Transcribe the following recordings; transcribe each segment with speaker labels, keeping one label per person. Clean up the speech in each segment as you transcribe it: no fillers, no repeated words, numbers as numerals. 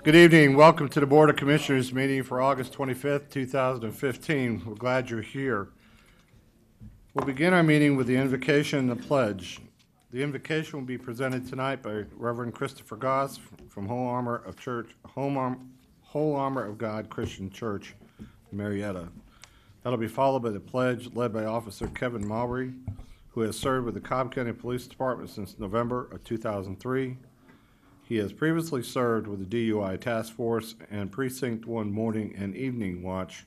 Speaker 1: Good evening. Welcome to the Board of Commissioners meeting for August 25th, 2015. We're glad you're here. We'll begin our meeting with the invocation and the pledge. The invocation will be presented tonight by Reverend Christopher Goss from Whole Armor of God Christian Church, Marietta. That'll be followed by the pledge led by Officer Kevin Mowry, who has served with the Cobb County Police Department since November of 2003. He has previously served with the DUI Task Force and Precinct 1 Morning and Evening Watch,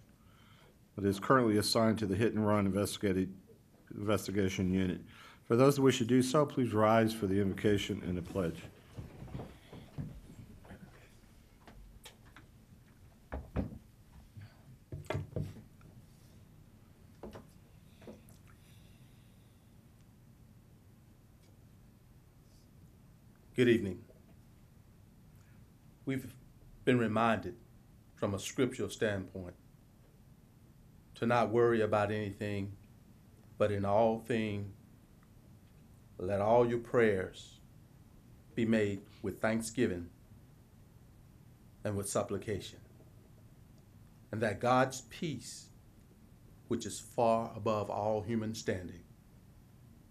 Speaker 1: but is currently assigned to the Hit and Run Investigation Unit. For those who wish to do so, please rise for the invocation and the pledge.
Speaker 2: Good evening. We've been reminded from a scriptural standpoint to not worry about anything, but in all things, let all your prayers be made with thanksgiving and with supplication. And that God's peace, which is far above all human standing,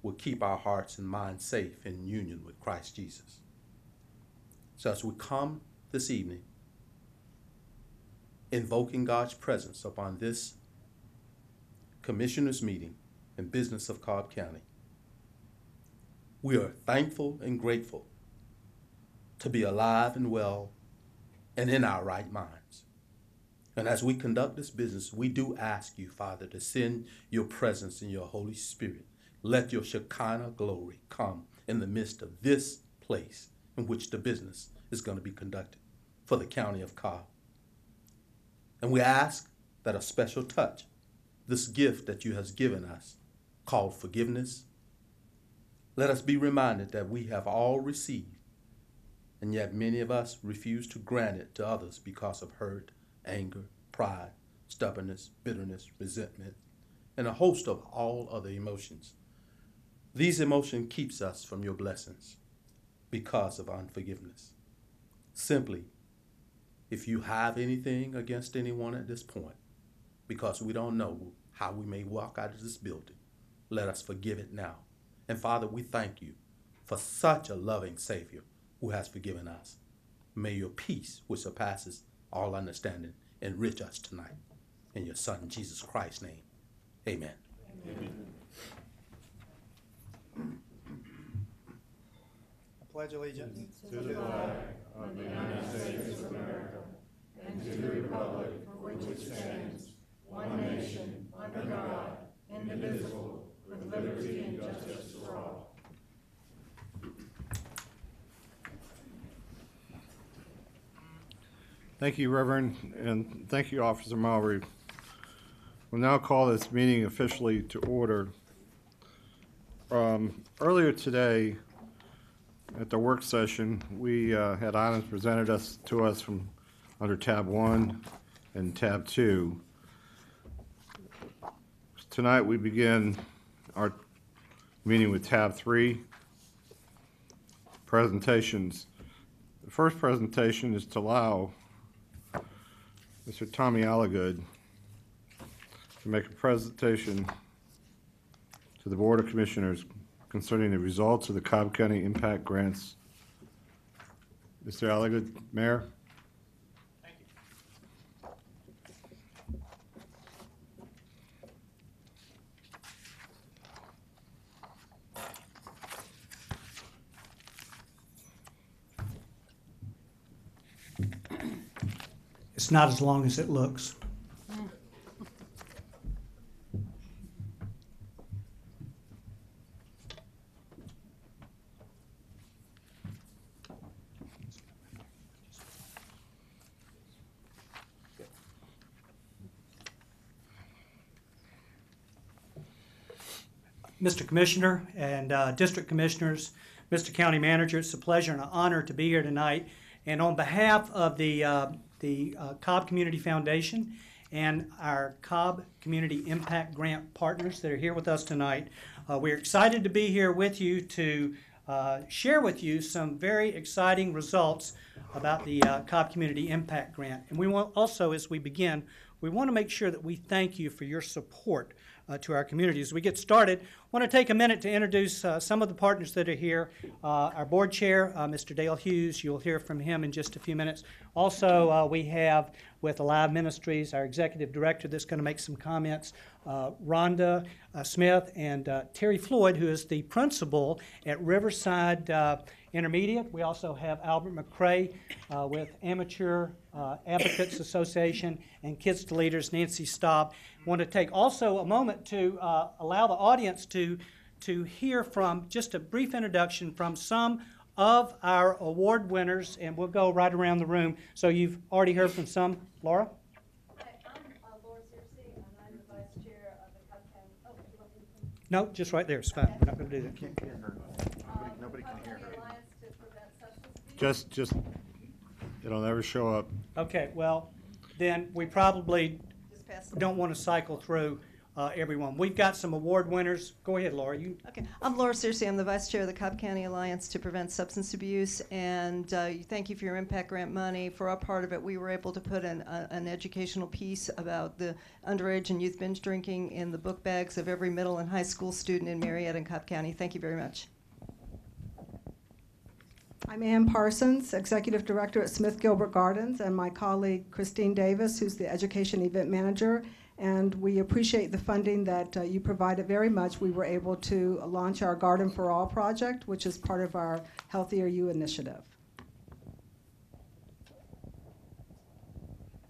Speaker 2: will keep our hearts and minds safe in union with Christ Jesus. So as we come this evening, invoking God's presence upon this commissioners' meeting and business of Cobb County, we are thankful and grateful to be alive and well and in our right minds. And as we conduct this business, we do ask you, Father, to send your presence and your Holy Spirit. Let your Shekinah glory come in the midst of this place in which the business is going to be conducted for the county of Cobb. And we ask that a special touch, this gift that you have given us, called forgiveness, let us be reminded that we have all received, and yet many of us refuse to grant it to others because of hurt, anger, pride, stubbornness, bitterness, resentment, and a host of all other emotions. These emotions keeps us from your blessings because of unforgiveness. Simply, if you have anything against anyone at this point, because we don't know how we may walk out of this building, let us forgive it now. And Father, we thank you for such a loving Savior who has forgiven us. May your peace, which surpasses all understanding, enrich us tonight. In your Son, Jesus Christ's name, amen. Amen.
Speaker 3: I pledge allegiance
Speaker 4: to the flag of the United States of America and to the republic for which it stands, one nation, under God, indivisible, with liberty and justice for all.
Speaker 1: Thank you, Reverend, and thank you, Officer Mowry. We'll now call this meeting officially to order. Earlier today, at the work session, we had items presented to us from under tab 1 and tab 2. Tonight we begin our meeting with tab 3, presentations. The first presentation is to allow Mr. Tommy Alligood to make a presentation to the Board of Commissioners concerning the results of the Cobb County Impact Grants. Mr. Alligood, Mayor.
Speaker 3: Thank you. It's not as long as it looks. Mr. Commissioner and District Commissioners, Mr. County Manager, it's a pleasure and an honor to be here tonight. And on behalf of the Cobb Community Foundation and our Cobb Community Impact Grant partners that are here with us tonight, we're excited to be here with you to share with you some very exciting results about the Cobb Community Impact Grant. And we want also, as we begin, we want to make sure that we thank you for your support to our community. As we get started, I want to take a minute to introduce some of the partners that are here. Our board chair, Mr. Dale Hughes, you'll hear from him in just a few minutes. Also, we have with Alive Ministries, our executive director that's going to make some comments, Rhonda Smith, and Terry Floyd, who is the principal at Riverside Intermediate. We also have Albert McCrae with Amateur Advocates Association, and Kids to Leaders, Nancy Staub. I want to take also a moment to allow the audience to hear from just a brief introduction from some of our award winners, and we'll go right around the room. So you've already heard from some. Laura?
Speaker 5: Hi, I'm Laura Searcy, and I'm the vice chair of the Cobb County. Oh, do you want me to come?
Speaker 3: No, just right there. It's fine. We're not going to do that.
Speaker 4: Can't hear her. Nobody can hear her.
Speaker 5: Alliance to Prevent Substance Abuse.
Speaker 1: Just, it'll never show up.
Speaker 3: Okay, well, then we probably
Speaker 6: Just pass them.
Speaker 3: don't want to cycle through everyone. We've got some award winners. Go ahead, Laura.
Speaker 6: Okay, I'm Laura Searcy. I'm the vice chair of the Cobb County Alliance to Prevent Substance Abuse, and thank you for your impact grant money. For our part of it, we were able to put an educational piece about the underage and youth binge drinking in the book bags of every middle and high school student in Marietta and Cobb County. Thank you very much.
Speaker 7: I'm Ann Parsons, Executive Director at Smith Gilbert Gardens, and my colleague Christine Davis, who's the Education Event Manager. And we appreciate the funding that you provided very much. We were able to launch our Garden for All project, which is part of our Healthier You initiative.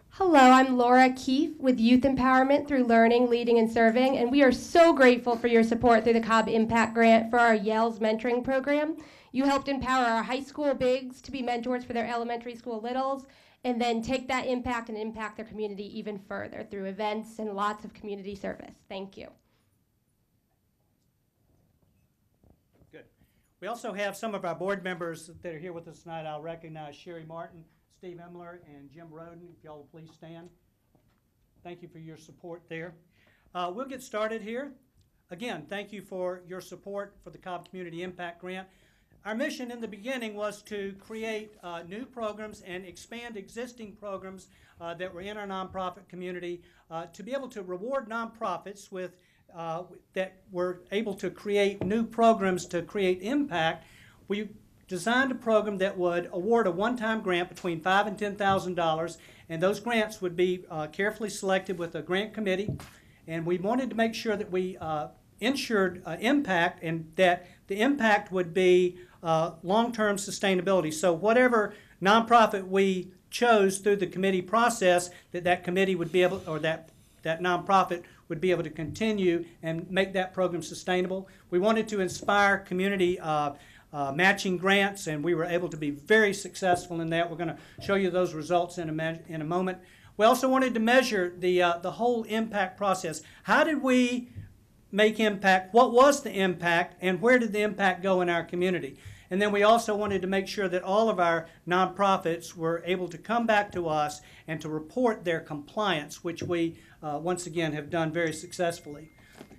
Speaker 8: Hello, I'm Laura Keefe with Youth Empowerment through Learning, Leading, and Serving, and we are so grateful for your support through the Cobb Impact Grant for our Yells Mentoring Program. You helped empower our high school bigs to be mentors for their elementary school littles, and then take that impact and impact their community even further through events and lots of community service. Thank you.
Speaker 3: Good. We also have some of our board members that are here with us tonight. I'll recognize Sherry Martin, Steve Emler, and Jim Roden. If y'all will please stand. Thank you for your support there. We'll get started here. Again, thank you for your support for the Cobb Community Impact Grant. Our mission in the beginning was to create new programs and expand existing programs that were in our nonprofit community to be able to reward nonprofits with that were able to create new programs to create impact. We designed a program that would award a one-time grant between $5,000 and $10,000, and those grants would be carefully selected with a grant committee. And we wanted to make sure that we ensured impact, and that the impact would be long-term sustainability. So whatever nonprofit we chose through the committee process, that committee would be able, or that nonprofit would be able to continue and make that program sustainable. We wanted to inspire community matching grants, and we were able to be very successful in that. We're going to show you those results in a moment. We also wanted to measure the whole impact process. How did we make impact? What was the impact, and where did the impact go in our community? And then we also wanted to make sure that all of our nonprofits were able to come back to us and to report their compliance, which we once again have done very successfully.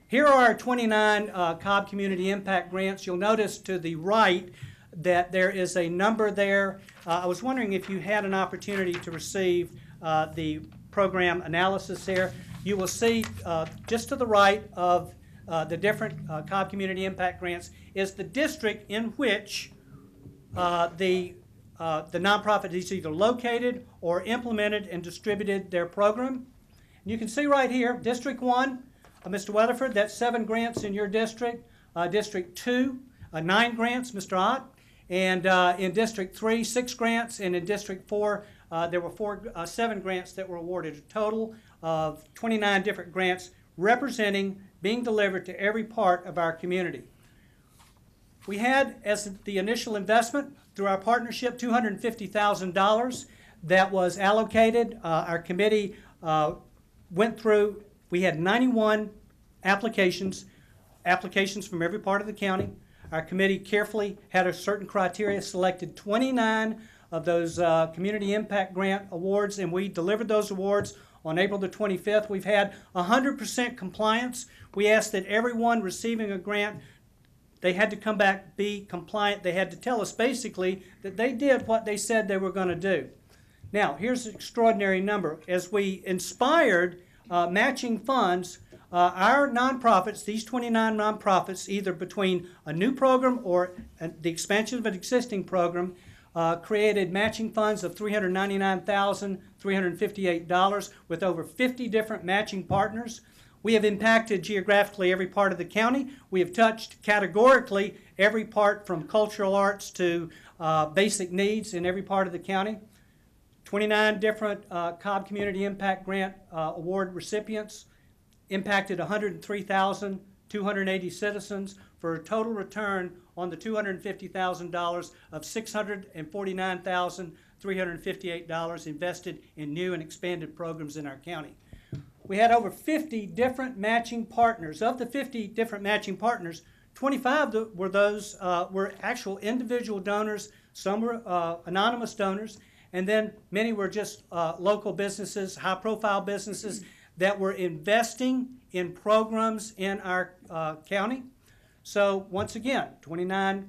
Speaker 3: Here are our 29 Cobb Community Impact Grants. You'll notice to the right that there is a number there. I was wondering if you had an opportunity to receive the program analysis there. You will see just to the right of the different Cobb Community Impact Grants is the district in which the nonprofit is either located or implemented and distributed their program. And you can see right here, District 1, Mr. Weatherford, that's 7 grants in your district. District 2, 9 grants, Mr. Ott. And in District 3, 6 grants. And in District 4, there were 7 grants that were awarded, a total of 29 different grants representing being delivered to every part of our community. We had, as the initial investment through our partnership, $250,000 that was allocated. Our committee went through, we had 91 applications from every part of the county. Our committee carefully had a certain criteria, selected 29 of those Community Impact Grant awards, and we delivered those awards on April the 25th. We've had 100% compliance. We ask that everyone receiving a grant they had to come back, be compliant. They had to tell us basically that they did what they said they were going to do. Now, here's an extraordinary number. As we inspired matching funds, our nonprofits, these 29 nonprofits, either between a new program or the expansion of an existing program, created matching funds of $399,358 with over 50 different matching partners. We have impacted geographically every part of the county. We have touched categorically every part from cultural arts to basic needs in every part of the county. 29 different Cobb Community Impact Grant Award recipients, impacted 103,280 citizens for a total return on the $250,000 of $649,358 invested in new and expanded programs in our county. We had over 50 different matching partners. Of the 50 different matching partners, 25 were actual individual donors, some were anonymous donors, and then many were just local businesses, high-profile businesses that were investing in programs in our county. So once again, 29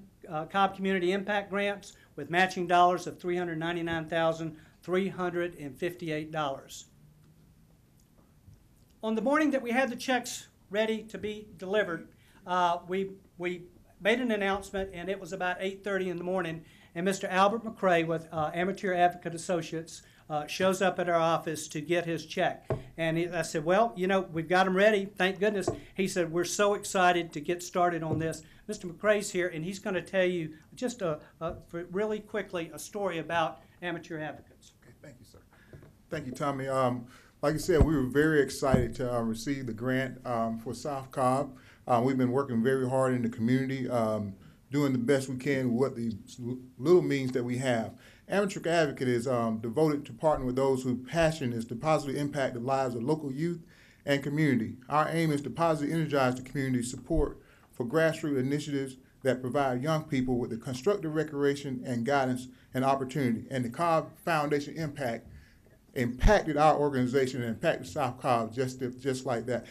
Speaker 3: Cobb Community Impact Grants with matching dollars of $399,358. On the morning that we had the checks ready to be delivered, we made an announcement, and it was about 8:30 in the morning, and Mr. Albert McCray with Amateur Advocate Associates shows up at our office to get his check. And I said, well, you know, we've got them ready, thank goodness. He said, we're so excited to get started on this. Mr. McCray's here, and he's going to tell you just really quickly a story about Amateur Advocates.
Speaker 9: Okay, thank you, sir. Thank you, Tommy. Like I said, we were very excited to receive the grant for South Cobb. We've been working very hard in the community, doing the best we can with what the little means that we have. Amateur Advocate is devoted to partner with those whose passion is to positively impact the lives of local youth and community. Our aim is to positively energize the community support for grassroots initiatives that provide young people with the constructive recreation and guidance and opportunity. And the Cobb Foundation impacted our organization and impacted South Cobb just like that.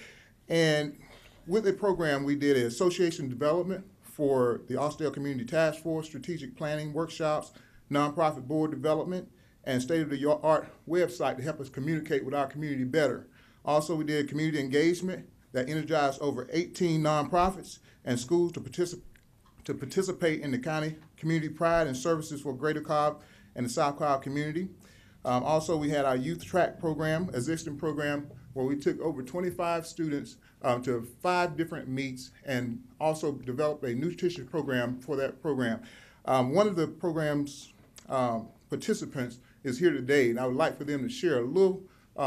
Speaker 9: And with the program, we did an association development for the Austell Community Task Force, strategic planning workshops, nonprofit board development, and state-of-the-art website to help us communicate with our community better. Also, we did community engagement that energized over 18 nonprofits and schools to participate in the county community pride and services for Greater Cobb and the South Cobb community. Also, we had our youth track program, existing program, where we took over 25 students to 5 different meets and also developed a nutrition program for that program. One of the program's participants is here today, and I would like for them to share a little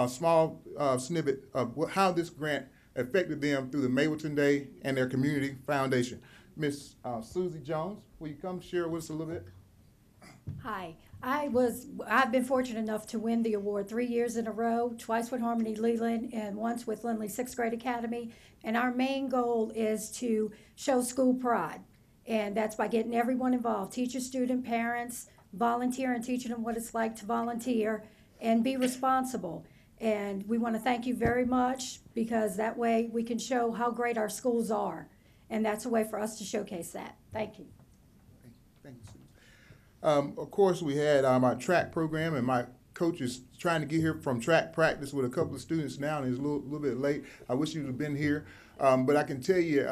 Speaker 9: small snippet of how this grant affected them through the Mableton Day and their community foundation. Miss Susie Jones, will you come share with us a little bit?
Speaker 4: Hi, I've been fortunate enough to win the award 3 years in a row, twice with Harmony Leland and once with Lindley 6th Grade Academy. And our main goal is to show school pride. And that's by getting everyone involved, teachers, student, parents, volunteer, and teaching them what it's like to volunteer and be responsible. And we want to thank you very much, because that way we can show how great our schools are. And that's a way for us to showcase that. Thank you.
Speaker 9: Thank you, Susan. Of course, we had our track program, and my coach is trying to get here from track practice with a couple of students now, and he's a little bit late. I wish he would have been here. But I can tell you,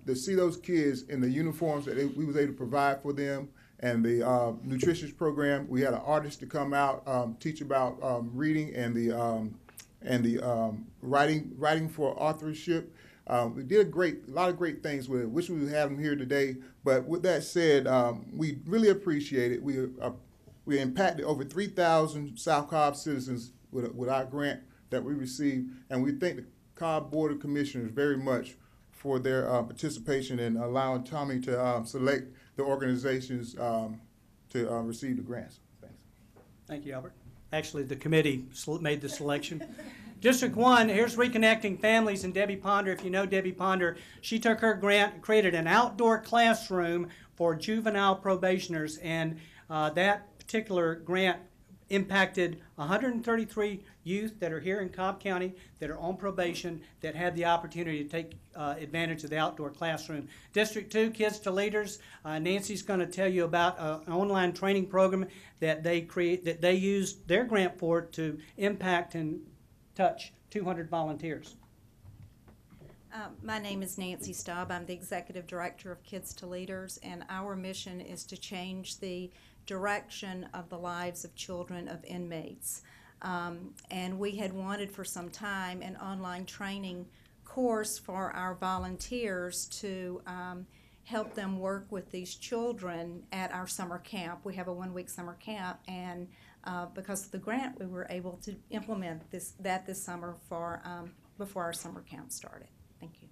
Speaker 9: to see those kids in the uniforms that we was able to provide for them, and the nutritious program, we had an artist to come out, teach about reading and the writing for authorship. We did a lot of great things with it. Wish we would have them here today. But with that said, we really appreciate it. We impacted over 3,000 South Cobb citizens with our grant that we received, and we thank the Cobb Board of Commissioners very much for their participation in allowing Tommy to select the organizations to receive the grants. Thanks.
Speaker 3: Thank you, Albert. Actually, the committee made the selection. District 1, here's Reconnecting Families, and Debbie Ponder. If you know Debbie Ponder, she took her grant and created an outdoor classroom for juvenile probationers, and that particular grant impacted 133 youth that are here in Cobb County that are on probation that had the opportunity to take advantage of the outdoor classroom. District 2, Kids to Leaders, Nancy's going to tell you about an online training program that they used their grant for to impact and touch 200 volunteers.
Speaker 4: My name is Nancy Staub. I'm the Executive Director of Kids to Leaders, and our mission is to change the direction of the lives of children of inmates. And we had wanted for some time an online training course for our volunteers to help them work with these children at our summer camp. We have a one-week summer camp, and because of the grant, we were able to implement this summer for before our summer camp started. Thank you.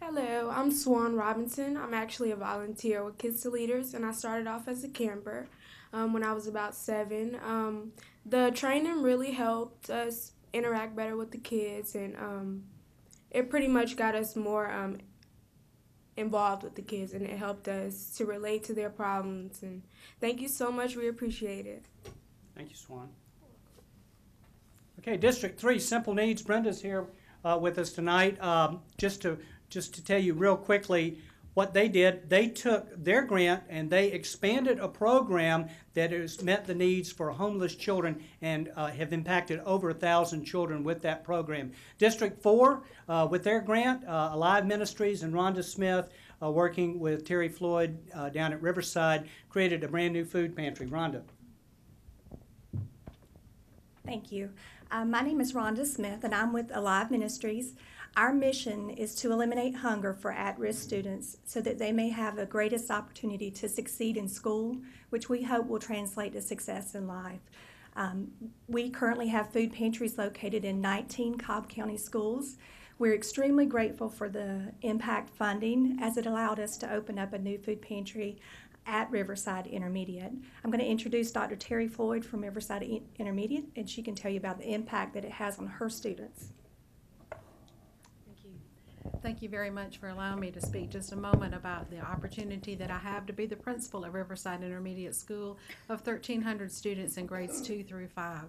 Speaker 10: Hello, I'm Swan Robinson. I'm actually a volunteer with Kids to Leaders, and I started off as a camper when I was about 7. The training really helped us interact better with the kids, and it pretty much got us more involved with the kids, and it helped us to relate to their problems. And thank you so much. We appreciate it.
Speaker 3: Thank you, Swan. Okay, District 3, Simple Needs. Brenda's here with us tonight. Just to tell you real quickly what they did, they took their grant and they expanded a program that has met the needs for homeless children and have impacted over 1,000 children with that program. District 4, with their grant, Alive Ministries and Rhonda Smith, working with Terry Floyd down at Riverside, created a brand new food pantry. Rhonda.
Speaker 11: Thank you. My name is Rhonda Smith, and I'm with Alive Ministries. Our mission is to eliminate hunger for at-risk students so that they may have the greatest opportunity to succeed in school, which we hope will translate to success in life. We currently have food pantries located in 19 Cobb County schools. We're extremely grateful for the impact funding, as it allowed us to open up a new food pantry at Riverside Intermediate. I'm going to introduce Dr. Terry Floyd from Riverside Intermediate, and she can tell you about the impact that it has on her students.
Speaker 12: Thank you. Thank you very much for allowing me to speak just a moment about the opportunity that I have to be the principal at Riverside Intermediate School of 1,300 students in grades 2 through 5.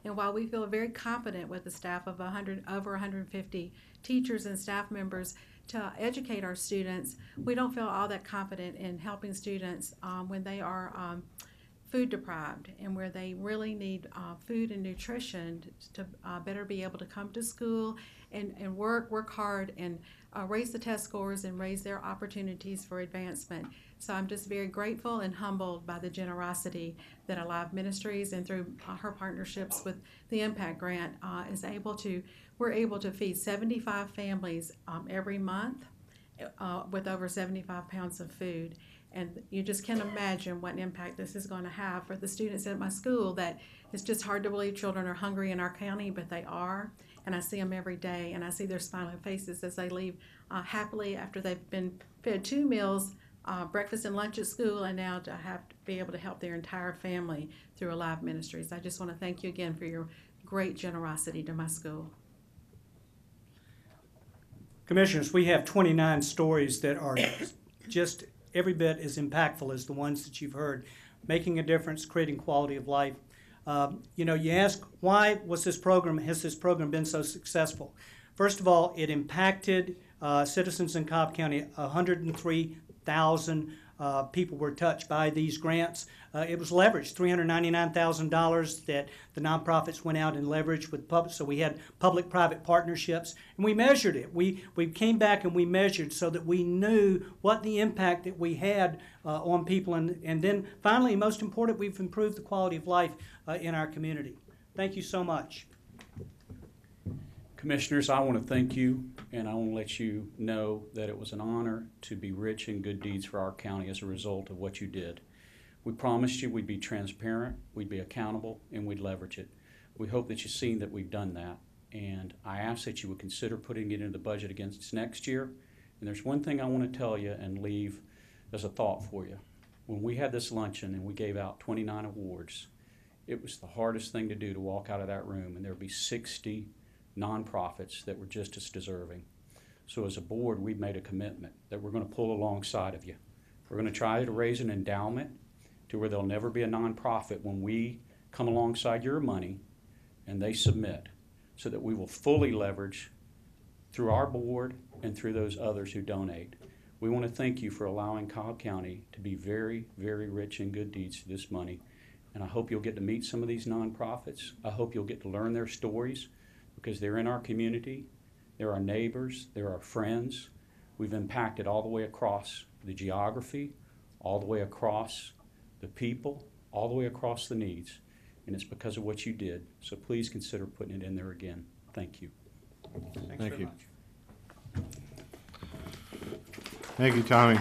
Speaker 12: And while we feel very confident with the staff of over 150 teachers and staff members to educate our students, we don't feel all that confident in helping students when they are food deprived and where they really need food and nutrition to better be able to come to school and work hard and raise the test scores and raise their opportunities for advancement. So I'm just very grateful and humbled by the generosity that Alive Ministries and through her partnerships with the Impact Grant we're able to feed 75 families every month with over 75 pounds of food. And you just can't imagine what impact this is going to have for the students at my school. That it's just hard to believe children are hungry in our county, but they are. And I see them every day, and I see their smiling faces as they leave happily after they've been fed 2 meals, breakfast and lunch at school, and now to have to be able to help their entire family through Alive Ministries. I just want to thank you again for your great generosity to my school.
Speaker 3: Commissioners, we have 29 stories that are just every bit as impactful as the ones that you've heard, making a difference, creating quality of life. You ask, why has this program been so successful? First of all, it impacted citizens in Cobb County. 103,000 people were touched by these grants. It was leveraged, $399,000 that the nonprofits went out and leveraged with public. So we had public-private partnerships, and we measured it. We came back and we measured so that we knew what the impact that we had on people. And then finally, most important, we've improved the quality of life in our community. Thank you so much.
Speaker 13: Commissioners, I want to thank you, and I want to let you know that it was an honor to be rich in good deeds for our county as a result of what you did. We promised you we'd be transparent, we'd be accountable, and we'd leverage it. We hope that you've seen that we've done that, and I ask that you would consider putting it into the budget against next year. And there's one thing I want to tell you and leave as a thought for you. When we had this luncheon and we gave out 29 awards, it was the hardest thing to do to walk out of that room and there would be 60 nonprofits that were just as deserving. So as a board, we've made a commitment that we're going to pull alongside of you. We're going to try to raise an endowment to where there'll never be a nonprofit when we come alongside your money and they submit, so that we will fully leverage through our board and through those others who donate. We want to thank you for allowing Cobb County to be very, very rich in good deeds through this money. And I hope you'll get to meet some of these nonprofits. I hope you'll get to learn their stories, because they're in our community, they're our neighbors, they're our friends. We've impacted all the way across the geography, all the way across the people, all the way across the needs. And it's because of what you did. So please consider putting it in there again. Thank you. Thanks
Speaker 1: Thank
Speaker 13: very
Speaker 1: you.
Speaker 13: much.
Speaker 1: Thank you, Tommy.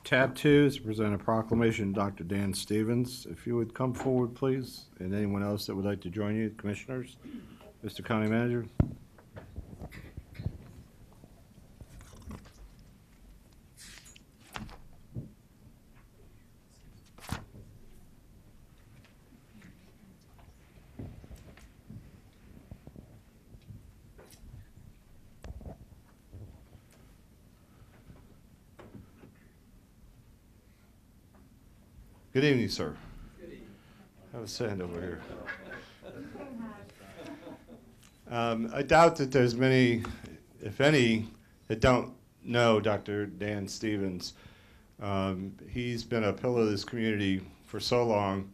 Speaker 1: Tab 2 is to present a proclamation, Dr. Dan Stevens. If you would come forward, please, and anyone else that would like to join you, commissioners. Mr. County Manager. Good evening, sir. Good evening. Have a stand over here. I doubt that there's many, if any, that don't know Dr. Dan Stevens. He's been a pillar of this community for so long,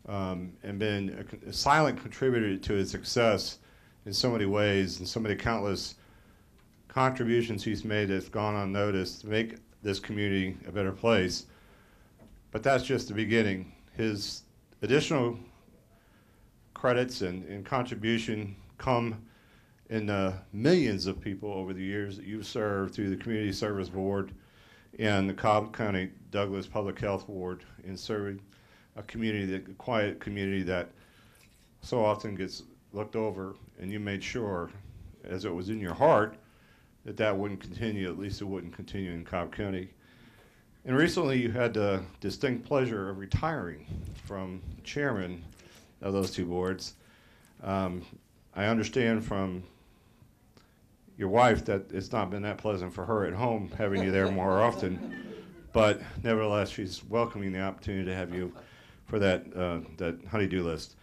Speaker 1: and been a silent contributor to its success in so many ways, and so many countless contributions he's made that's gone unnoticed to make this community a better place. But that's just the beginning. His additional credits and contribution come in millions of people over the years that you've served through the Community Service Board and the Cobb County Douglas Public Health Board in serving a community, a quiet community that so often gets looked over, and you made sure, as it was in your heart, that that wouldn't continue, at least it wouldn't continue in Cobb County. And recently you had the distinct pleasure of retiring from chairman of those two boards. I understand from your wife that it's not been that pleasant for her at home having you there more often, but nevertheless she's welcoming the opportunity to have you for that, that honey-do list.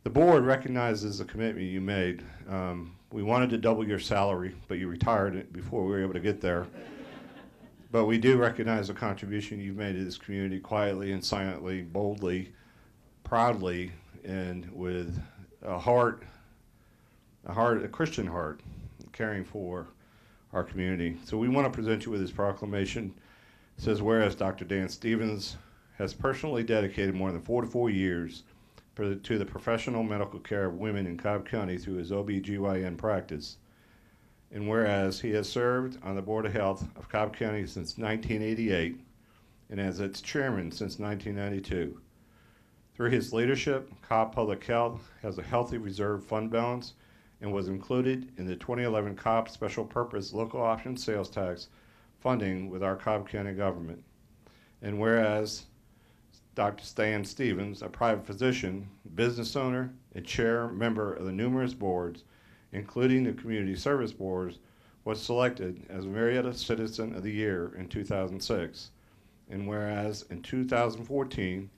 Speaker 1: The board recognizes the commitment you made. We wanted to double your salary, but you retired before we were able to get there. But we do recognize the contribution you've made to this community quietly and silently, boldly, proudly, and with a Christian heart, caring for our community. So we want to present you with this proclamation. It says, whereas Dr. Dan Stevens has personally dedicated more than 44 years to the professional medical care of women in Cobb County through his OBGYN practice. And whereas he has served on the Board of Health of Cobb County since 1988 and as its chairman since 1992. Through his leadership, Cobb Public Health has a healthy reserve fund balance and was included in the 2011 Cobb Special Purpose Local Option Sales Tax funding with our Cobb County government. And whereas Dr. Stan Stevens, a private physician, business owner, and chair member of the numerous boards, including the Community Service Boards, was selected as Marietta Citizen of the Year in 2006. And whereas in 2014,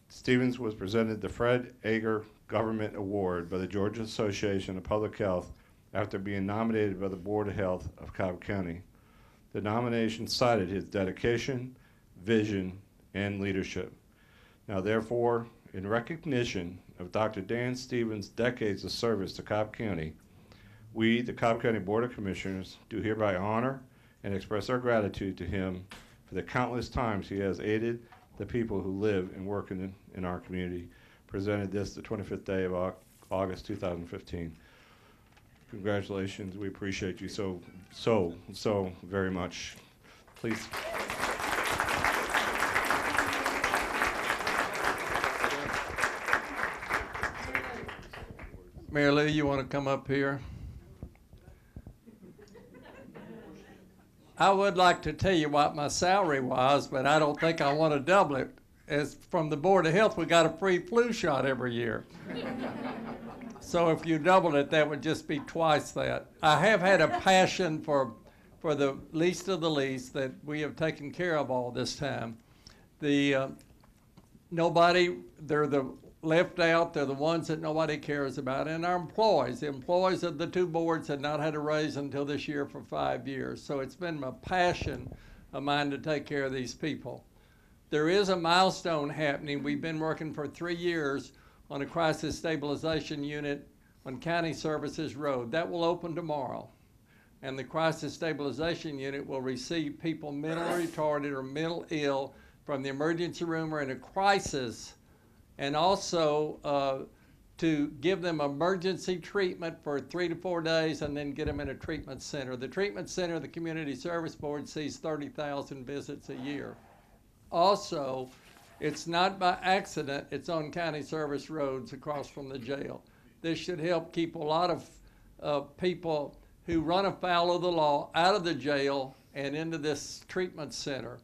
Speaker 1: Stevens was presented the Fred Ager Government Award by the Georgia Association of Public Health after being nominated by the Board of Health of Cobb County. The nomination cited his dedication, vision, and leadership. Now therefore, in recognition of Dr. Dan Stevens' decades of service to Cobb County, we, the Cobb County Board of Commissioners, do hereby honor and express our gratitude to him for the countless times he has aided the people who live and work in our community. Presented this the 25th day of August 2015. Congratulations, we appreciate you so very much. Please.
Speaker 14: Mary Lou, you want to come up here? I would like to tell you what my salary was, but I don't think I want to double it. As from the Board of Health, we got a free flu shot every year. So if you doubled it, that would just be twice that. I have had a passion for the least of the least that we have taken care of all this time. They're the left out, they're the ones that nobody cares about, and our employees. The employees of the two boards had not had a raise until this year for 5 years. So it's been a passion of mine to take care of these people. There is a milestone happening. We've been working for 3 years on a crisis stabilization unit on County Services Road. That will open tomorrow. And the crisis stabilization unit will receive people mentally retarded or mentally ill from the emergency room or in a crisis, and also to give them emergency treatment for 3 to 4 days and then get them in a treatment center. The treatment center, the Community Service Board, sees 30,000 visits a year. Also, it's not by accident, it's on county service roads across from the jail. This should help keep a lot of people who run afoul of the law out of the jail and into this treatment center.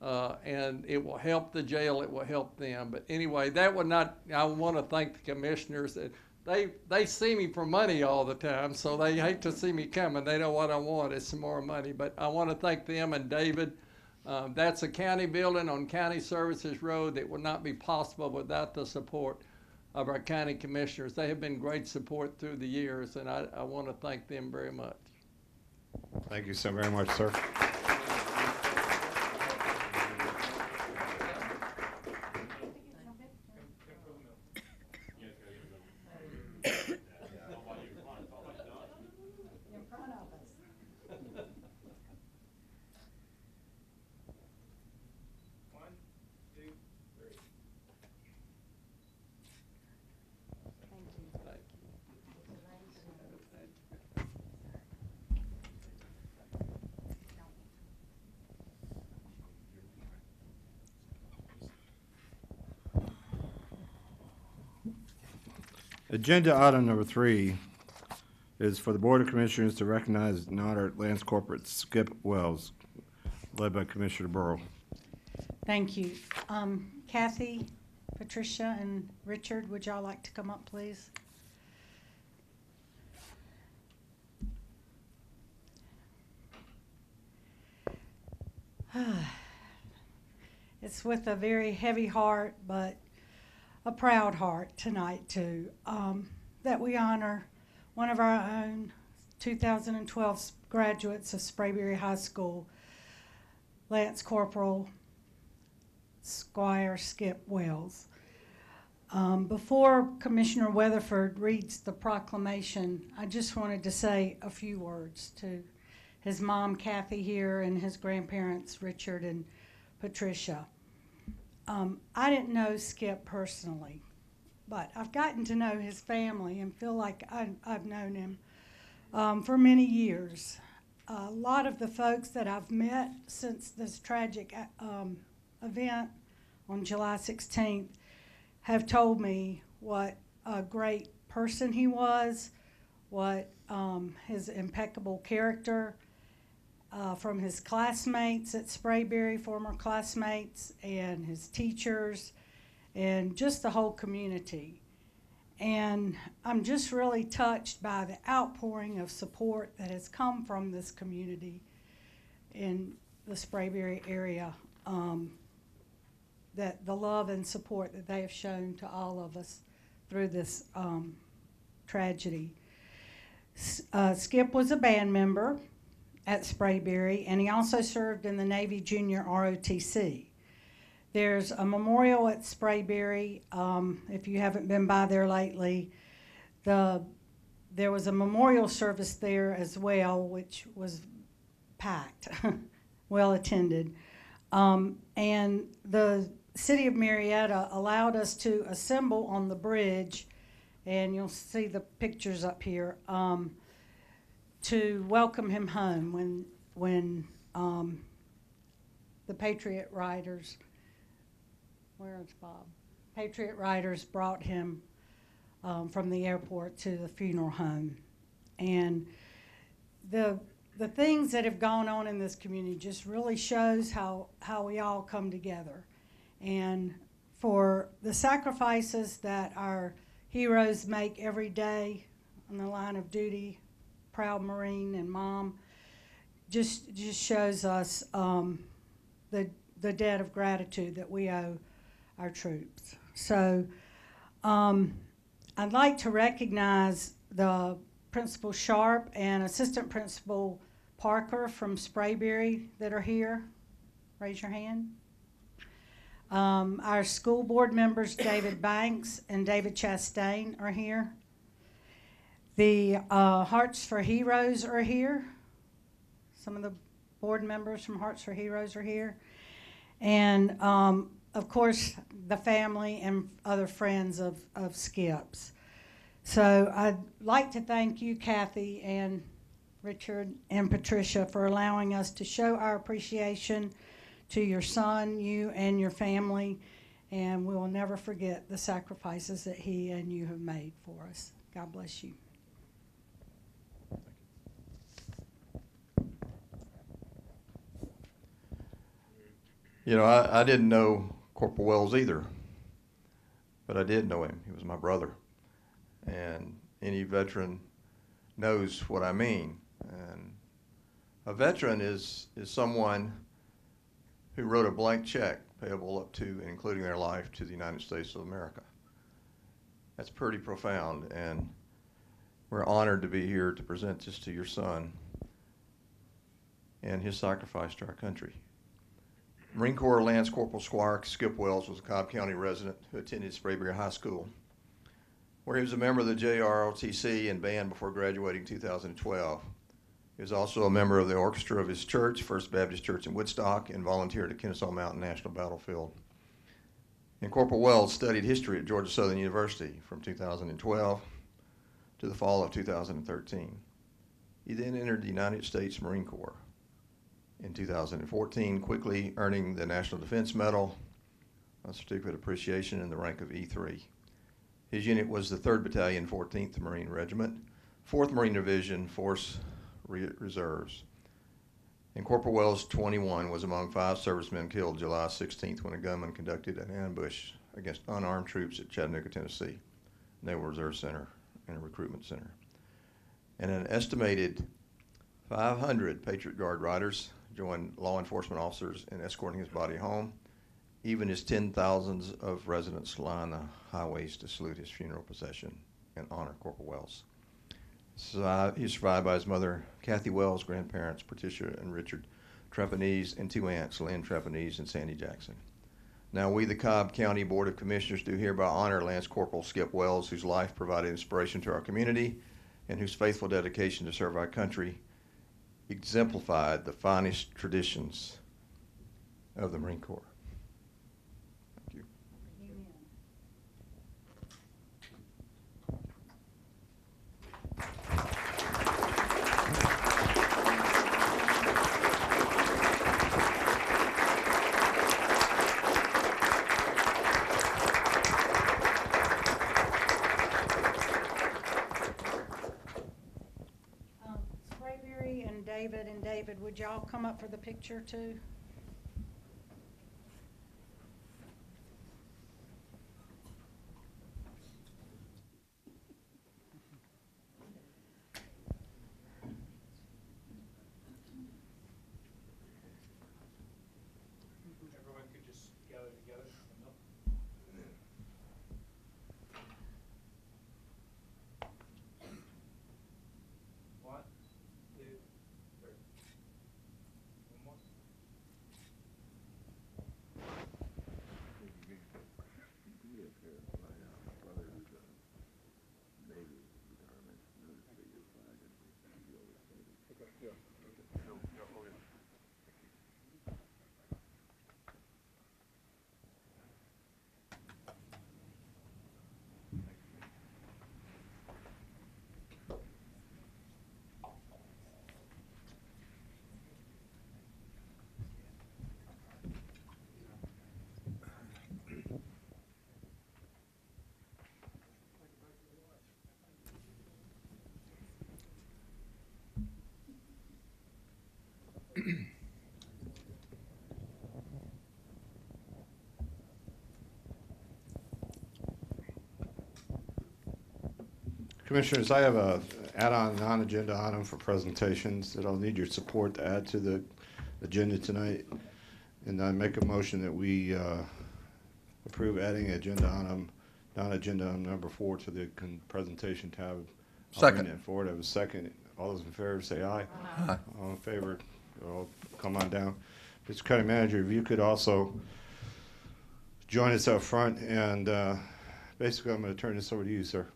Speaker 14: And it will help the jail, it will help them. But anyway, I want to thank the commissioners. They see me for money all the time, so they hate to see me coming. They know what I want is some more money. But I want to thank them and David. That's a county building on County Services Road that would not be possible without the support of our county commissioners. They have been great support through the years, and I want to thank them very much.
Speaker 1: Thank you so very much, sir. Agenda item number 3 is for the Board of Commissioners to recognize and honor Lance Corporal Skip Wells, led by Commissioner Burrow.
Speaker 15: Thank you. Kathy, Patricia, and Richard, would y'all like to come up, please? It's with a very heavy heart, but a proud heart tonight too, that we honor one of our own 2012 graduates of Sprayberry High School, Lance Corporal Squire Skip Wells. Before Commissioner Weatherford reads the proclamation, I just wanted to say a few words to his mom, Kathy, here, and his grandparents, Richard and Patricia. I didn't know Skip personally, but I've gotten to know his family and feel like I've known him for many years. A lot of the folks that I've met since this tragic event on July 16th have told me what a great person he was, what his impeccable character, from his classmates at Sprayberry, former classmates, and his teachers, and just the whole community. And I'm just really touched by the outpouring of support that has come from this community in the Sprayberry area, that the love and support that they have shown to all of us through this tragedy. Skip was a band member at Sprayberry, and he also served in the Navy Junior ROTC. There's a memorial at Sprayberry. If you haven't been by there lately, there was a memorial service there as well, which was packed, well attended. And the city of Marietta allowed us to assemble on the bridge, and you'll see the pictures up here, to welcome him home when the Patriot Riders, where is Bob? Patriot Riders brought him from the airport to the funeral home. And the things that have gone on in this community just really shows how we all come together. And for the sacrifices that our heroes make every day on the line of duty, proud Marine and mom, just shows us the debt of gratitude that we owe our troops. So I'd like to recognize the Principal Sharp and Assistant Principal Parker from Sprayberry that are here. Raise your hand. Our school board members, David Banks and David Chastain, are here. The Hearts for Heroes are here. Some of the board members from Hearts for Heroes are here. And, of course, the family and other friends of Skips. So I'd like to thank you, Kathy and Richard and Patricia, for allowing us to show our appreciation to your son, you, and your family. And we will never forget the sacrifices that he and you have made for us. God bless you.
Speaker 16: You know, I didn't know Corporal Wells either, but I did know him. He was my brother. And any veteran knows what I mean. And a veteran is someone who wrote a blank check payable up to and including their life to the United States of America. That's pretty profound, and we're honored to be here to present this to your son and his sacrifice to our country. Marine Corps Lance Corporal Squire Skip Wells was a Cobb County resident who attended Sprayberry High School, where he was a member of the JROTC and band before graduating in 2012. He was also a member of the orchestra of his church, First Baptist Church in Woodstock, and volunteered at Kennesaw Mountain National Battlefield. And Corporal Wells studied history at Georgia Southern University from 2012 to the fall of 2013. He then entered the United States Marine Corps in 2014, quickly earning the National Defense Medal, a certificate of appreciation, and the rank of E3. His unit was the 3rd Battalion, 14th Marine Regiment, 4th Marine Division, Force Reserves. And Corporal Wells, 21, was among 5 servicemen killed July 16th when a gunman conducted an ambush against unarmed troops at Chattanooga, Tennessee, Naval Reserve Center and a recruitment center. And an estimated 500 Patriot Guard riders joined law enforcement officers in escorting his body home. Even as 10,000s of residents line the highways to salute his funeral procession and honor Corporal Wells. So he's survived by his mother, Kathy Wells, grandparents, Patricia and Richard Trepanese, and 2 aunts, Lynn Trepanese and Sandy Jackson. Now we, the Cobb County Board of Commissioners, do hereby honor Lance Corporal Skip Wells, whose life provided inspiration to our community and whose faithful dedication to serve our country exemplified the finest traditions of the Marine Corps. Thank you.
Speaker 15: Sprayberry and David, would y'all come up for the picture too?
Speaker 17: Everyone could just gather together. One, two, three. One more.
Speaker 1: Commissioners, I have a add-on non-agenda item for presentations that I'll need your support to add to the agenda tonight. And I make a motion that we approve adding agenda item, non-agenda item number 4 to the presentation tab. I'll bring that forward. I have a second. All those in favor say aye.
Speaker 2: Aye.
Speaker 1: All in favor, all come on down. Mr. County Manager, if you could also join us up front, and basically I'm going to turn this over to you, sir.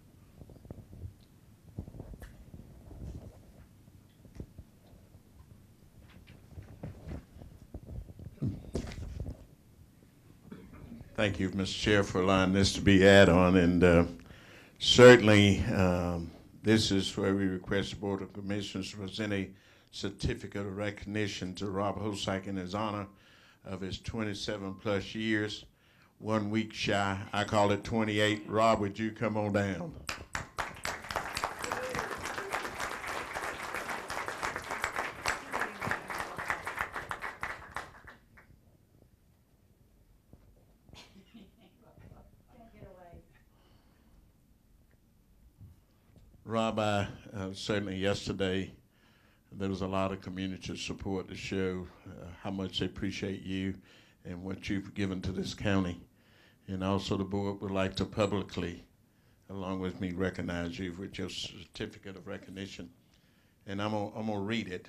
Speaker 18: Thank you, Mr. Chair, for allowing this to be add-on, and certainly this is where we request the Board of Commissioners to present a certificate of recognition to Rob Hosack in his honor of his 27-plus years, 1 week shy. I call it 28. Rob, would you come on down? Rob, certainly yesterday there was a lot of community support to show how much they appreciate you and what you've given to this county. And also the board would like to publicly, along with me, recognize you with your certificate of recognition. And I'm gonna read it.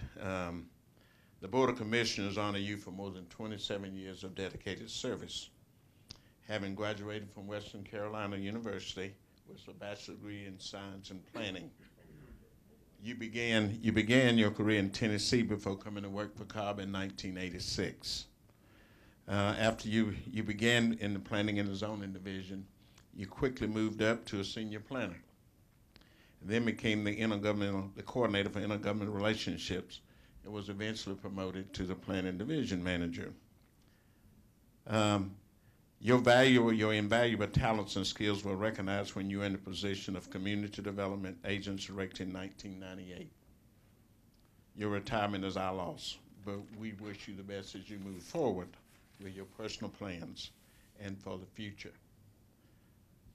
Speaker 18: The Board of Commissioners honor you for more than 27 years of dedicated service. Having graduated from Western Carolina University with a bachelor's degree in science and planning. You began your career in Tennessee before coming to work for Cobb in 1986. After you began in the planning and the zoning division, you quickly moved up to a senior planner. And then became the coordinator for intergovernmental relationships, and was eventually promoted to the planning division manager. Your invaluable talents and skills were recognized when you were in the position of Community Development Agent Direct in 1998. Your retirement is our loss, but we wish you the best as you move forward with your personal plans and for the future.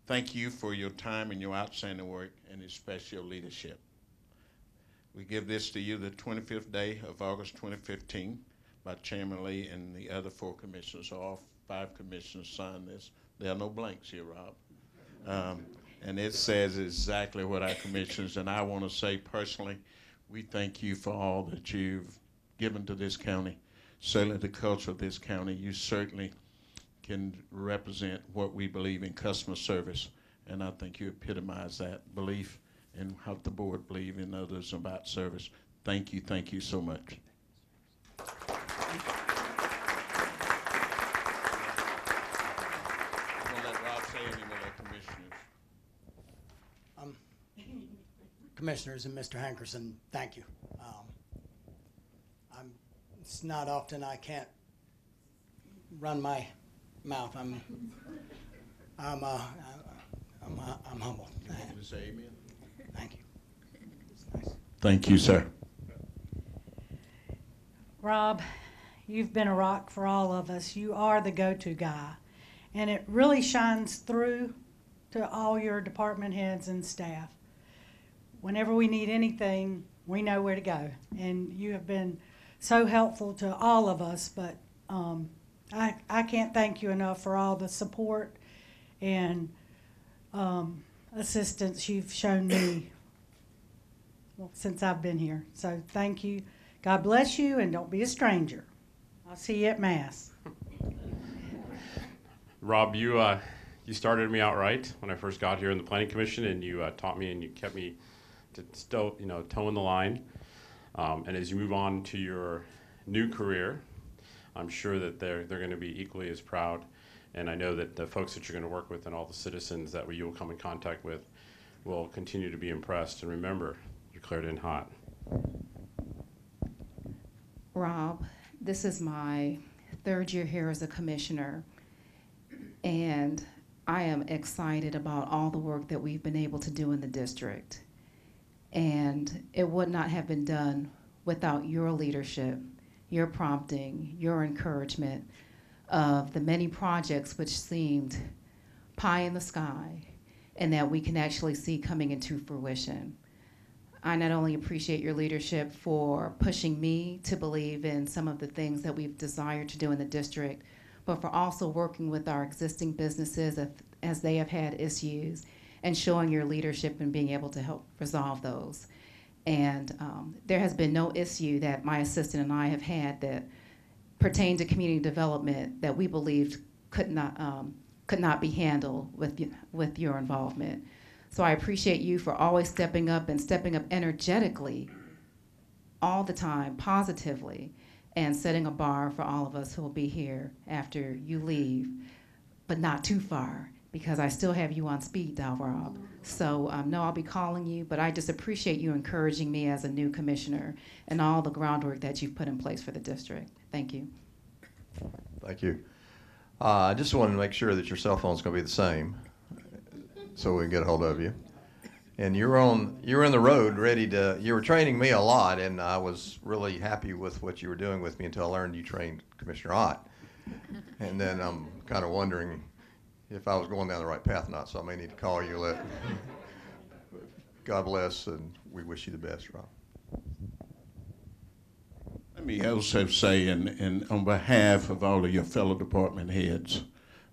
Speaker 18: Thank you for your time and your outstanding work, and especially your leadership. We give this to you the 25th day of August 2015 by Chairman Lee and the other 4 commissioners. So all 5 commissioners signed this. There are no blanks here, Rob. And it says exactly what our commissioners, and I want to say personally, we thank you for all that you've given to this county, certainly the culture of this county. You certainly can represent what we believe in customer service, and I think you epitomize that belief and how the board believe in others about service. Thank you so much.
Speaker 19: Commissioners and Mr. Hankerson, thank you. It's not often I can't run my mouth. I'm humble.
Speaker 18: Say amen.
Speaker 19: Thank you.
Speaker 18: Thank you, sir.
Speaker 15: Rob, you've been a rock for all of us. You are the go-to guy, and it really shines through to all your department heads and staff. Whenever we need anything, we know where to go, and you have been so helpful to all of us, but I can't thank you enough for all the support and assistance you've shown me since I've been here. So thank you. God bless you, and don't be a stranger. I'll see you at Mass.
Speaker 20: Rob, you started me out right when I first got here in the Planning Commission, and you taught me and you kept me to toe in the line. And as you move on to your new career, I'm sure that they're going to be equally as proud. And I know that the folks that you're going to work with and all the citizens that you will come in contact with will continue to be impressed. And remember, you cleared in hot.
Speaker 21: Rob, this is my 3rd year here as a commissioner, and I am excited about all the work that we've been able to do in the district. And it would not have been done without your leadership, your prompting, your encouragement of the many projects which seemed pie in the sky. and that we can actually see coming into fruition. I not only appreciate your leadership for pushing me to believe in some of the things that we've desired to do in the district, but for also working with our existing businesses as they have had issues and showing your leadership and being able to help resolve those. And there has been no issue that my assistant and I have had that pertained to community development that we believed could not be handled with your involvement. So I appreciate you for always stepping up and stepping up energetically all the time, positively, and setting a bar for all of us who will be here after you leave, but not too far, because I still have you on speed dial, Rob. So no, I'll be calling you, but I just appreciate you encouraging me as a new commissioner and all the groundwork that you've put in place for the district. Thank you.
Speaker 16: Thank you. I just wanted to make sure that your cell phone's going to be the same, so we can get a hold of you. And you're in the road ready to, you were training me a lot, and I was really happy with what you were doing with me until I learned you trained Commissioner Ott. And then I'm kind of wondering if I was going down the right path or not, so I may need to call you. God bless, and we wish you the best, Rob.
Speaker 18: Let me also say, and on behalf of all of your fellow department heads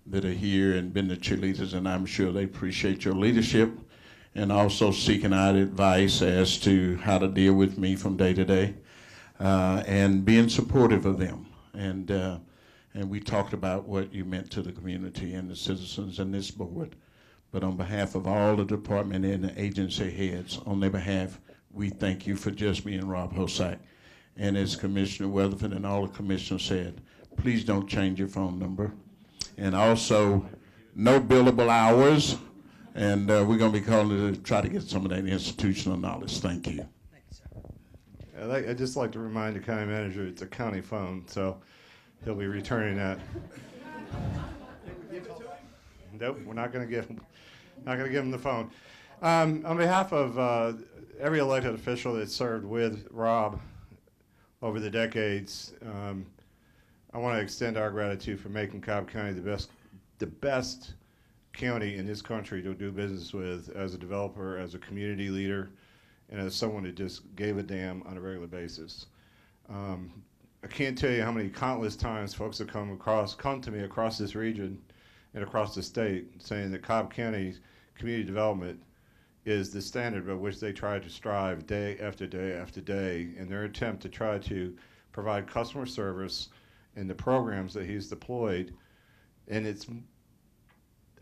Speaker 18: that are here and been the cheerleaders, and I'm sure they appreciate your leadership and also seeking out advice as to how to deal with me from day to day, and being supportive of them. And we talked about what you meant to the community and the citizens and this board. But on behalf of all the department and the agency heads, on their behalf, we thank you for just being Rob Hosack. And as Commissioner Weatherford and all the commissioners said, please don't change your phone number. And also, no billable hours. And we're going to be calling to try to get some of that institutional knowledge. Thank you.
Speaker 1: I'd just like to remind the county manager it's a county phone, so he'll be returning that. Nope, we're not going to give him the phone. On behalf of every elected official that served with Rob over the decades, I want to extend our gratitude for making Cobb County the best county in this country to do business with as a developer, as a community leader, and as someone that just gave a damn on a regular basis. I can't tell you how many countless times folks have come to me across this region and across the state saying that Cobb County's community development is the standard by which they try to strive day after day after day in their attempt to try to provide customer service in the programs that he's deployed. And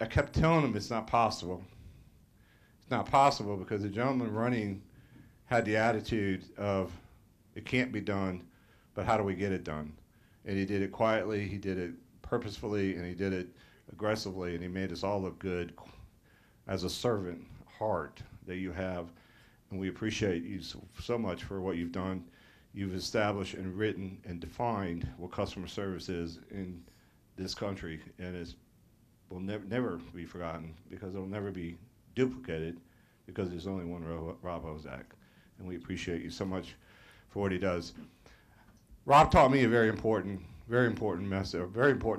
Speaker 1: I kept telling him it's not possible. It's not possible because the gentleman running had the attitude of it can't be done, but how do we get it done? And he did it quietly, he did it purposefully, and he did it aggressively, and he made us all look good as a servant heart that you have. And we appreciate you so much for what you've done. You've established and written and defined what customer service is in this country, and it will never be forgotten because it will never be duplicated because there's only one Rob Hosack. And we appreciate you so much for what he does. Rob taught me a very important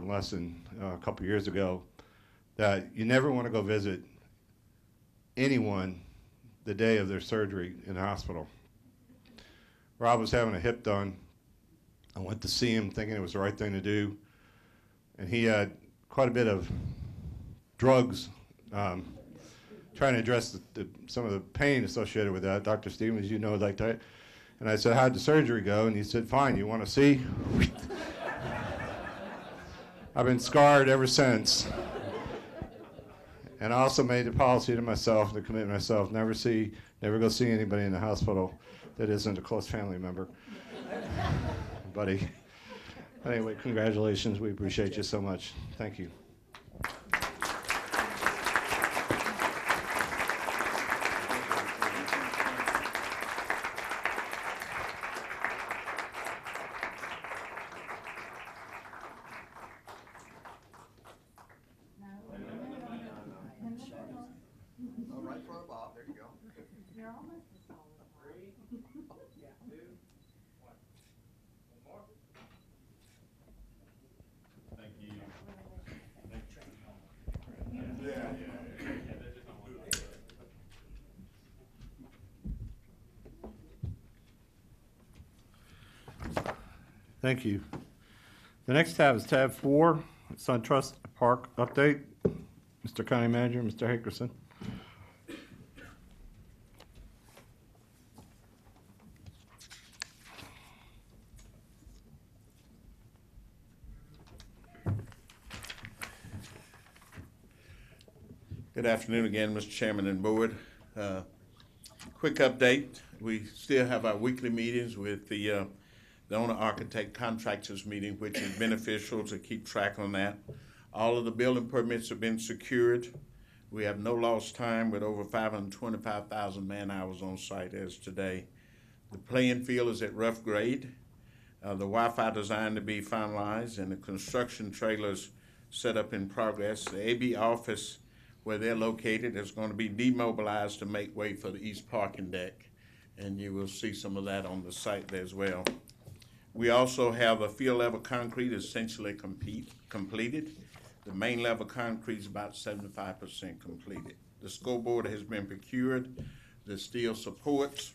Speaker 1: lesson a couple years ago, that you never want to go visit anyone the day of their surgery in the hospital. Rob was having a hip done. I went to see him thinking it was the right thing to do, and he had quite a bit of drugs trying to address some of the pain associated with that. Dr. Stevens, you know, like that. And I said, how'd the surgery go? And he said, fine, you want to see? I've been scarred ever since. And I also made the policy to myself, the commitment to myself, never go see anybody in the hospital that isn't a close family member. Buddy. Anyway, congratulations. We appreciate you so much. Thank you. Thank you. The next tab is tab 4, SunTrust Park update. Mr. County Manager, Mr. Hickerson.
Speaker 18: Good afternoon again, Mr. Chairman and Board. Quick update. We still have our weekly meetings with the owner architect contractors meeting, which is beneficial to keep track on that. All of the building permits have been secured. We have no lost time with over 525,000 man hours on site as today. The playing field is at rough grade. The Wi-Fi design to be finalized and the construction trailers set up in progress. The AB office where they're located is going to be demobilized to make way for the east parking deck. And you will see some of that on the site there as well. We also have a field level concrete essentially completed. The main level concrete is about 75% completed. The scoreboard has been procured. The steel supports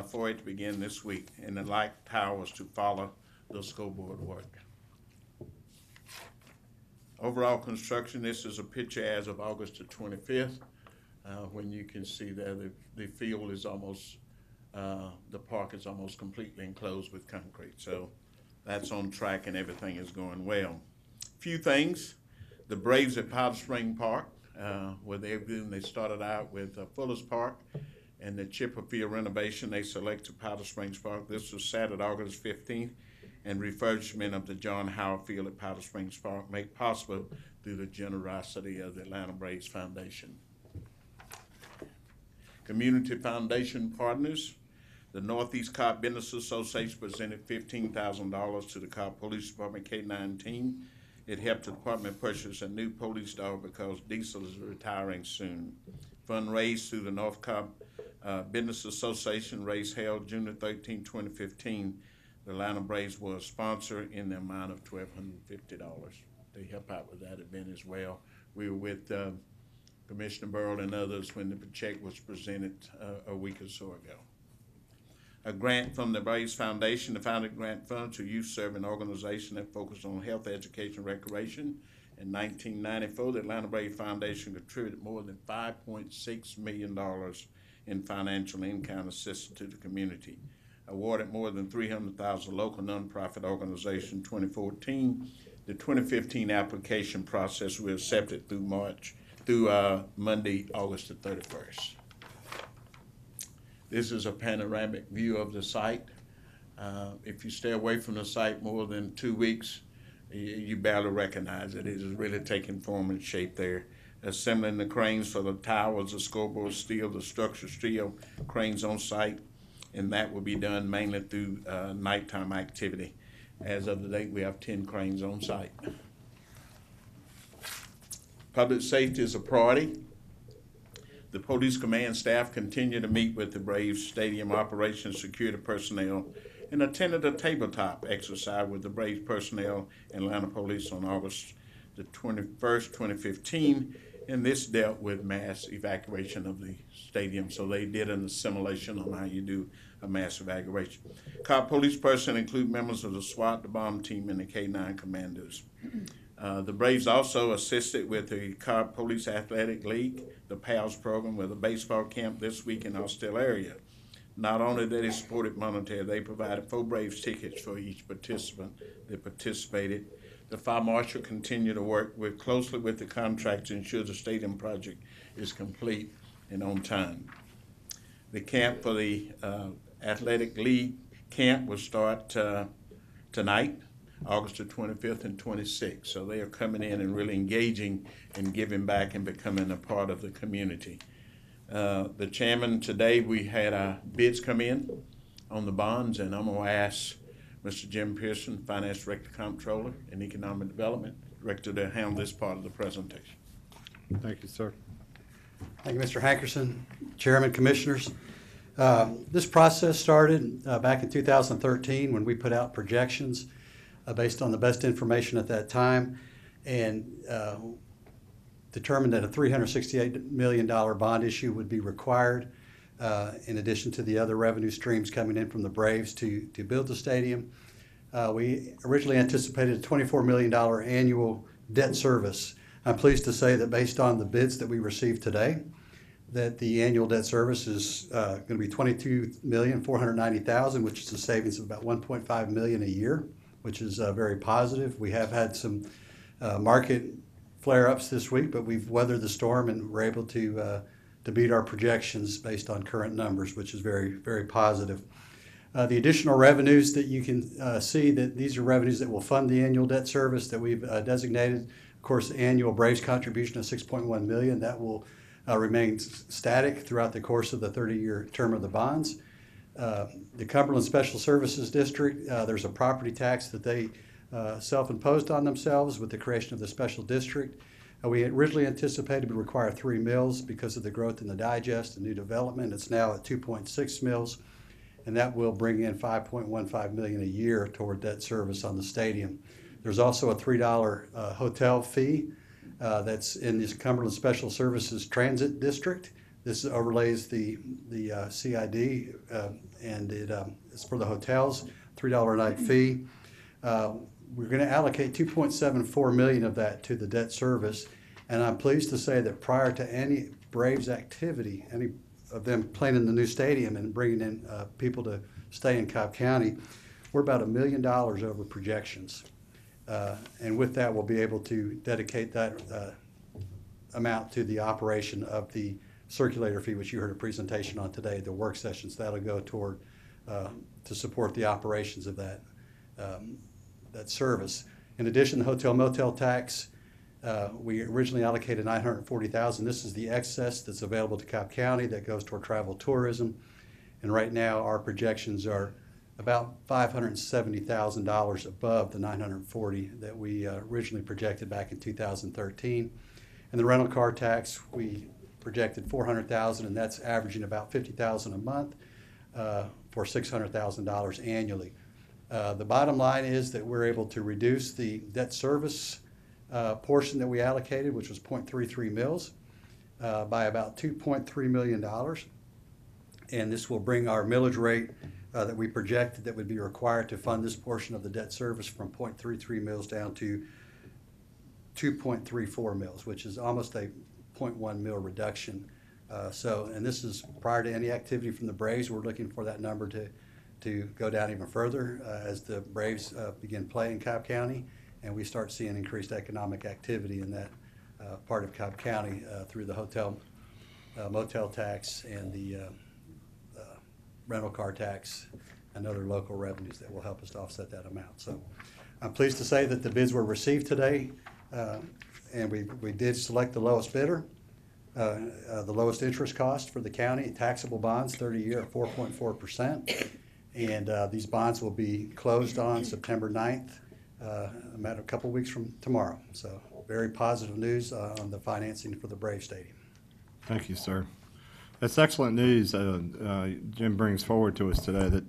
Speaker 18: for it to begin this week, and the light towers to follow the scoreboard work. Overall construction, this is a picture as of August the 25th, when you can see that the field is almost, the park is almost completely enclosed with concrete. So that's on track and everything is going well. Few things. The Braves at Powder Spring Park, where they started out with Fuller's Park and the Chipper Field renovation. They selected Powder Springs Park. This was Saturday, August 15th. And refurbishment of the John Howard Field at Powder Springs Park made possible through the generosity of the Atlanta Braves Foundation. Community Foundation partners. The Northeast Cobb Business Association presented $15,000 to the Cobb Police Department K-9 It helped the department purchase a new police dog because Diesel is retiring soon. Fundraised through the North Cobb Business Association, race held June 13, 2015. The Atlanta Braves were a sponsor in the amount of $1,250. They help out with that event as well. We were with Commissioner Burrow and others when the check was presented a week or so ago. A grant from the Braves Foundation, the Founded Grant Fund, to youth-serving organization that focused on health, education, and recreation. In 1994, the Atlanta Braves Foundation contributed more than $5.6 million in financial in-kind assistance to the community. Awarded more than $300,000 local nonprofit organization 2014. The 2015 application process was accepted through Monday, August the 31st. This is a panoramic view of the site. If you stay away from the site more than 2 weeks, you barely recognize it. It is really taking form and shape there. Assembling the cranes for the towers, the scoreboard steel, the structure steel, cranes on site. And that will be done mainly through nighttime activity. As of the date, we have 10 cranes on site. Public safety is a priority. The police command staff continue to meet with the Braves Stadium operations security personnel and attended a tabletop exercise with the Braves personnel and Atlanta Police on August the 21st, 2015. And this dealt with mass evacuation of the stadium. So they did an assimilation on how you do a mass evacuation. Cobb police personnel include members of the SWAT, the bomb team, and the K-9 commandos. The Braves also assisted with the Cobb Police Athletic League, the PALS program, with a baseball camp this week in our Still area. Not only did they support monetarily, they provided 4 Braves tickets for each participant that participated. The fire marshal continued to work closely with the contractor to ensure the stadium project is complete and on time. The camp for the Athletic League camp will start tonight, August the 25th and 26th. So they are coming in and really engaging and giving back and becoming a part of the community. The chairman, today we had our bids come in on the bonds, and I'm going to ask Mr. Jim Pearson, Finance Director, Comptroller, and Economic Development Director, to handle this part of the presentation.
Speaker 1: Thank you, sir.
Speaker 5: Thank you, Mr. Hankerson, Chairman, Commissioners. This process started back in 2013 when we put out projections based on the best information at that time, and determined that a $368 million bond issue would be required in addition to the other revenue streams coming in from the Braves to build the stadium. We originally anticipated a $24 million annual debt service. I'm pleased to say that based on the bids that we received today, that the annual debt service is going to be $22,490,000, which is a savings of about $1.5 million a year, which is very positive. We have had some market flare-ups this week, but we've weathered the storm and we're able to beat our projections based on current numbers, which is very, very positive. The additional revenues that you can see, that these are revenues that will fund the annual debt service that we've designated. Of course, the annual Braves contribution of $6.1 million, that will remain static throughout the course of the 30-year term of the bonds. The Cumberland Special Services District, there's a property tax that they self-imposed on themselves with the creation of the special district. We originally anticipated would require 3 mills because of the growth in the digest and new development. It's now at 2.6 mills, and that will bring in $5.15 million a year toward debt service on the stadium. There's also a $3 hotel fee that's in this Cumberland Special Services Transit District. This overlays the CID, and it's for the hotels, $3 a night fee. We're going to allocate $2.74 million of that to the debt service, and I'm pleased to say that prior to any Braves activity, any of them playing in the new stadium and bringing in people to stay in Cobb County, we're about $1 million over projections. And with that, we'll be able to dedicate that amount to the operation of the circulator fee, which you heard a presentation on today, the work sessions. That'll go toward to support the operations of that service. In addition, the hotel motel tax, we originally allocated $940,000. This is the excess that's available to Cobb County that goes toward travel tourism. And right now, our projections are about $570,000 above the $940,000 that we originally projected back in 2013. And the rental car tax, we projected $400,000, and that's averaging about $50,000 a month for $600,000 annually. The bottom line is that we're able to reduce the debt service portion that we allocated, which was 0.33 mils, by about $2.3 million. And this will bring our millage rate that we projected that would be required to fund this portion of the debt service from 0.33 mils down to 2.34 mils, which is almost a 0.1 mil reduction. And this is prior to any activity from the Braves. We're looking for that number to go down even further as the Braves begin playing in Cobb County, and we start seeing increased economic activity in that part of Cobb County through the hotel motel tax and the rental car tax and other local revenues that will help us to offset that amount. So I'm pleased to say that the bids were received today, and we did select the lowest bidder, the lowest interest cost for the county, taxable bonds, 30-year at 4.4%. And these bonds will be closed on September 9th, a couple weeks from tomorrow. So very positive news on the financing for the Brave Stadium.
Speaker 1: Thank you, sir. That's excellent news Jim brings forward to us today, that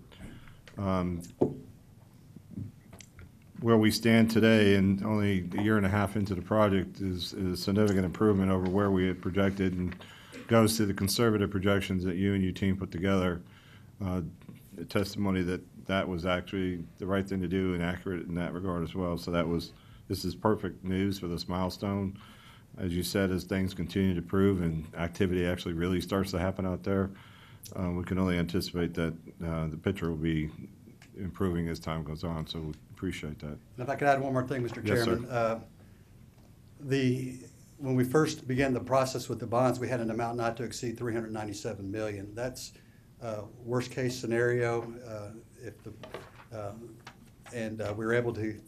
Speaker 1: where we stand today and only a year and a half into the project is a significant improvement over where we had projected, and goes to the conservative projections that you and your team put together. A testimony that was actually the right thing to do and accurate in that regard as well. So this is perfect news for this milestone. As you said, as things continue to improve and activity actually really starts to happen out there, we can only anticipate that the picture will be improving as time goes on. So we appreciate that.
Speaker 5: And if I could add one more thing, Mr.
Speaker 1: Yes,
Speaker 5: Chairman. When we first began the process with the bonds, we had an amount not to exceed $397 million. That's worst case scenario. We were able to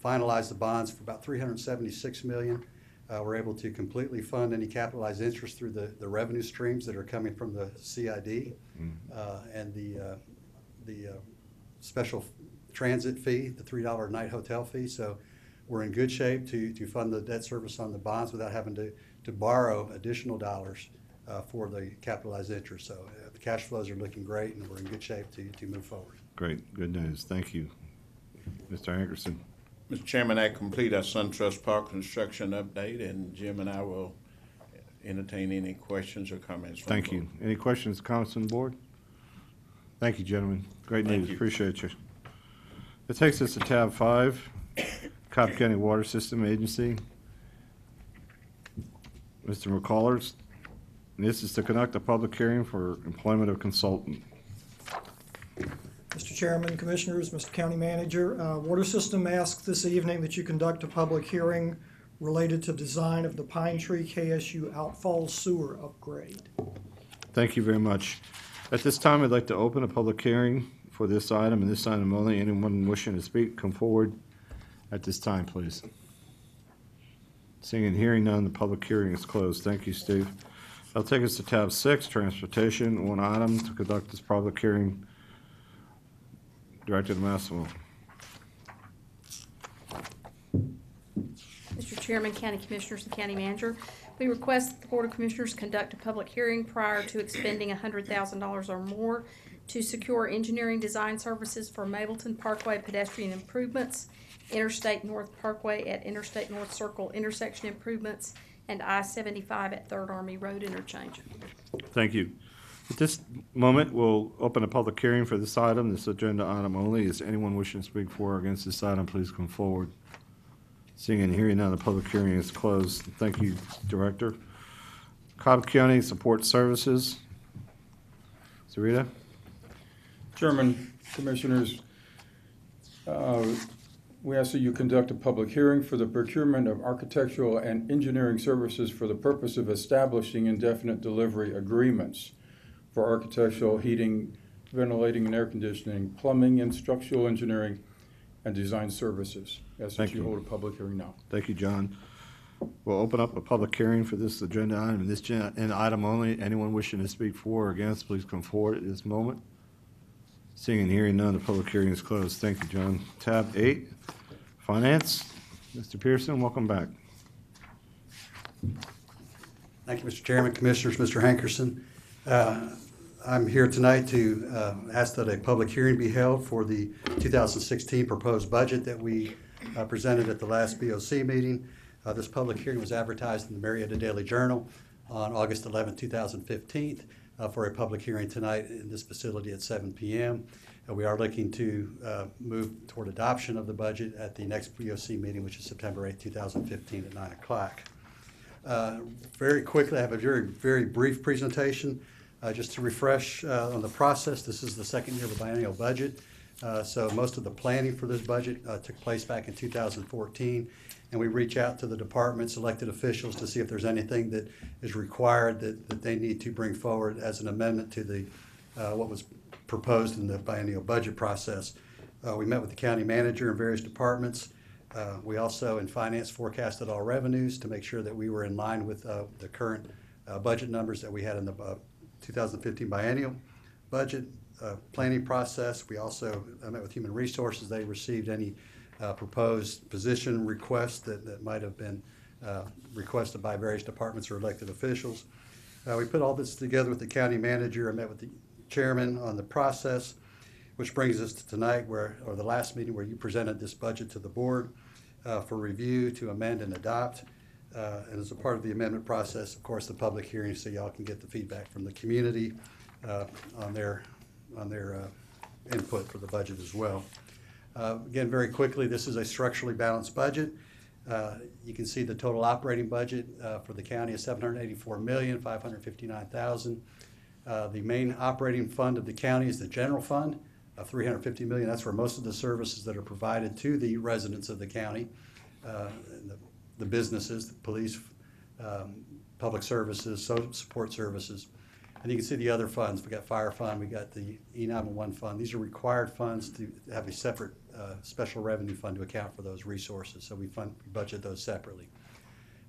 Speaker 5: finalize the bonds for about $376 million. We're able to completely fund any capitalized interest through the revenue streams that are coming from the CID and the special transit fee, the $3 a night hotel fee. So we're in good shape to fund the debt service on the bonds without having to borrow additional dollars for the capitalized interest. So the cash flows are looking great, and we're in good shape to move forward.
Speaker 1: Great, good news. Thank you, Mr. Hankerson.
Speaker 18: Mr. Chairman, that complete our SunTrust Park construction update, and Jim and I will entertain any questions or comments from
Speaker 1: Thank you. Any questions, comments on the board? Thank you, gentlemen. Great news.
Speaker 18: you.
Speaker 1: Appreciate you. That takes us to tab 5, Cobb County Water System Agency. Mr. McCullers, this is to conduct a public hearing for employment of consultant.
Speaker 6: Mr. Chairman, Commissioners, Mr. County Manager, Water System asks this evening that you conduct a public hearing related to design of the Pine Tree KSU outfall sewer upgrade.
Speaker 1: Thank you very much. At this time, I'd like to open a public hearing for this item and this item only. Anyone wishing to speak, come forward at this time, please. Seeing and hearing none, the public hearing is closed. Thank you, Steve. That'll take us to tab 6, Transportation. One item to conduct this public hearing. Director Massimo.
Speaker 22: Mr. Chairman, County Commissioners, and County Manager, we request that the Board of Commissioners conduct a public hearing prior to expending $100,000 or more to secure engineering design services for Mableton Parkway pedestrian improvements, Interstate North Parkway at Interstate North Circle intersection improvements, and I-75 at Third Army Road interchange.
Speaker 1: Thank you. At this moment, we'll open a public hearing for this item, this agenda item only. Is anyone wishing to speak for or against this item, please come forward. Seeing and hearing none, the public hearing is closed. Thank you, Director. Cobb County Support Services. Sarita?
Speaker 23: Chairman, Commissioners, we ask that you conduct a public hearing for the procurement of architectural and engineering services for the purpose of establishing indefinite delivery agreements for architectural, heating, ventilating and air conditioning, plumbing and structural engineering, and design services. As
Speaker 1: Thank
Speaker 23: you
Speaker 1: you.
Speaker 23: hold a public hearing now.
Speaker 1: Thank you, John. We'll open up a public hearing for this agenda item, this item only. Anyone wishing to speak for or against, please come forward at this moment. Seeing and hearing none, the public hearing is closed. Thank you, John. Tab 8, Finance. Mr. Pearson, welcome back.
Speaker 5: Thank you, Mr. Chairman, Commissioners, Mr. Hankerson. I'm here tonight to ask that a public hearing be held for the 2016 proposed budget that we presented at the last BOC meeting. This public hearing was advertised in the Marietta Daily Journal on August 11, 2015, for a public hearing tonight in this facility at 7 p.m. We are looking to move toward adoption of the budget at the next BOC meeting, which is September 8, 2015 at 9 o'clock. Very quickly, I have a very brief presentation. Just to refresh on the process, this is the second year of the biennial budget. So most of the planning for this budget took place back in 2014, and we reach out to the departments, elected officials, to see if there's anything that is required that they need to bring forward as an amendment to the what was proposed in the biennial budget process. We met with the county manager and various departments. We also, in finance, forecasted all revenues to make sure that we were in line with the current budget numbers that we had in the 2015 biennial budget planning process. We also met with Human Resources. They received any proposed position requests that might have been requested by various departments or elected officials. We put all this together with the county manager. I met with the chairman on the process, which brings us to tonight, or the last meeting where you presented this budget to the board for review to amend and adopt. And as a part of the amendment process, of course, the public hearing, so y'all can get the feedback from the community on their input for the budget as well. Again, very quickly, this is a structurally balanced budget. You can see the total operating budget for the county is $784,559,000. The main operating fund of the county is the general fund of $350 million. That's where most of the services that are provided to the residents of the county, the businesses, the police, public services, social support services. And you can see the other funds. We got fire fund, we got the E911 fund. These are required funds to have a separate special revenue fund to account for those resources. So we budget those separately.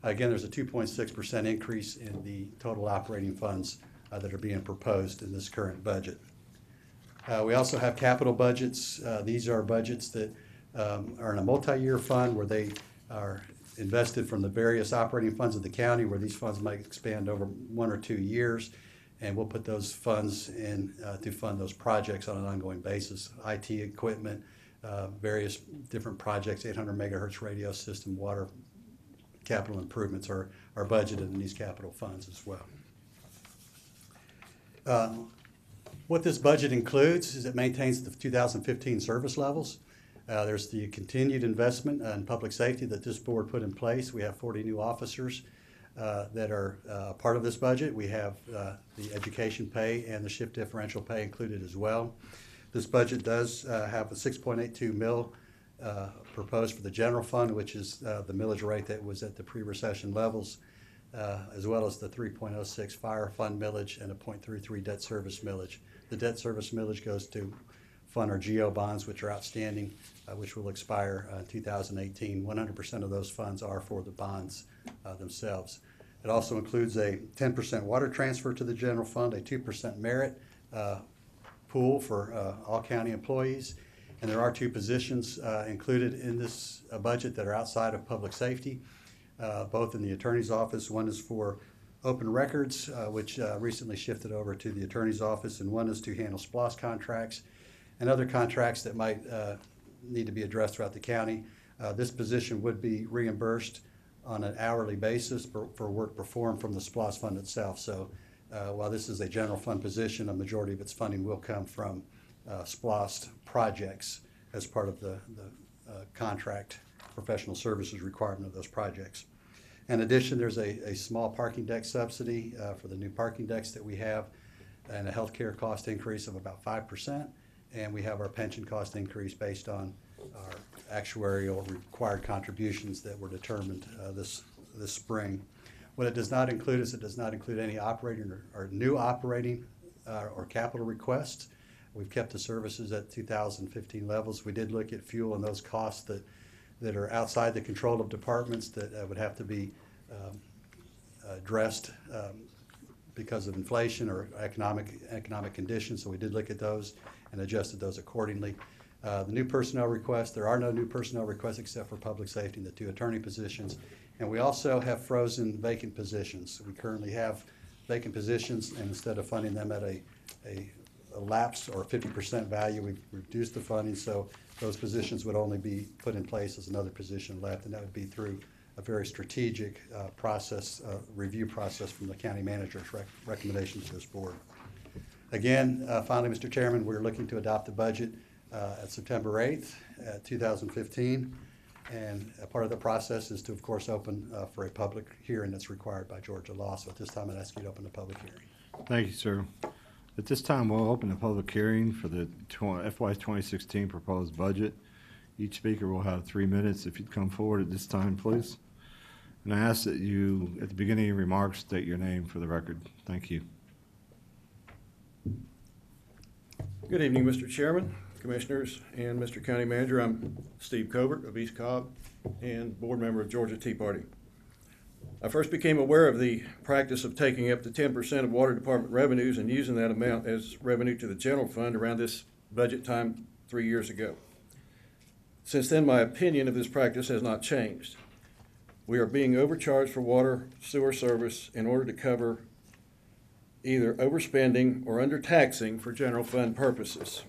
Speaker 5: Again, there's a 2.6% increase in the total operating funds that are being proposed in this current budget. We also have capital budgets. These are budgets that are in a multi-year fund where they are invested from the various operating funds of the county, where these funds might expand over 1 or 2 years. And we'll put those funds in to fund those projects on an ongoing basis. IT equipment, various different projects, 800 megahertz radio system, water capital improvements are budgeted in these capital funds as well. What this budget includes is it maintains the 2015 service levels. There's the continued investment in public safety that this board put in place. We have 40 new officers that are part of this budget. We have the education pay and the shift differential pay included as well. This budget does have a 6.82 mil proposed for the general fund, which is the millage rate that was at the pre-recession levels, as well as the 3.06 fire fund millage and a 0.33 debt service millage. The debt service millage goes to fund our GO bonds, which are outstanding, which will expire in 2018. 100% of those funds are for the bonds themselves. It also includes a 10% water transfer to the general fund, a 2% merit pool for all county employees, and there are 2 positions included in this budget that are outside of public safety, both in the attorney's office. One is for open records, which recently shifted over to the attorney's office, and one is to handle SPLOST contracts and other contracts that might need to be addressed throughout the county. This position would be reimbursed on an hourly basis for work performed from the SPLOST fund itself. So while this is a general fund position, a majority of its funding will come from SPLOST projects as part of the contract professional services requirement of those projects. In addition, there's a small parking deck subsidy for the new parking decks that we have, and a healthcare cost increase of about 5%. And we have our pension cost increase based on our actuarial required contributions that were determined this spring. What it does not include is it does not include any operating or new operating or capital requests. We've kept the services at 2015 levels. We did look at fuel and those costs that are outside the control of departments that would have to be addressed because of inflation or economic conditions. So we did look at those and adjusted those accordingly. The new personnel requests, there are no new personnel requests except for public safety and the 2 attorney positions. And we also have frozen vacant positions. We currently have vacant positions, and instead of funding them at a lapse or 50% value, we've reduced the funding, so those positions would only be put in place as another position left, and that would be through a very strategic review process from the county manager's recommendation to this board. Again, finally, Mr. Chairman, we're looking to adopt the budget at September 8th, 2015. And a part of the process is to, of course, open for a public hearing that's required by Georgia law. So at this time, I'd ask you to open the public hearing.
Speaker 1: Thank you, sir. At this time, we'll open the public hearing for the FY 2016 proposed budget. Each speaker will have 3 minutes. If you'd come forward at this time, please. And I ask that you, at the beginning of your remarks, state your name for the record. Thank you.
Speaker 7: Good evening, Mr. Chairman, Commissioners, and Mr. County Manager. I'm Steve Covert of East Cobb and board member of Georgia Tea Party. I first became aware of the practice of taking up to 10% of water department revenues and using that amount as revenue to the general fund around this budget time 3 years ago. Since then, my opinion of this practice has not changed. We are being overcharged for water sewer service in order to cover either overspending or undertaxing for general fund purposes.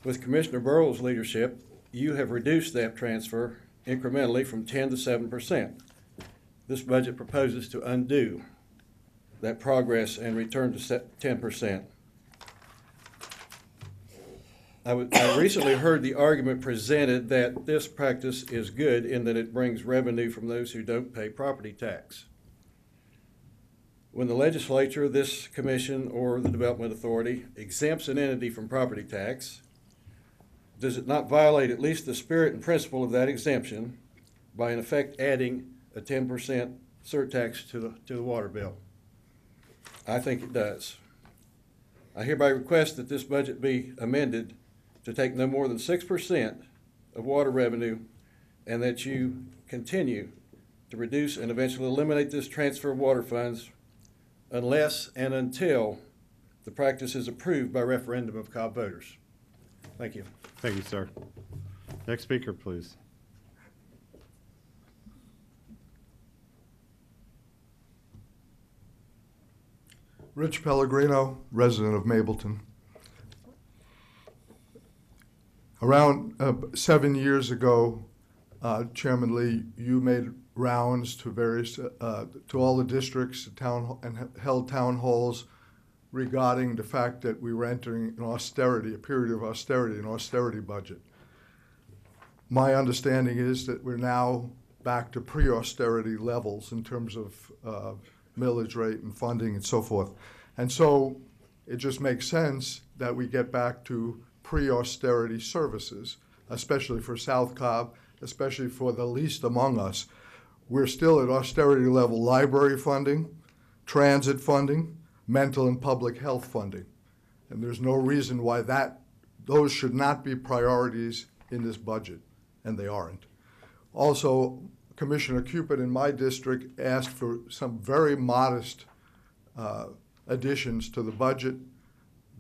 Speaker 7: With Commissioner Burrell's leadership, you have reduced that transfer incrementally from 10 to 7%. This budget proposes to undo that progress and return to 10%. I recently heard the argument presented that this practice is good in that it brings revenue from those who don't pay property tax. When the legislature, this commission, or the Development Authority exempts an entity from property tax, does it not violate at least the spirit and principle of that exemption by in effect adding a 10% surtax to the water bill? I think it does. I hereby request that this budget be amended to take no more than 6% of water revenue, and that you continue to reduce and eventually eliminate this transfer of water funds unless and until the practice is approved by referendum of Cobb voters. Thank you.
Speaker 1: Thank you, sir. Next speaker, please.
Speaker 8: Rich Pellegrino, resident of Mableton. Around 7 years ago, Chairman Lee, you made rounds to various, to all the districts, and held town halls regarding the fact that we were entering an austerity, a period of austerity, an austerity budget. My understanding is that we're now back to pre-austerity levels in terms of millage rate and funding and so forth. And so it just makes sense that we get back to pre-austerity services, especially for South Cobb, especially for the least among us. We're still at austerity level library funding, transit funding, mental and public health funding. And there's no reason why those should not be priorities in this budget, and they aren't. Also, Commissioner Cupid in my district asked for some very modest additions to the budget.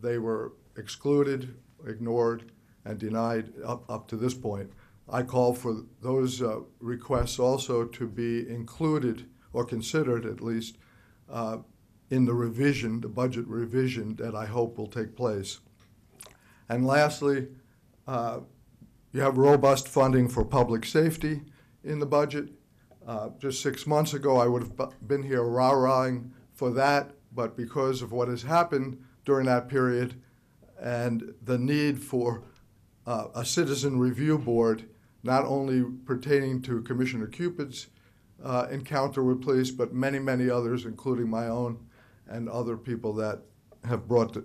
Speaker 8: They were excluded, ignored, and denied up to this point. I call for those requests also to be included, or considered at least, in the revision, the budget revision that I hope will take place. And lastly, you have robust funding for public safety in the budget. Just 6 months ago, I would have been here rah-rahing for that, but because of what has happened during that period and the need for a citizen review board, not only pertaining to Commissioner Cupid's encounter with police, but many, many others, including my own and other people that have brought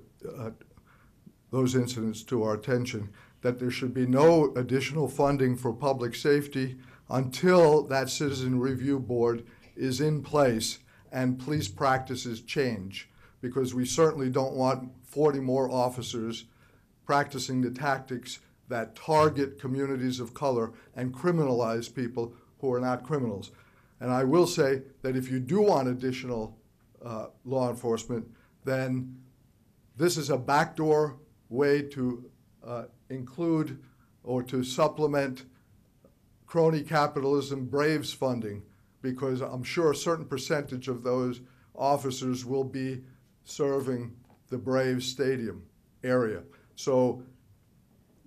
Speaker 8: those incidents to our attention, that there should be no additional funding for public safety until that citizen review board is in place and police practices change, because we certainly don't want 40 more officers practicing the tactics that target communities of color and criminalize people who are not criminals. And I will say that if you do want additional law enforcement, then this is a backdoor way to include or to supplement crony capitalism Braves funding, because I'm sure a certain percentage of those officers will be serving the Braves Stadium area. So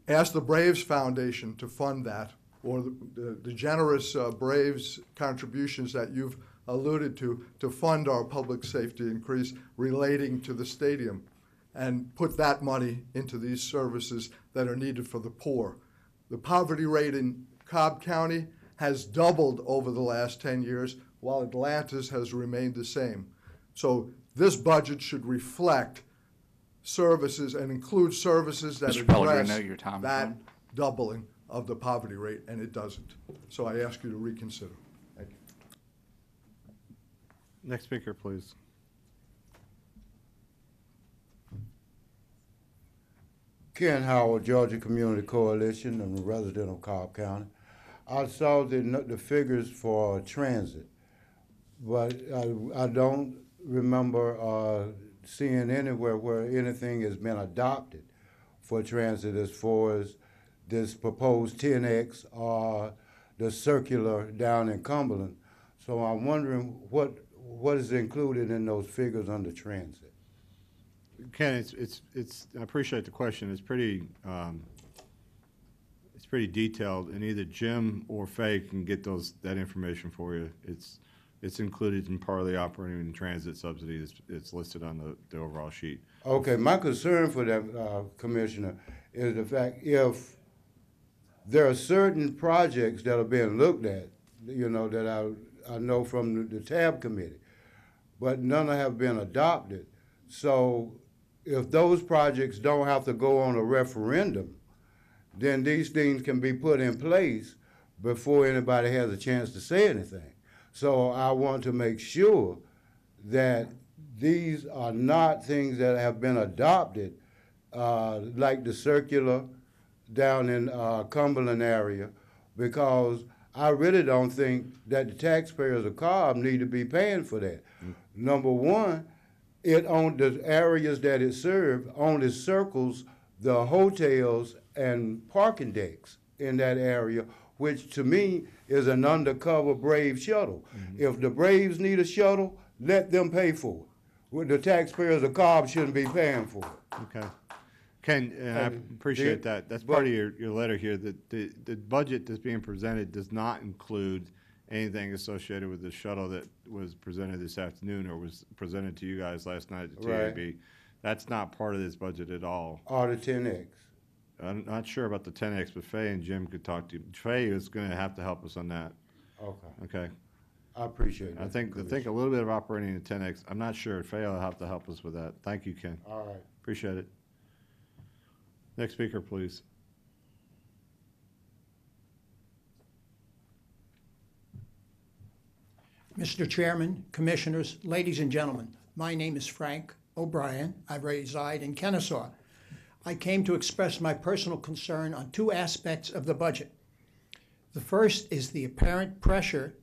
Speaker 8: ask the Braves Foundation to fund that, or the generous Braves contributions that you've alluded to fund our public safety increase relating to the stadium, and put that money into these services that are needed for the poor. The poverty rate in Cobb County has doubled over the last 10 years, while Atlanta's has remained the same. So this budget should reflect services and include services that
Speaker 4: Mr. Pellegrino,
Speaker 8: address
Speaker 4: your time is
Speaker 8: that
Speaker 4: on.
Speaker 8: doubling of the poverty rate, and it doesn't. So I ask you to reconsider. Thank you.
Speaker 1: Next speaker, please.
Speaker 9: Ken Howard, Georgia Community Coalition, and a resident of Cobb County. I saw the figures for transit, but I don't remember seeing anywhere where anything has been adopted for transit as far as this proposed 10X or the circular down in Cumberland. So I'm wondering what is included in those figures under transit.
Speaker 1: Ken, it's. I appreciate the question. It's pretty detailed, and either Jim or Faye can get that information for you. It's included in part of the operating and transit subsidy. It's listed on the overall sheet.
Speaker 9: Okay, my concern for that, Commissioner, is the fact if there are certain projects that are being looked at, that I know from the TAB committee, but none have been adopted. So if those projects don't have to go on a referendum, then these things can be put in place before anybody has a chance to say anything. So I want to make sure that these are not things that have been adopted, like the circular down in Cumberland area, because I really don't think that the taxpayers of Cobb need to be paying for that. Number one, it on the areas that it serves only circles the hotels and parking decks in that area, which to me is an undercover Brave shuttle. If the Braves need a shuttle, let them pay for it. The taxpayers of Cobb shouldn't be paying for it.
Speaker 1: Okay. Ken, I appreciate that. That's part of your letter here. That the budget that's being presented does not include anything associated with the shuttle that was presented this afternoon or was presented to you guys last night at the TAB. That's not part of this budget at all.
Speaker 9: Or the 10X?
Speaker 1: I'm not sure about the 10X, but Faye and Jim could talk to you. Faye is gonna have to help us on that.
Speaker 9: Okay.
Speaker 1: Okay?
Speaker 9: I appreciate that.
Speaker 1: I think a little bit of operating the 10X, I'm not sure. Faye will have to help us with that. Thank you, Ken.
Speaker 9: All right.
Speaker 1: Appreciate it. Next speaker, please.
Speaker 4: Mr. Chairman, Commissioners, ladies and gentlemen, my name is Frank O'Brien. I reside in Kennesaw. I came to express my personal concern on two aspects of the budget. The first is the apparent pressure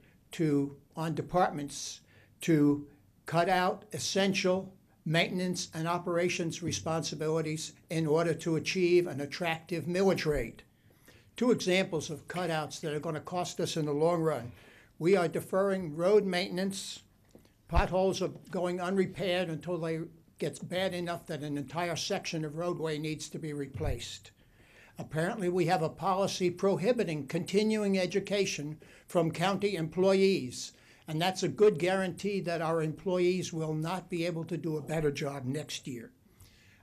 Speaker 4: on departments to cut out essential maintenance and operations responsibilities in order to achieve an attractive millage rate. Two examples of cutouts that are going to cost us in the long run. We are deferring road maintenance. Potholes are going unrepaired until they get bad enough that an entire section of roadway needs to be replaced. Apparently, we have a policy prohibiting continuing education from county employees, and that's a good guarantee that our employees will not be able to do a better job next year.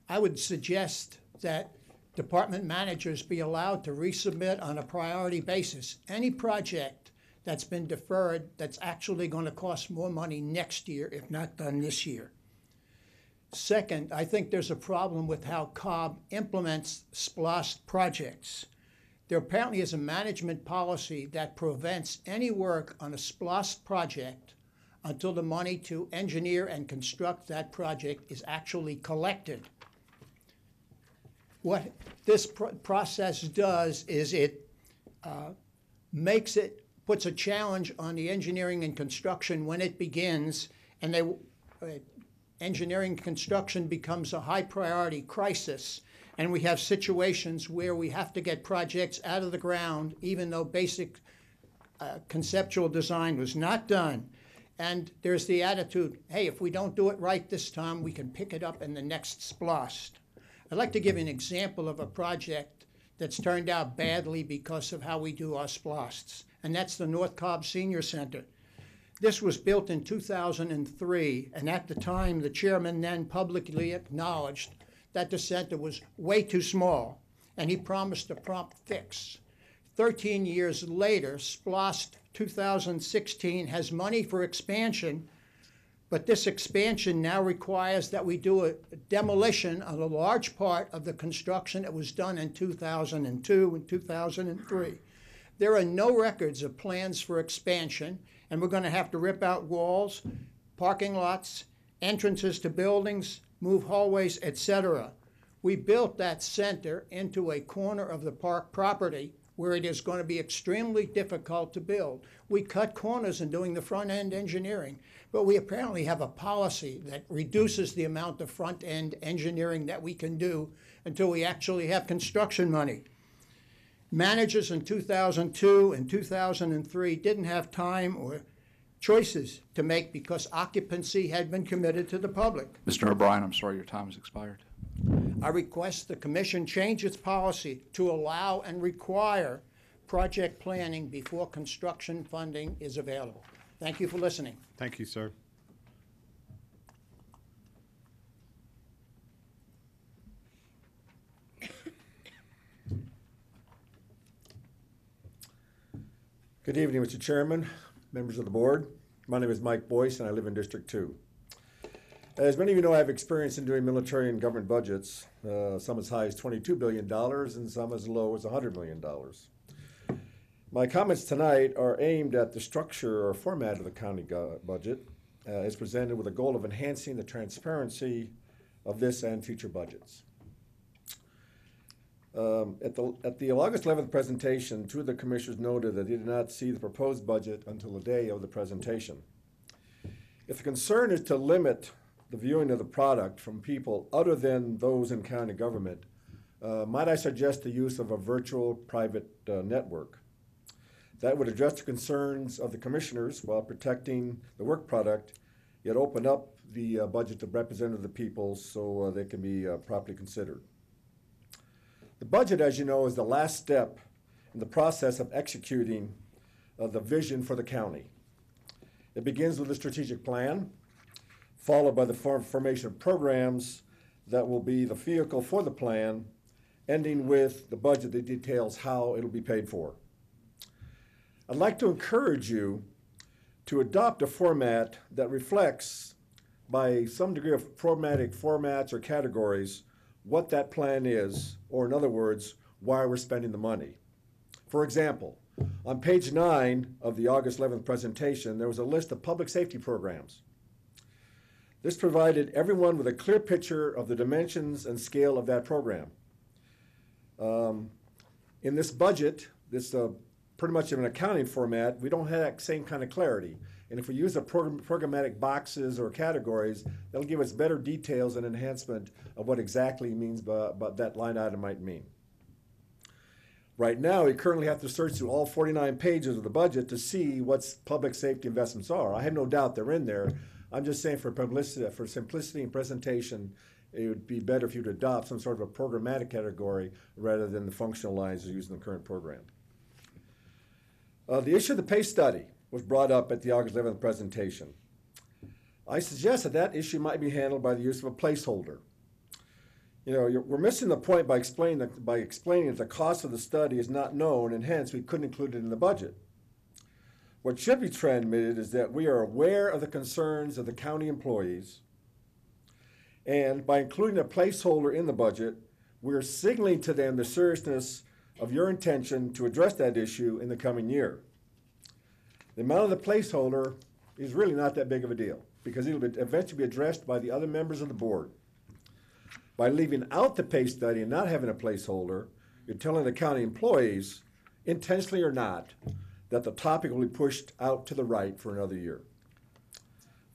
Speaker 4: I would suggest that department managers be allowed to resubmit on a priority basis any project that's been deferred that's actually going to cost more money next year if not done this year. Second, I think there's a problem with how Cobb implements SPLOST projects. There apparently is a management policy that prevents any work on a SPLOST project until the money to engineer and construct that project is actually collected. What this process does is it puts a challenge on the engineering and construction when it begins, and engineering construction becomes a high priority crisis, and we have situations where we have to get projects out of the ground even though basic conceptual design was not done. And there's the attitude, hey, if we don't do it right this time, we can pick it up in the next SPLOST. I'd like to give an example of a project that's turned out badly because of how we do our SPLOSTs, and that's the North Cobb Senior Center. This was built in 2003, and at the time, the chairman then publicly acknowledged that the center was way too small, and he promised a prompt fix. 13 years later, SPLOST 2016 has money for expansion, but this expansion now requires that we do a demolition of a large part of the construction that was done in 2002 and 2003. There are no records of plans for expansion, and we're going to have to rip out walls, parking lots, entrances to buildings, move hallways, etc. We built that center into a corner of the park property where it is going to be extremely difficult to build. We cut corners in doing the front-end engineering, but we apparently have a policy that reduces the amount of front-end engineering that we can do until we actually have construction money. Managers in 2002 and 2003 didn't have time or choices to make because occupancy had been committed to the public.
Speaker 10: Mr. O'Brien, I'm sorry your time has expired.
Speaker 4: I request the Commission change its policy to allow and require project planning before construction funding is available. Thank you for listening.
Speaker 1: Thank you, sir.
Speaker 11: Good evening, Mr. Chairman, members of the board. My name is Mike Boyce, and I live in District 2. As many of you know, I have experience in doing military and government budgets, some as high as $22 billion and some as low as $100 million. My comments tonight are aimed at the structure or format of the county budget as presented with a goal of enhancing the transparency of this and future budgets. At the August 11th presentation, two of the commissioners noted that they did not see the proposed budget until the day of the presentation. If the concern is to limit the viewing of the product from people other than those in county government, might I suggest the use of a virtual private network that would address the concerns of the commissioners while protecting the work product, yet open up the budget to representative of the people so they can be properly considered. The budget, as you know, is the last step in the process of executing the vision for the county. It begins with a strategic plan, followed by the formation of programs that will be the vehicle for the plan, ending with the budget that details how it'll be paid for. I'd like to encourage you to adopt a format that reflects, by some degree of programmatic formats or categories, what that plan is, or in other words, why we're spending the money. For example, on page 9 of the August 11th presentation, there was a list of public safety programs. This provided everyone with a clear picture of the dimensions and scale of that program. In this budget, this pretty much in an accounting format, we don't have that same kind of clarity. And if we use the programmatic boxes or categories, that'll give us better details and enhancement of what exactly means by that line item might mean. Right now, we currently have to search through all 49 pages of the budget to see what public safety investments are. I have no doubt they're in there. I'm just saying for publicity, for simplicity and presentation, it would be better if you'd adopt some sort of a programmatic category rather than the functional lines used in the current program. The issue of the pay study was brought up at the August 11th presentation. I suggest that issue might be handled by the use of a placeholder. You know, we're missing the point by explaining that the cost of the study is not known, and hence we couldn't include it in the budget. What should be transmitted is that we are aware of the concerns of the county employees, and by including a placeholder in the budget, we're signaling to them the seriousness of your intention to address that issue in the coming year. The amount of the placeholder is really not that big of a deal, because it'll eventually be addressed by the other members of the board. By leaving out the pay study and not having a placeholder, you're telling the county employees, intentionally or not, that the topic will be pushed out to the right for another year.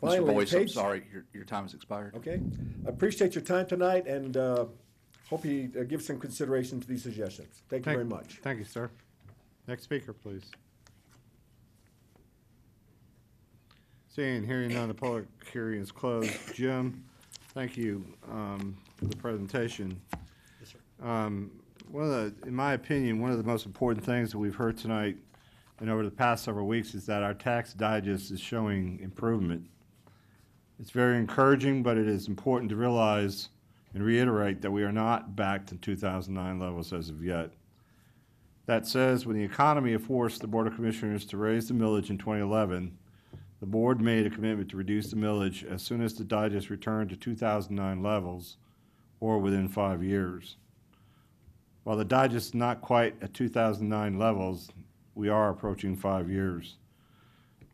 Speaker 10: Mr. Boyce, I'm sorry, your time has expired.
Speaker 11: Okay. I appreciate your time tonight, and hope you give some consideration to these suggestions. Thank you very much.
Speaker 1: Thank you, sir. Next speaker, please. Seeing and hearing none, the public hearing is closed. Jim, thank you for the presentation.
Speaker 5: Yes, sir.
Speaker 1: In my opinion, one of the most important things that we've heard tonight and over the past several weeks is that our tax digest is showing improvement. It's very encouraging, but it is important to realize and reiterate that we are not back to 2009 levels as of yet. That says, when the economy forced the Board of Commissioners to raise the millage in 2011, the board made a commitment to reduce the millage as soon as the digest returned to 2009 levels or within 5 years. While the digest is not quite at 2009 levels, we are approaching 5 years.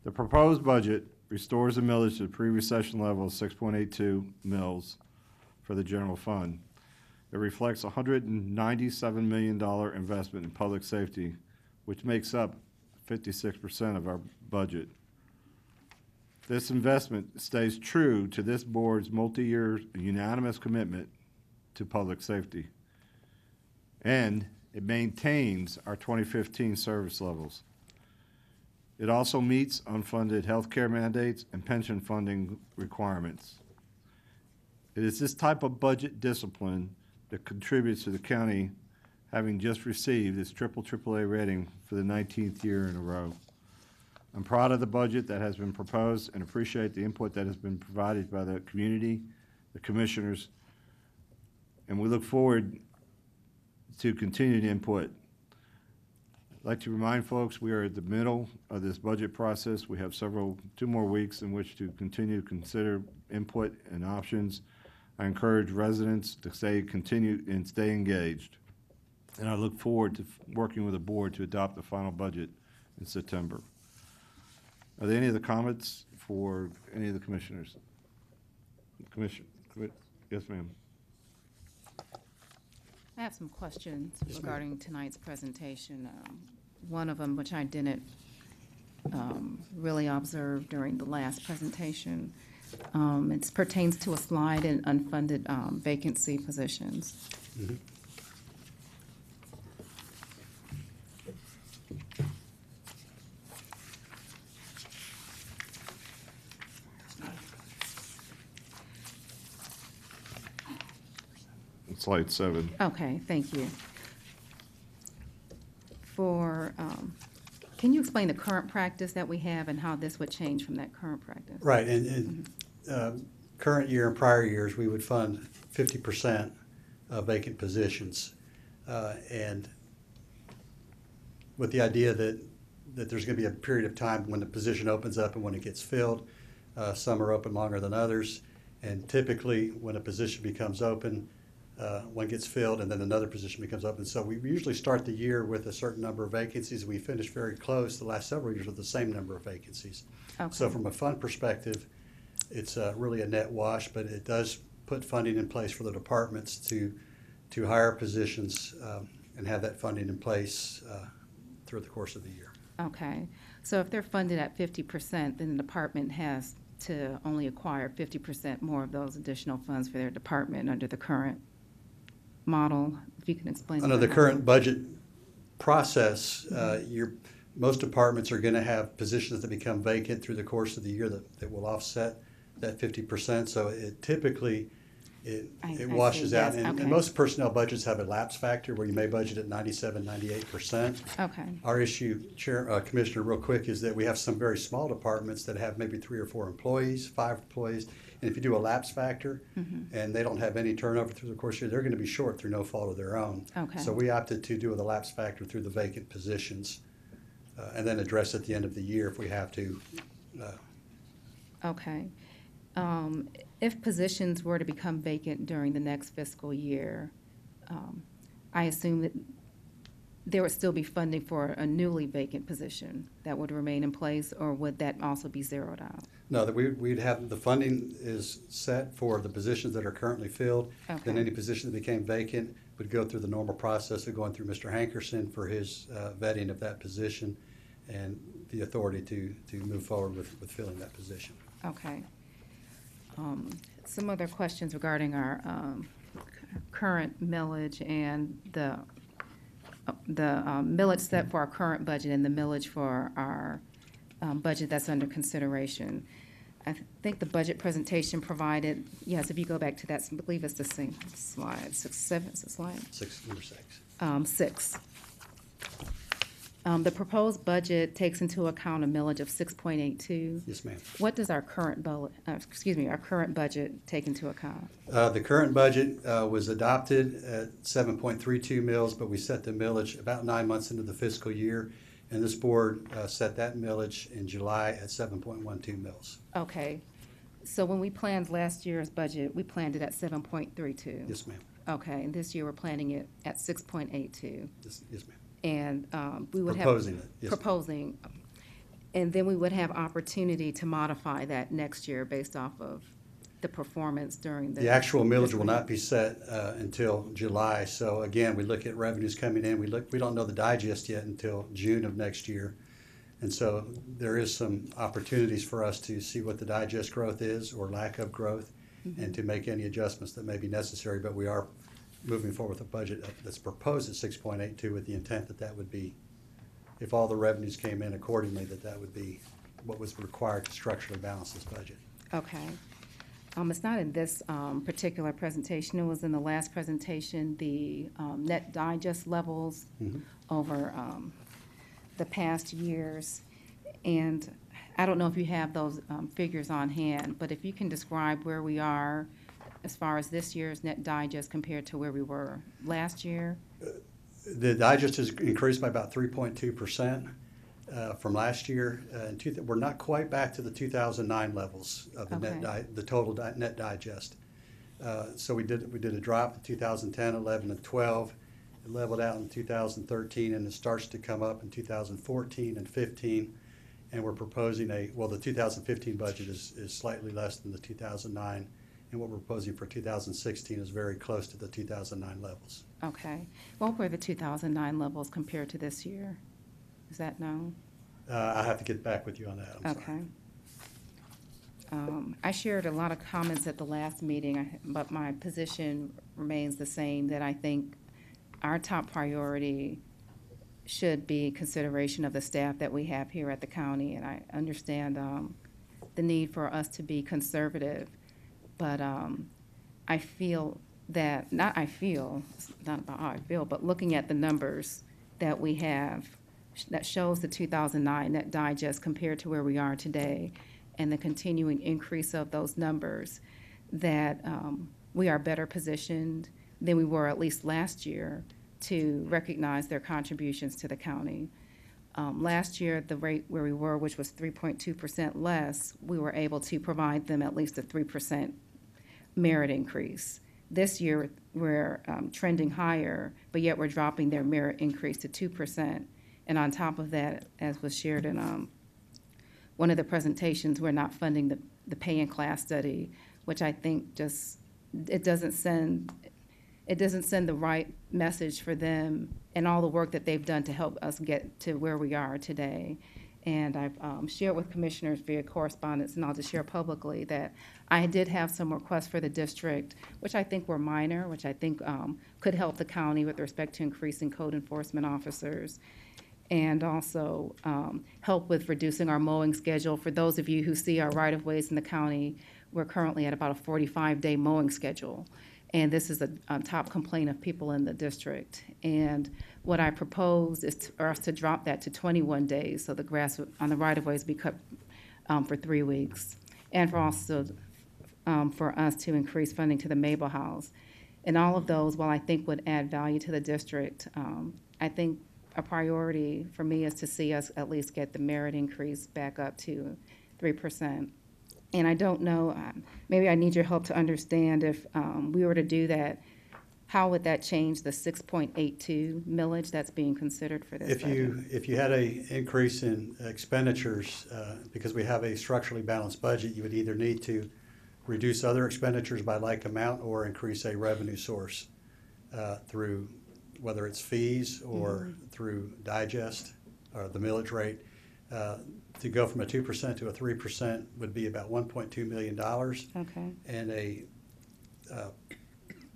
Speaker 1: The proposed budget restores the millage to the pre-recession level of 6.82 mils for the general fund. It reflects a $197 million investment in public safety, which makes up 56% of our budget. This investment stays true to this board's multi-year unanimous commitment to public safety, and it maintains our 2015 service levels. It also meets unfunded health care mandates and pension funding requirements. It is this type of budget discipline that contributes to the county having just received its AAA rating for the 19th year in a row. I'm proud of the budget that has been proposed and appreciate the input that has been provided by the community, the commissioners, and we look forward to continued input. I'd like to remind folks we are at the middle of this budget process. We have 2 more weeks in which to continue to consider input and options. I encourage residents to stay engaged, and I look forward to working with the board to adopt the final budget in September. Are there any other comments for any of the commissioners? Yes, ma'am.
Speaker 21: I have some questions regarding tonight's presentation. One of them, which I didn't really observe during the last presentation, it pertains to a slide in unfunded vacancy positions.
Speaker 5: Mm-hmm.
Speaker 1: Slide 7.
Speaker 21: Okay, thank you. Can you explain the current practice that we have and how this would change from that current practice?
Speaker 5: Right, and current year and prior years, we would fund 50% of vacant positions. And with the idea that there's going to be a period of time when the position opens up and when it gets filled. Some are open longer than others. And typically, when a position becomes open, one gets filled and then another position becomes open. So we usually start the year with a certain number of vacancies. We finish very close the last several years with the same number of vacancies.
Speaker 21: Okay.
Speaker 5: So from a fund perspective, it's really a net wash, but it does put funding in place for the departments to hire positions and have that funding in place through the course of the year.
Speaker 21: Okay. So if they're funded at 50%, then the department has to only acquire 50% more of those additional funds for their department under the current model. If you can explain.
Speaker 5: Under the current budget process, most departments are going to have positions that become vacant through the course of the year that will offset that 50%. So it typically it washes out. And most personnel budgets have a lapse factor where you may budget at 97, 98%.
Speaker 21: Okay.
Speaker 5: Our issue, Commissioner, real quick, is that we have some very small departments that have maybe 3 or 4 employees, 5 employees. And if you do a lapse factor and they don't have any turnover through the course of the year, they're going to be short through no fault of their own.
Speaker 21: Okay.
Speaker 5: So we opted to do the lapse factor through the vacant positions and then address at the end of the year if we have to.
Speaker 21: Okay. If positions were to become vacant during the next fiscal year, I assume that there would still be funding for a newly vacant position that would remain in place, or would that also be zeroed out?
Speaker 5: No, that we'd have, the funding is set for the positions that are currently filled.
Speaker 21: Okay.
Speaker 5: Then any position that became vacant would go through the normal process of going through Mr. Hankerson for his vetting of that position and the authority to move forward with filling that position.
Speaker 21: Okay. Some other questions regarding our current millage and the millage set for our current budget and the millage for our budget that's under consideration. I think the budget presentation provided, yes, if you go back to that, I believe it's the same slide, 6, 7, is it slide?
Speaker 5: Number 6.
Speaker 21: 6. The proposed budget takes into account a millage of 6.82.
Speaker 5: Yes, ma'am.
Speaker 21: What does our current budget take into account?
Speaker 5: The current budget was adopted at 7.32 mills, but we set the millage about 9 months into the fiscal year, and this board set that millage in July at 7.12 mills.
Speaker 21: Okay. So when we planned last year's budget, we planned it at 7.32.
Speaker 5: Yes, ma'am.
Speaker 21: Okay, and this year we're planning it at 6.82.
Speaker 5: Yes, ma'am.
Speaker 21: And we would
Speaker 5: proposing
Speaker 21: have
Speaker 5: it. Yes,
Speaker 21: proposing, and then we would have opportunity to modify that next year based off of the performance during
Speaker 5: the actual millage will not be set until July. So again, we look at revenues coming in. We don't know the digest yet until June of next year, and so there is some opportunities for us to see what the digest growth is or lack of growth, and to make any adjustments that may be necessary. But we are moving forward with a budget that's proposed at 6.82 with the intent that would be, if all the revenues came in accordingly, that would be what was required to structurally balance this budget.
Speaker 21: Okay. It's not in this particular presentation. It was in the last presentation, the net digest levels over the past years. And I don't know if you have those figures on hand, but if you can describe where we are as far as this year's net digest compared to where we were last year?
Speaker 5: The digest has increased by about 3.2% from last year. We're not quite back to the 2009 levels of the total net digest. So we did a drop in 2010, 11, and 12. It leveled out in 2013, and it starts to come up in 2014 and 15. And we're proposing the 2015 budget is slightly less than the 2009. And what we're proposing for 2016 is very close to the 2009 levels.
Speaker 21: Okay. What were the 2009 levels compared to this year? Is that known?
Speaker 5: I have to get back with you on that. I'm sorry.
Speaker 21: I shared a lot of comments at the last meeting, but my position remains the same, that I think our top priority should be consideration of the staff that we have here at the county. And I understand the need for us to be conservative. But I feel that, it's not about how I feel, but looking at the numbers that we have, that shows the 2009 net digest compared to where we are today, and the continuing increase of those numbers, that we are better positioned than we were at least last year to recognize their contributions to the county. Last year, the rate where we were, which was 3.2% less, we were able to provide them at least a 3% merit increase. This year, we're trending higher, but yet we're dropping their merit increase to 2%. And on top of that, as was shared in one of the presentations, we're not funding the pay in class study, which I think just, it doesn't send the right message for them and all the work that they've done to help us get to where we are today. And I've shared with commissioners via correspondence, and I'll just share publicly that I did have some requests for the district, which I think were minor, which I think could help the county with respect to increasing code enforcement officers, and also help with reducing our mowing schedule. For those of you who see our right-of-ways in the county, we're currently at about a 45-day mowing schedule. And this is a top complaint of people in the district. And what I propose is for us to drop that to 21 days, so the grass on the right-of-ways be cut for 3 weeks. And for also for us to increase funding to the Mabel House. And all of those, while I think would add value to the district, I think a priority for me is to see us at least get the merit increase back up to 3%. And I don't know, maybe I need your help to understand if we were to do that, how would that change the 6.82 millage that's being considered for this budget?
Speaker 5: If you had a increase in expenditures, because we have a structurally balanced budget, you would either need to reduce other expenditures by like amount or increase a revenue source through whether it's fees or through digest or the millage rate. To go from a 2% to a 3% would be about $1.2 million.
Speaker 21: Okay.
Speaker 5: And a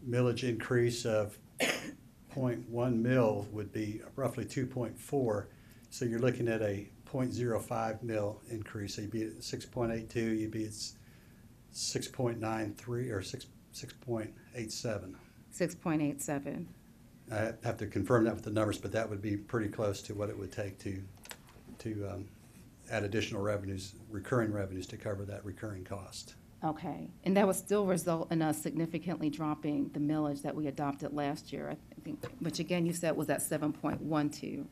Speaker 5: millage increase of 0.1 mil would be roughly 2.4. So you're looking at a 0.05 mil increase. So you'd be at 6.82, you'd be at 6.93 or 6.87.
Speaker 21: 6.87.
Speaker 5: I have to confirm that with the numbers, but that would be pretty close to what it would take to add additional revenues, recurring revenues to cover that recurring cost.
Speaker 21: Okay, and that would still result in us significantly dropping the millage that we adopted last year, I think, which again, you said was at 7.12.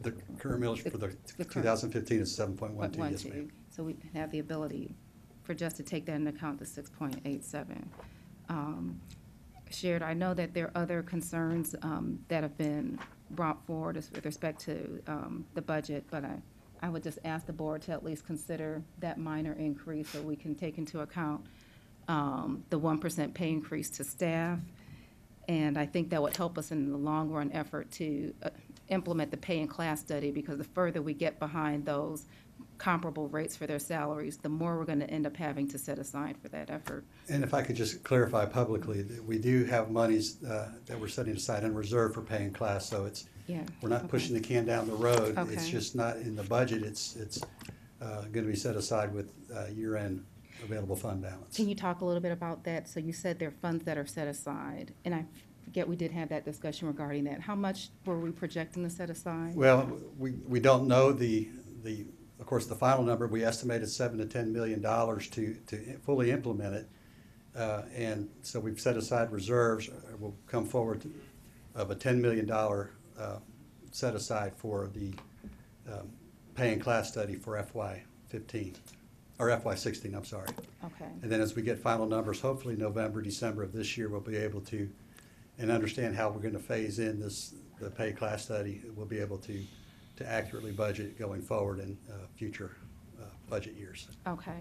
Speaker 5: The current millage for the 2015 is 7.12, yes, ma'am.
Speaker 21: So we have the ability for just to take that into account, the 6.87. Shared, I know that there are other concerns that have been brought forward with respect to the budget, but I would just ask the board to at least consider that minor increase so we can take into account the 1% pay increase to staff. And I think that would help us in the long run effort to implement the pay and class study, because the further we get behind those comparable rates for their salaries, the more we're going to end up having to set aside for that effort.
Speaker 5: And if I could just clarify publicly, that we do have monies that we're setting aside in reserve for paying class, so it's we're not pushing the can down the road.
Speaker 21: Okay.
Speaker 5: It's just not in the budget. It's going to be set aside with year-end available fund balance.
Speaker 21: Can you talk a little bit about that? So you said there are funds that are set aside, and I forget we did have that discussion regarding that. How much were we projecting to set aside?
Speaker 5: Well, we don't know of course, the final number. We estimated $7 to $10 million to fully implement it, and so we've set aside reserves. We'll come forward of a $10 million set aside for the pay and class study for FY15 or FY16. I'm sorry.
Speaker 21: Okay.
Speaker 5: And then as we get final numbers, hopefully November, December of this year, we'll be able to and understand how we're going to phase in the pay class study. We'll be able to accurately budget going forward in future budget years.
Speaker 21: Okay.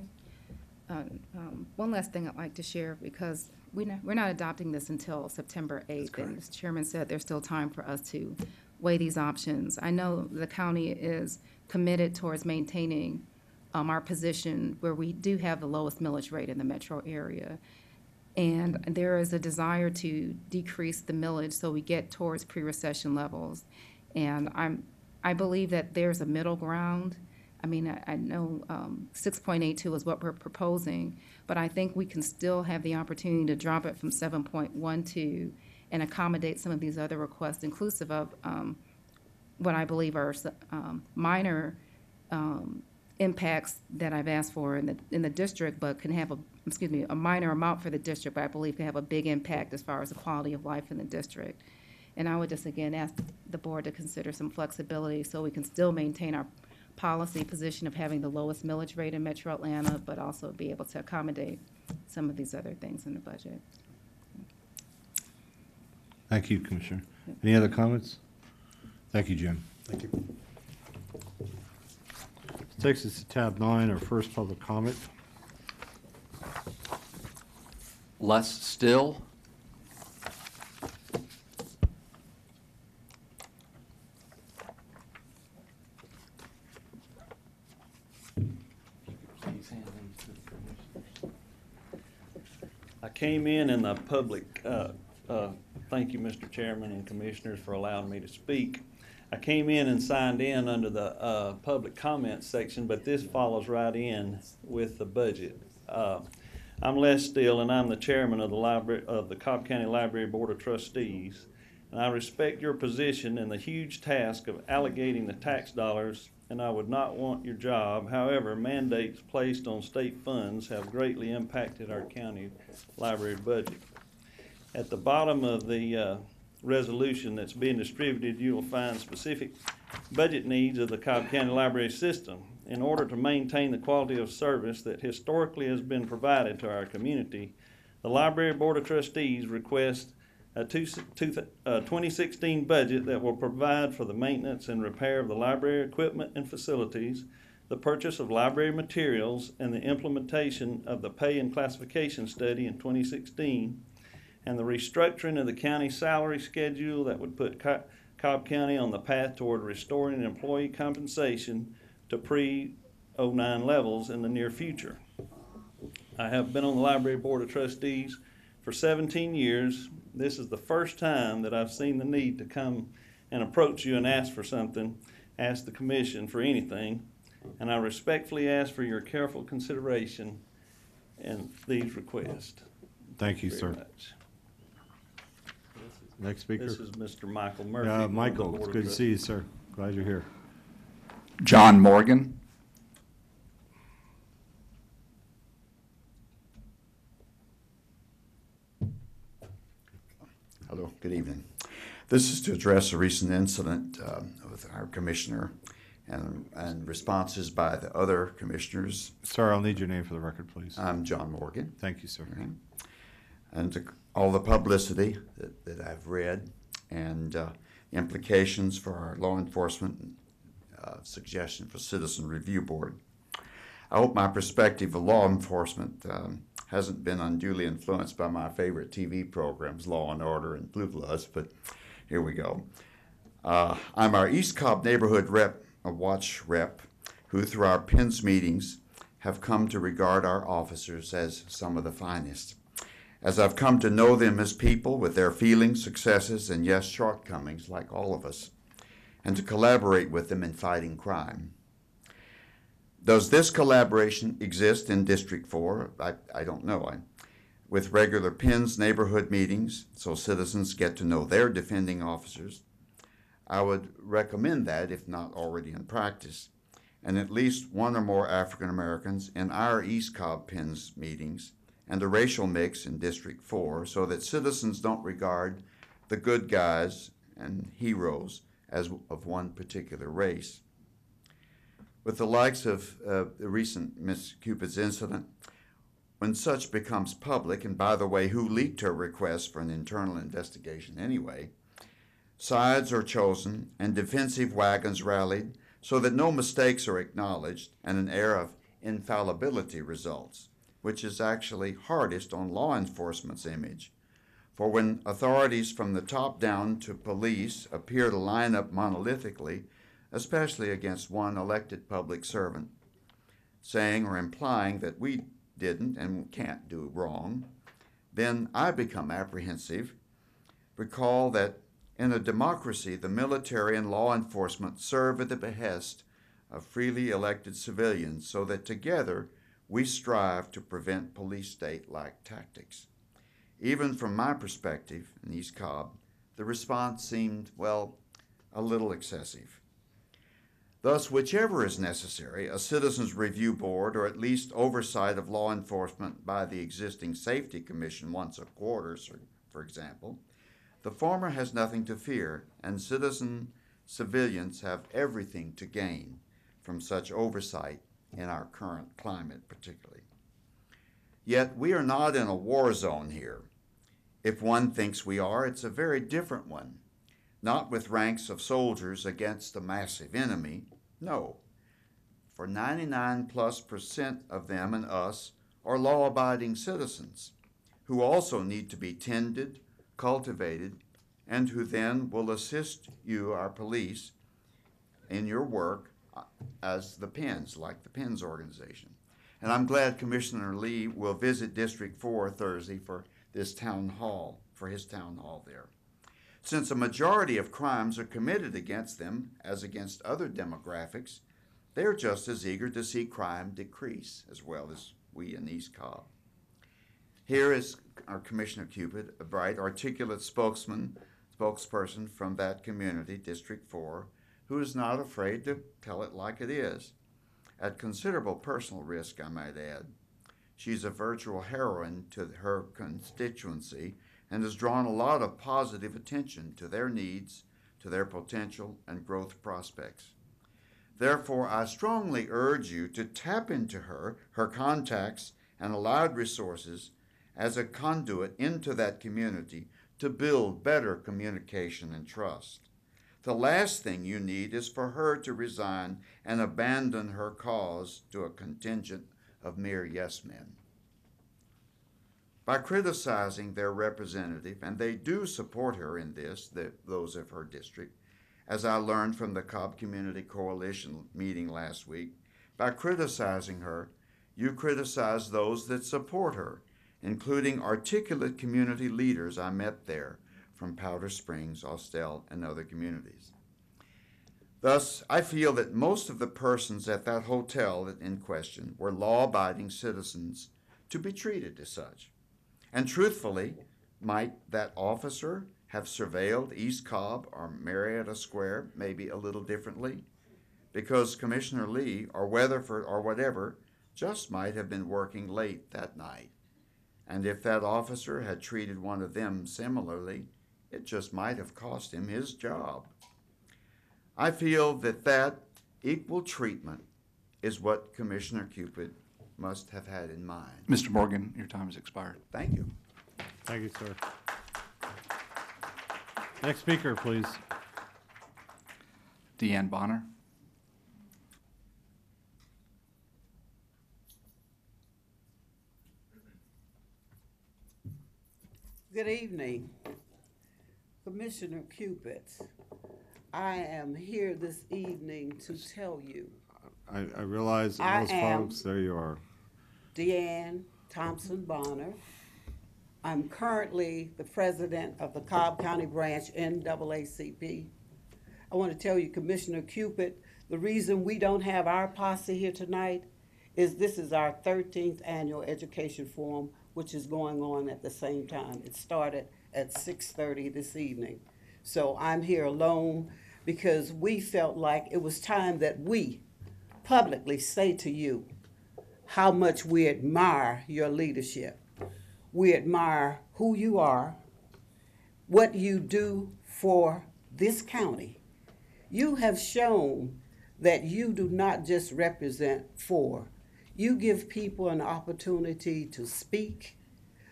Speaker 21: One last thing I'd like to share, because we're not adopting this until September 8th, and as Chairman said, there's still time for us to weigh these options. I know the county is committed towards maintaining our position where we do have the lowest millage rate in the metro area. And there is a desire to decrease the millage so we get towards pre-recession levels. And I believe that there's a middle ground. I mean, I know 6.82 is what we're proposing, but I think we can still have the opportunity to drop it from 7.12 and accommodate some of these other requests, inclusive of what I believe are minor impacts that I've asked for in the district, but can have a minor amount for the district, but I believe can have a big impact as far as the quality of life in the district. And I would just again ask the board to consider some flexibility so we can still maintain our policy position of having the lowest millage rate in Metro Atlanta, but also be able to accommodate some of these other things in the budget.
Speaker 1: Thank you, Commissioner. Any other comments? Thank you, Jim.
Speaker 5: Thank you.
Speaker 1: Takes us to tab 9, our first public comment.
Speaker 10: Les Still.
Speaker 3: I came in the public, thank you, Mr. Chairman and Commissioners, for allowing me to speak. I came in and signed in under the public comment section, but this follows right in with the budget. I'm Les Still, and I'm the chairman of the Cobb County Library Board of Trustees. And I respect your position in the huge task of allocating the tax dollars, and I would not want your job. However, mandates placed on state funds have greatly impacted our county library budget. At the bottom of the resolution that's being distributed, you will find specific budget needs of the Cobb County Library System. In order to maintain the quality of service that historically has been provided to our community, the Library Board of Trustees requests a 2016 budget that will provide for the maintenance and repair of the library equipment and facilities, the purchase of library materials, and the implementation of the pay and classification study in 2016, and the restructuring of the county salary schedule that would put Cobb County on the path toward restoring employee compensation to pre-09 levels in the near future. I have been on the Library Board of Trustees for 17 years. This is the first time that I've seen the need to come and approach you and ask for something, ask the commission for anything, and I respectfully ask for your careful consideration in these requests.
Speaker 1: Thank you,
Speaker 3: Very
Speaker 1: sir.
Speaker 3: much.
Speaker 1: Next speaker.
Speaker 3: This is Mr. Michael Murphy.
Speaker 1: Michael, it's good to see you, sir. Glad you're here.
Speaker 10: John Morgan.
Speaker 12: Hello, good evening. This is to address a recent incident with our commissioner and responses by the other commissioners.
Speaker 1: Sir, I'll need your name for the record, please.
Speaker 12: I'm John Morgan.
Speaker 1: Thank you, sir.
Speaker 12: And all the publicity that I've read and implications for our law enforcement suggestion for Citizen Review Board. I hope my perspective of law enforcement hasn't been unduly influenced by my favorite TV programs, Law and Order and Blue Bloods, but here we go. I'm our East Cobb neighborhood rep, a watch rep, who through our PINS meetings have come to regard our officers as some of the finest. As I've come to know them as people with their feelings, successes, and yes, shortcomings like all of us, and to collaborate with them in fighting crime. Does this collaboration exist in District 4? I don't know. With regular PINS neighborhood meetings, so citizens get to know their defending officers, I would recommend that, if not already in practice, and at least one or more African Americans in our East Cobb PINS meetings, and a racial mix in District 4, so that citizens don't regard the good guys and heroes as of one particular race. With the likes of the recent Miss Cupid's incident, when such becomes public, and by the way, who leaked her request for an internal investigation anyway, sides are chosen and defensive wagons rallied so that no mistakes are acknowledged and an air of infallibility results, which is actually hardest on law enforcement's image. For when authorities from the top down to police appear to line up monolithically, especially against one elected public servant, saying or implying that we didn't and can't do wrong, then I become apprehensive. Recall that in a democracy, the military and law enforcement serve at the behest of freely elected civilians so that together we strive to prevent police state-like tactics. Even from my perspective in East Cobb, the response seemed, well, a little excessive. Thus, whichever is necessary, a Citizens Review Board or at least oversight of law enforcement by the existing Safety Commission once a quarter, for example, the former has nothing to fear, and civilians have everything to gain from such oversight in our current climate particularly. Yet we are not in a war zone here. If one thinks we are, it's a very different one. Not with ranks of soldiers against a massive enemy, no. For 99+% of them and us are law-abiding citizens who also need to be tended, cultivated, and who then will assist you, our police, in your work as the PENS, like the PENS organization. And I'm glad Commissioner Lee will visit District 4 Thursday for this town hall, for his town hall there. Since a majority of crimes are committed against them, as against other demographics, they are just as eager to see crime decrease, as well as we in East Cobb. Here is our Commissioner Cupid, a bright, articulate spokesperson from that community, District 4, who is not afraid to tell it like it is, at considerable personal risk, I might add. She's a virtual heroine to her constituency and has drawn a lot of positive attention to their needs, to their potential and growth prospects. Therefore, I strongly urge you to tap into her contacts and allowed resources as a conduit into that community to build better communication and trust. The last thing you need is for her to resign and abandon her cause to a contingent of mere yes men. By criticizing their representative, and they do support her in this, those of her district, as I learned from the Cobb Community Coalition meeting last week, by criticizing her, you criticize those that support her, including articulate community leaders I met there from Powder Springs, Austell, and other communities. Thus, I feel that most of the persons at that hotel in question were law-abiding citizens to be treated as such. And truthfully, might that officer have surveilled East Cobb or Marietta Square maybe a little differently? Because Commissioner Lee or Weatherford or whatever just might have been working late that night. And if that officer had treated one of them similarly, it just might have cost him his job. I feel that equal treatment is what Commissioner Cupid must have had in mind.
Speaker 10: Mr. Morgan, your time has expired.
Speaker 12: Thank you.
Speaker 1: Thank you, sir. Next speaker, please.
Speaker 10: Deanne Bonner.
Speaker 13: Good evening, Commissioner Cupid. I am here this evening to tell you.
Speaker 1: I realize that most folks, there you are.
Speaker 13: Deanne Thompson Bonner. I'm currently the president of the Cobb County branch NAACP. I want to tell you, Commissioner Cupid, the reason we don't have our posse here tonight is this is our 13th annual education forum, which is going on at the same time. It started at 6:30 this evening. So I'm here alone because we felt like it was time that we publicly say to you how much we admire your leadership. We admire who you are, what you do for this county. You have shown that you do not just represent for. You give people an opportunity to speak,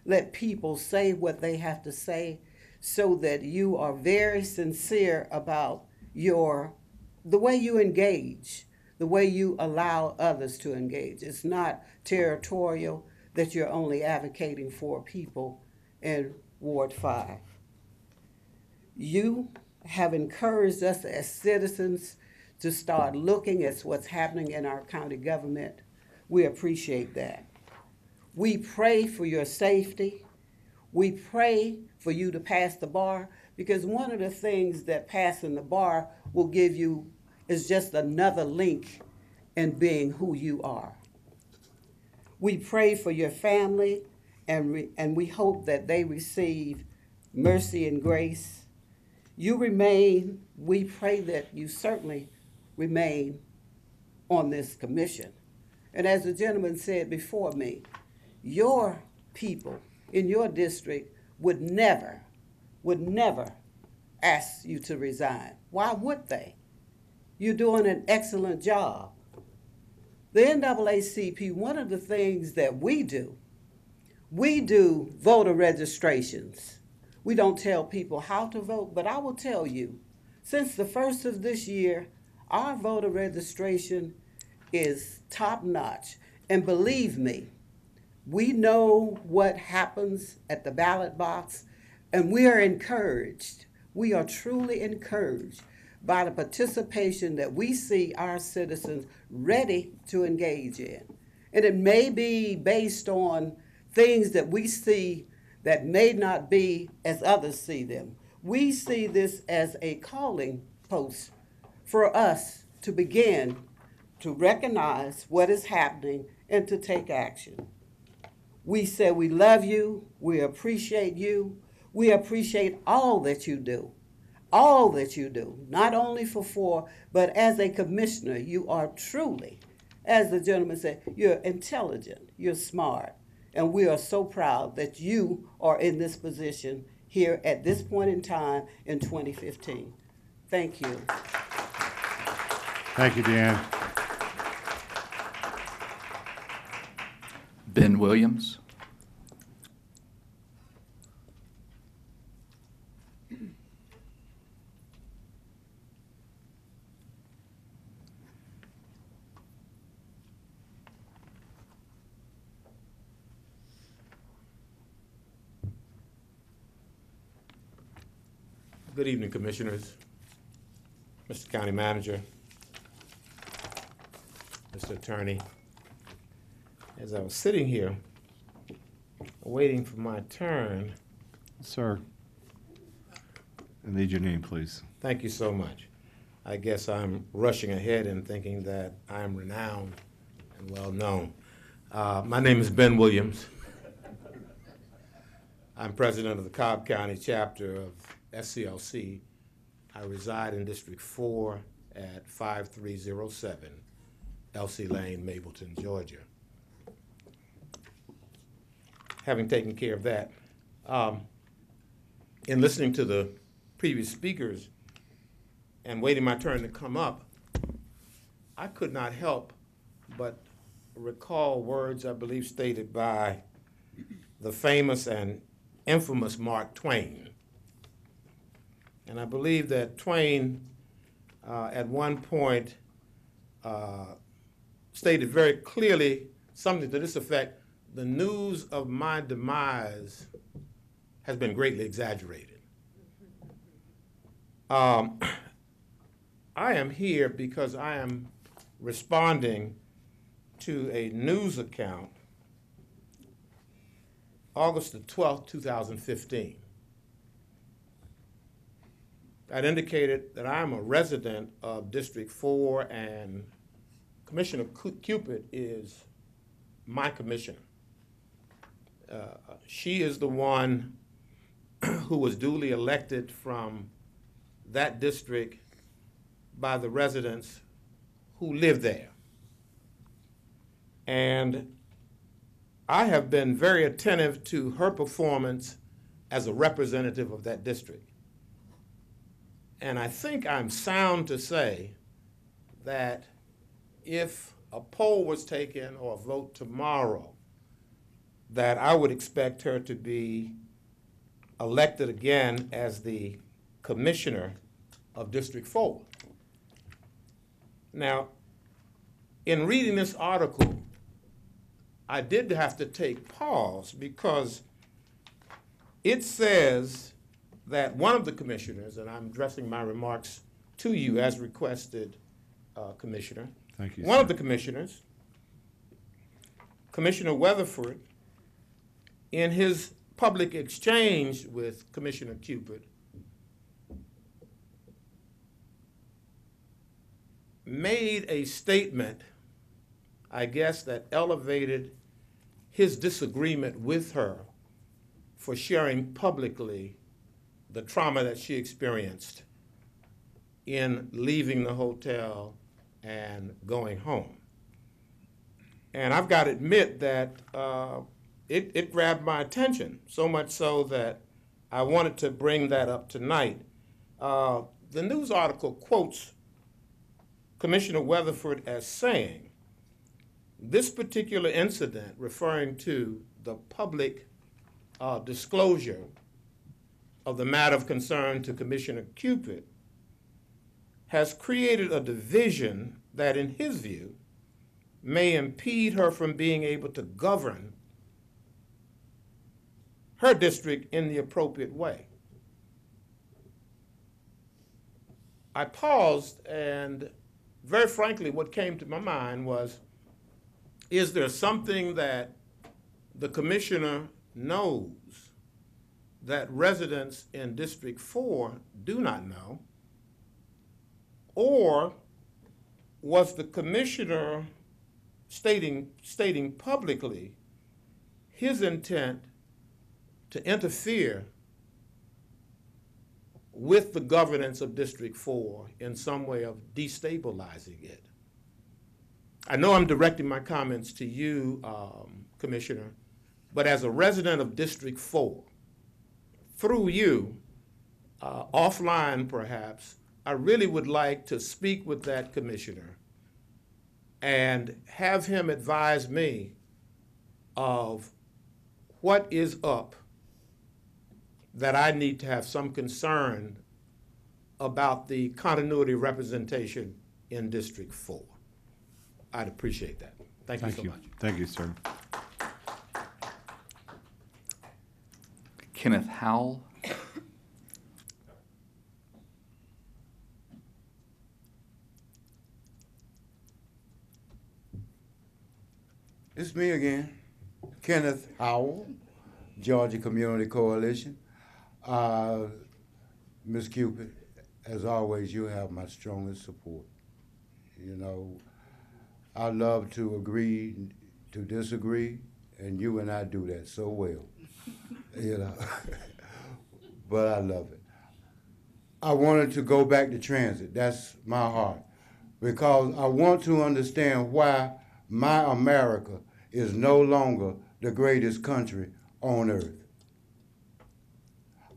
Speaker 13: let people say what they have to say, so that you are very sincere about the way you engage, the way you allow others to engage. It's not territorial that you're only advocating for people in Ward 5. You have encouraged us as citizens to start looking at what's happening in our county government. We appreciate that. We pray for your safety. We pray for you to pass the bar, because one of the things that passing the bar will give you is just another link in being who you are. We pray for your family, and we hope that they receive mercy and grace. You remain, we pray that you certainly remain on this commission. And as the gentleman said before me, your people in your district would never ask you to resign. Why would they? You're doing an excellent job. The NAACP, one of the things that we do voter registrations. We don't tell people how to vote, but I will tell you, since the first of this year, our voter registration is top notch. And believe me, we know what happens at the ballot box, and we are encouraged. We are truly encouraged by the participation that we see our citizens ready to engage in. And it may be based on things that we see that may not be as others see them. We see this as a calling post for us to begin to recognize what is happening and to take action. We say we love you, we appreciate all that you do. All that you do, not only for four, but as a commissioner, you are truly, as the gentleman said, you're intelligent, you're smart, and we are so proud that you are in this position here at this point in time in 2015. Thank you.
Speaker 1: Thank you, Deanne.
Speaker 10: Ben Williams.
Speaker 2: Good evening, Commissioners, Mr. County Manager, Mr. Attorney. As I was sitting here waiting for my turn.
Speaker 1: Sir, I need your name, please.
Speaker 2: Thank you so much. I guess I'm rushing ahead and thinking that I'm renowned and well known. My name is Ben Williams. I'm president of the Cobb County chapter of SCLC. I reside in District 4 at 5307 Elsie Lane, Mableton, Georgia. Having taken care of that, in listening to the previous speakers and waiting my turn to come up, I could not help but recall words I believe stated by the famous and infamous Mark Twain. And I believe that Twain, at one point, stated very clearly something to this effect: the news of my demise has been greatly exaggerated. I am here because I am responding to a news account, August the 12th, 2015. That indicated that I'm a resident of District 4 and Commissioner Cupid is my commissioner. She is the one who was duly elected from that district by the residents who live there. And I have been very attentive to her performance as a representative of that district. And I think I'm sound to say that if a poll was taken or a vote tomorrow, that I would expect her to be elected again as the commissioner of District 4. Now, in reading this article, I did have to take pause because it says that one of the commissioners, and I'm addressing my remarks to you as requested, Commissioner.
Speaker 1: Thank you,
Speaker 2: One
Speaker 1: sir.
Speaker 2: of the commissioners, Commissioner Weatherford, in his public exchange with Commissioner Cupid, made a statement, I guess, that elevated his disagreement with her for sharing publicly the trauma that she experienced in leaving the hotel and going home. And I've got to admit that it grabbed my attention, so much so that I wanted to bring that up tonight. The news article quotes Commissioner Weatherford as saying, this particular incident, referring to the public disclosure of the matter of concern to Commissioner Cupid, has created a division that, in his view, may impede her from being able to govern her district in the appropriate way. I paused, and very frankly, what came to my mind was, is there something that the commissioner knows that residents in District 4 do not know? Or was the commissioner stating publicly his intent to interfere with the governance of District 4 in some way of destabilizing it? I know I'm directing my comments to you, Commissioner, but as a resident of District 4, through you, offline perhaps, I really would like to speak with that commissioner and have him advise me of what is up that I need to have some concern about the continuity representation in District 4. I'd appreciate that. Thank you so much.
Speaker 1: Thank you, sir.
Speaker 10: Kenneth Howell.
Speaker 9: It's me again, Kenneth Howell, Georgia Community Coalition. Ms. Cupid, as always, you have my strongest support. You know, I love to agree to disagree, and you and I do that so well, you know, but I love it. I wanted to go back to transit. That's my heart, because I want to understand why my America is no longer the greatest country on earth.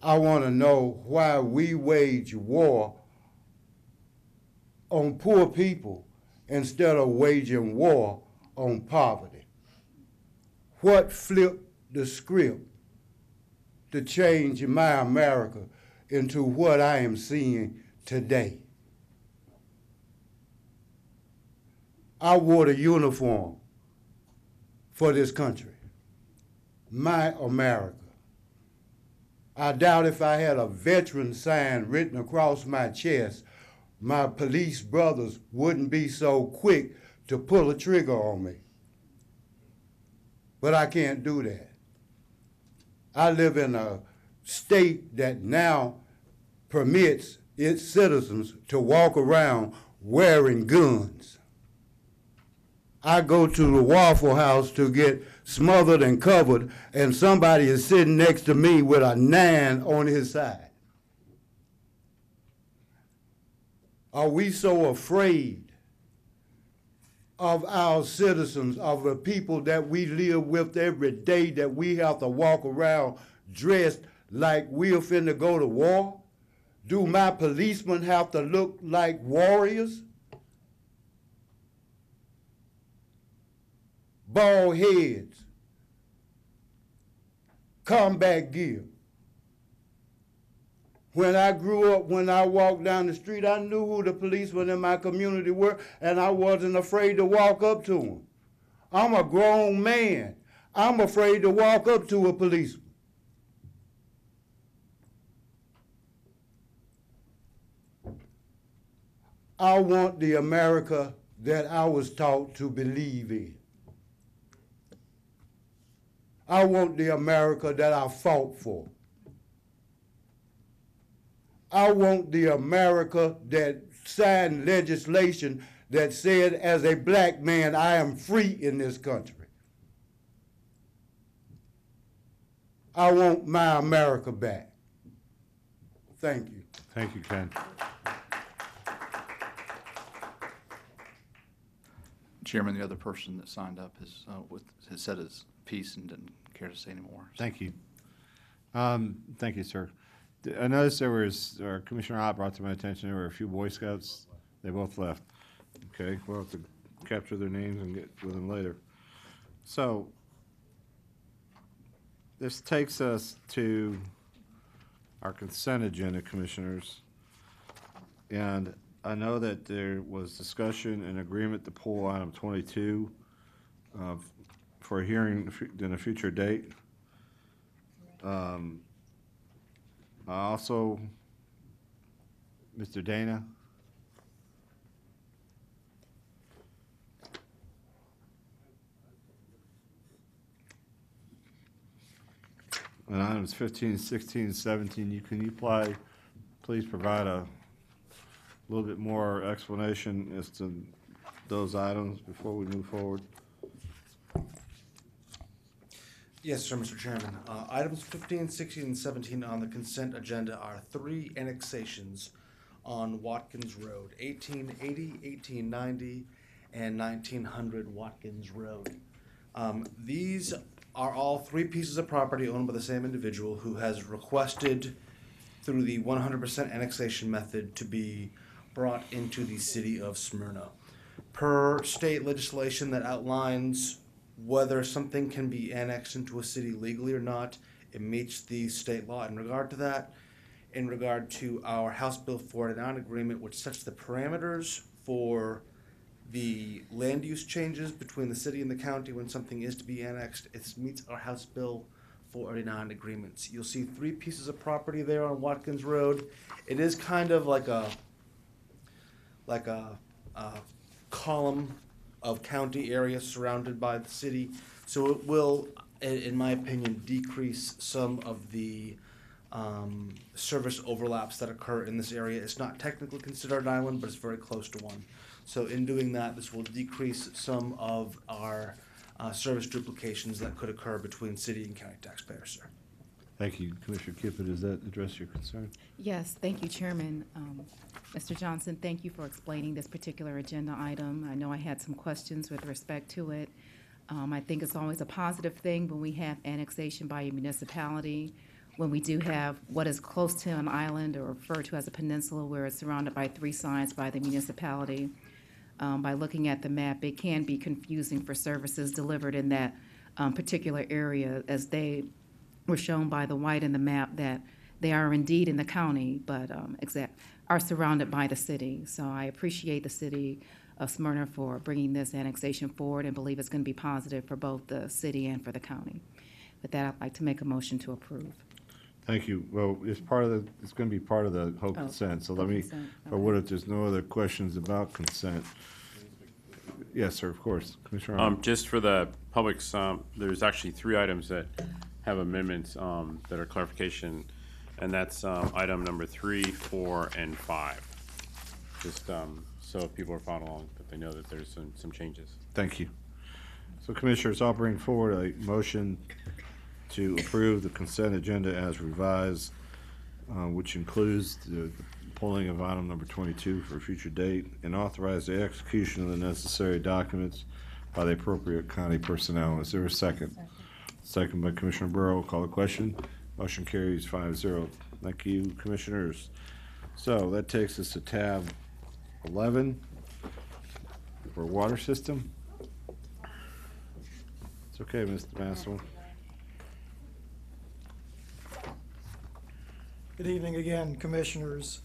Speaker 9: I want to know why we wage war on poor people instead of waging war on poverty. What flipped the script to change my America into what I am seeing today? I wore the uniform for this country, my America. I doubt if I had a veteran sign written across my chest, my police brothers wouldn't be so quick to pull a trigger on me. But I can't do that. I live in a state that now permits its citizens to walk around wearing guns. I go to the Waffle House to get smothered and covered, and somebody is sitting next to me with a 9 on his side. Are we so afraid of our citizens, of the people that we live with every day, that we have to walk around dressed like we're finna go to war? Do my policemen have to look like warriors? Bald heads, combat gear. When I grew up, when I walked down the street, I knew who the policemen in my community were, and I wasn't afraid to walk up to them. I'm a grown man. I'm afraid to walk up to a policeman. I want the America that I was taught to believe in. I want the America that I fought for. I want the America that signed legislation that said, as a black man, I am free in this country. I want my America back. Thank you.
Speaker 1: Thank you, Ken.
Speaker 10: Chairman, the other person that signed up has said his piece and didn't care to say anymore.
Speaker 1: Thank you. Thank you, sir. I noticed there was, Commissioner Ott brought to my attention, there were a few Boy Scouts. They both left. Okay, we'll have to capture their names and get with them later. So, this takes us to our consent agenda, Commissioners. And I know that there was discussion and agreement to pull item 22 for a hearing in a future date. Also, Mr. Dana. On items 15, 16, 17, can you please provide a little bit more explanation as to those items before we move forward?
Speaker 14: Yes, sir, Mr. Chairman. Items 15, 16, and 17 on the consent agenda are 3 annexations on Watkins Road, 1880, 1890, and 1900 Watkins Road. These are all 3 pieces of property owned by the same individual who has requested through the 100% annexation method to be brought into the city of Smyrna. Per state legislation that outlines whether something can be annexed into a city legally or not, it meets the state law in regard to that. In regard to our House Bill 489 agreement, which sets the parameters for the land use changes between the city and the county when something is to be annexed, it meets our House Bill 489 agreements. You'll see 3 pieces of property there on Watkins Road. It is kind of like a column of county area surrounded by the city. So it will, in my opinion, decrease some of the service overlaps that occur in this area. It's not technically considered an island, but it's very close to one. So in doing that, this will decrease some of our service duplications that could occur between city and county taxpayers, sir.
Speaker 1: Thank you, Commissioner Cupid. Does that address your concern?
Speaker 21: Yes, thank you, Chairman. Mr. Johnson, thank you for explaining this particular agenda item. I know I had some questions with respect to it. I think it's always a positive thing when we have annexation by a municipality, when we do have what is close to an island or referred to as a peninsula where it's surrounded by 3 sides by the municipality. By looking at the map, it can be confusing for services delivered in that particular area, as they were shown by the white in the map that they are indeed in the county, but are surrounded by the city. So I appreciate the city of Smyrna for bringing this annexation forward and believe it's going to be positive for both the city and for the county. With that, I'd like to make a motion to approve.
Speaker 1: Thank you. Well, it's going to be part of the whole consent, so let me,
Speaker 21: consent,
Speaker 1: if there's no other questions about consent. Yes, sir, of course. Commissioner Arnold.
Speaker 20: Just for the public's, there's actually 3 items that have amendments that are clarification, and that's item number 3, 4, and 5. Just so if people are following along, that they know that there's some changes.
Speaker 1: Thank you. So, Commissioners, I'll bring forward a motion to approve the consent agenda as revised, which includes the pulling of item number 22 for a future date, and authorize the execution of the necessary documents by the appropriate county personnel. Is there a second? Second by Commissioner Burrow. Call the question. Motion carries 5-0. Thank you, Commissioners. So that takes us to tab 11 for water system. It's okay, Mr. Massel.
Speaker 6: Good evening again, Commissioners.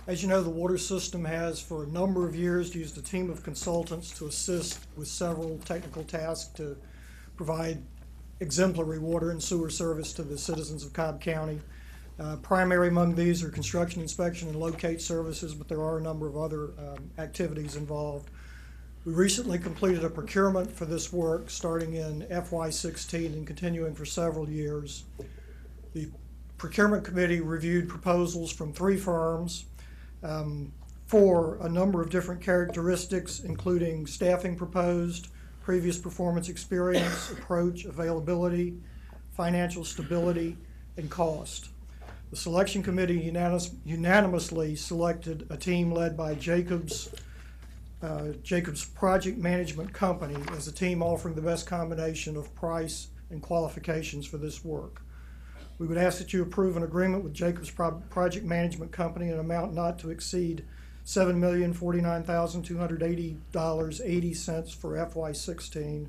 Speaker 6: As you know, the water system has for a number of years used a team of consultants to assist with several technical tasks to provide exemplary water and sewer service to the citizens of Cobb County. Primary among these are construction, inspection, and locate services, but there are a number of other activities involved. We recently completed a procurement for this work starting in FY16 and continuing for several years. The Procurement Committee reviewed proposals from 3 firms for a number of different characteristics, including staffing proposed, previous performance experience, approach, availability, financial stability, and cost. The selection committee unanimously selected a team led by Jacobs Jacobs Project Management Company as a team offering the best combination of price and qualifications for this work. We would ask that you approve an agreement with Jacobs Project Management Company in an amount not to exceed $7,049,280.80 for FY16,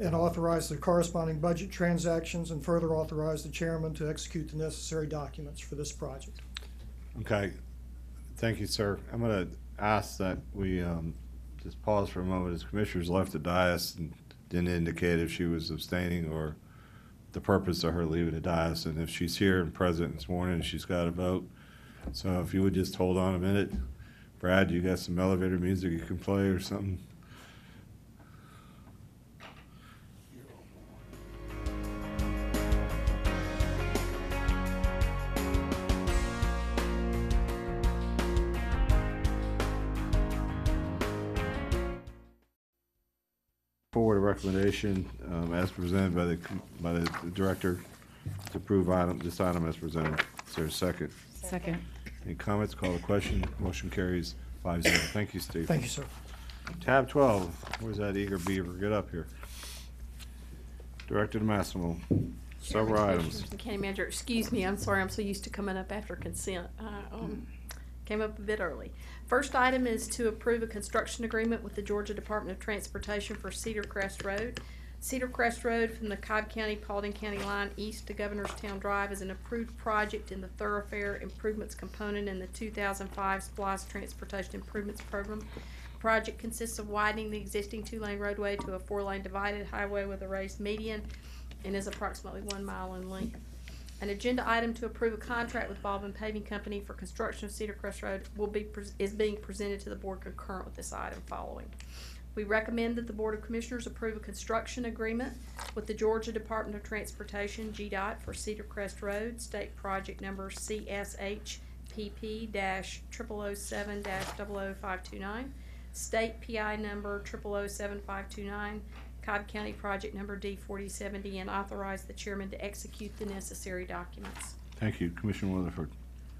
Speaker 6: and authorize the corresponding budget transactions, and further authorize the chairman to execute the necessary documents for this project.
Speaker 1: Okay, thank you, sir. I'm going to ask that we just pause for a moment as commissioners left the dais and didn't indicate if she was abstaining or the purpose of her leaving the dais, and if she's here and present this morning, she's got to vote. So if you would just hold on a minute. Brad, you got some elevator music you can play or something? Forward a recommendation as presented by the director to approve this item as presented. Is there a second?
Speaker 21: Second.
Speaker 1: Any comments? Call the question. Motion carries 5-0. Thank you, Steve.
Speaker 6: Thank you, sir.
Speaker 1: Tab 12. Where's that eager beaver? Get up here. Director DeMassimo. Several items.
Speaker 22: Mr. County Manager, excuse me, I'm sorry, I'm so used to coming up after consent. Came up a bit early. First item is to approve a construction agreement with the Georgia Department of Transportation for Cedar Crest Road. Cedar Crest Road from the Cobb County, Paulding County line east to Governorstown Drive is an approved project in the thoroughfare improvements component in the 2005 SPLOST Transportation Improvements Program. The project consists of widening the existing 2-lane roadway to a 4-lane divided highway with a raised median and is approximately 1 mile in length. An agenda item to approve a contract with Baldwin Paving Company for construction of Cedar Crest Road is being presented to the board concurrent with this item following. We recommend that the Board of Commissioners approve a construction agreement with the Georgia Department of Transportation, GDOT, for Cedar Crest Road, state project number CSHPP-0007-00529, state PI number 0007529, Cobb County project number D4070, and authorize the chairman to execute the necessary documents.
Speaker 1: Thank you. Commissioner Weatherford.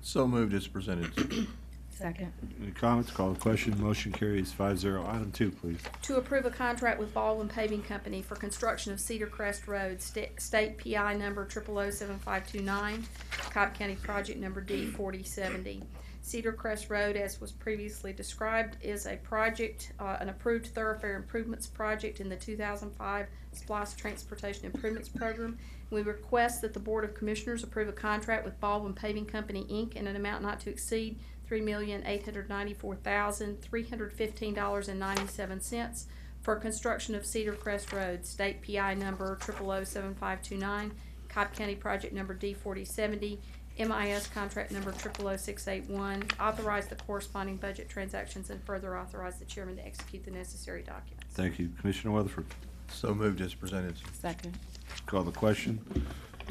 Speaker 16: So moved as presented.
Speaker 21: Second.
Speaker 1: Any comments? Call the question. Motion carries 5-0. Item 2, please.
Speaker 22: To approve a contract with Baldwin Paving Company for construction of Cedar Crest Road, state PI number 0007529, Cobb County project number D4070. Cedar Crest Road, as was previously described, is a project, an approved thoroughfare improvements project in the 2005 SPLOST Transportation Improvements Program. We request that the Board of Commissioners approve a contract with Baldwin Paving Company, Inc. in an amount not to exceed $3,894,315.97 for construction of Cedar Crest Road, state PI number 0007529, Cobb County project number D4070, MIS contract number 000681, authorize the corresponding budget transactions, and further authorize the chairman to execute the necessary documents.
Speaker 1: Thank you. Commissioner Weatherford.
Speaker 16: So moved as presented.
Speaker 21: Second.
Speaker 1: Call the question.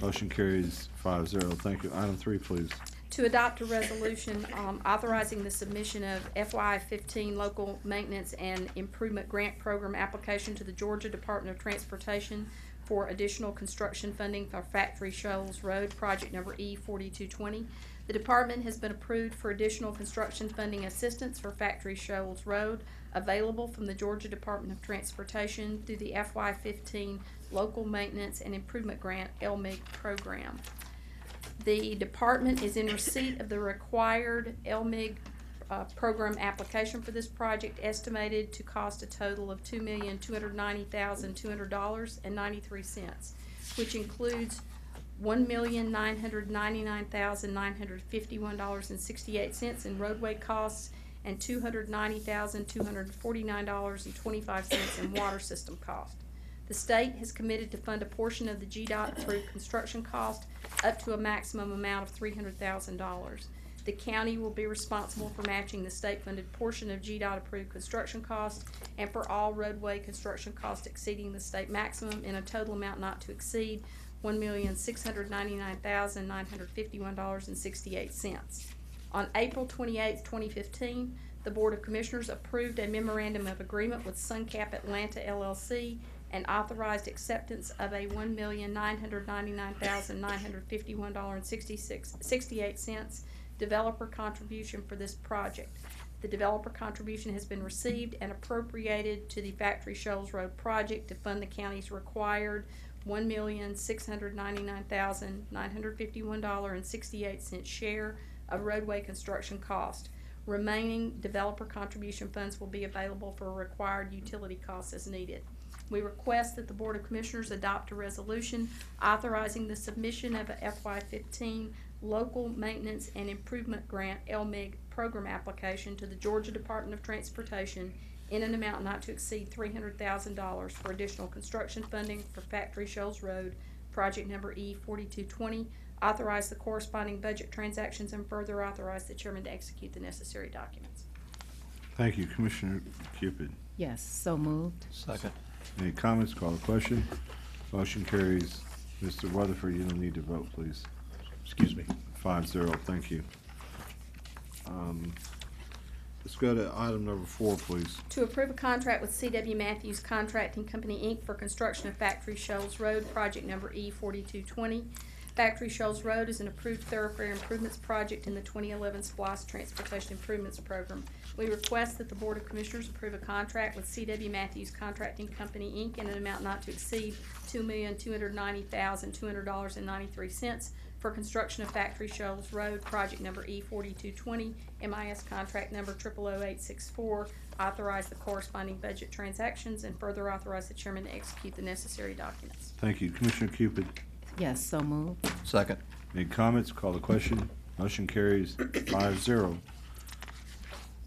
Speaker 1: Motion carries 5-0. Thank you. Item 3, please.
Speaker 22: To adopt a resolution authorizing the submission of FY15 local maintenance and improvement grant program application to the Georgia Department of Transportation for additional construction funding for Factory Shoals Road, project number E4220. The department has been approved for additional construction funding assistance for Factory Shoals Road, available from the Georgia Department of Transportation through the FY15 Local Maintenance and Improvement Grant, LMIG program. The department is in receipt of the required LMIG program application for this project, estimated to cost a total of $2,290,200.93, which includes $1,999,951.68 in roadway costs and $290,249.25 in water system cost. The state has committed to fund a portion of the GDOT approved construction cost up to a maximum amount of $300,000. The county will be responsible for matching the state-funded portion of GDOT approved construction costs and for all roadway construction costs exceeding the state maximum in a total amount not to exceed $1,699,951.68. On April 28, 2015, the Board of Commissioners approved a memorandum of agreement with Suncap Atlanta LLC and authorized acceptance of a $1,999,951.68 developer contribution for this project. The developer contribution has been received and appropriated to the Factory Shoals Road project to fund the county's required $1,699,951.68 share of roadway construction cost. Remaining developer contribution funds will be available for required utility costs as needed. We request that the Board of Commissioners adopt a resolution authorizing the submission of a FY15 Local Maintenance and Improvement Grant LMIG program application to the Georgia Department of Transportation in an amount not to exceed $300,000 for additional construction funding for Factory Shoals Road, project number E4220. Authorize the corresponding budget transactions and further authorize the chairman to execute the necessary documents.
Speaker 1: Thank you. Commissioner Cupid.
Speaker 21: Yes, so moved.
Speaker 10: Second.
Speaker 1: Any comments? Call the question. Motion carries. Mr. Weatherford, you don't need to vote, please.
Speaker 7: Excuse me.
Speaker 1: 5-0. Thank you. Let's go to item number 4, please.
Speaker 22: To approve a contract with C.W. Matthews Contracting Company, Inc. for construction of Factory Shoals Road, project number E4220. Factory Shoals Road is an approved thoroughfare improvements project in the 2011 SPLOST Transportation Improvements Program. We request that the Board of Commissioners approve a contract with C.W. Matthews Contracting Company, Inc. in an amount not to exceed $2,290,200.93 for construction of Factory Shoals Road, project number E4220, MIS contract number 000864. Authorize the corresponding budget transactions and further authorize the chairman to execute the necessary documents.
Speaker 1: Thank you. Commissioner Cupid.
Speaker 21: Yes, so moved.
Speaker 10: Second.
Speaker 1: Any comments? Call the question. Motion carries 5-0.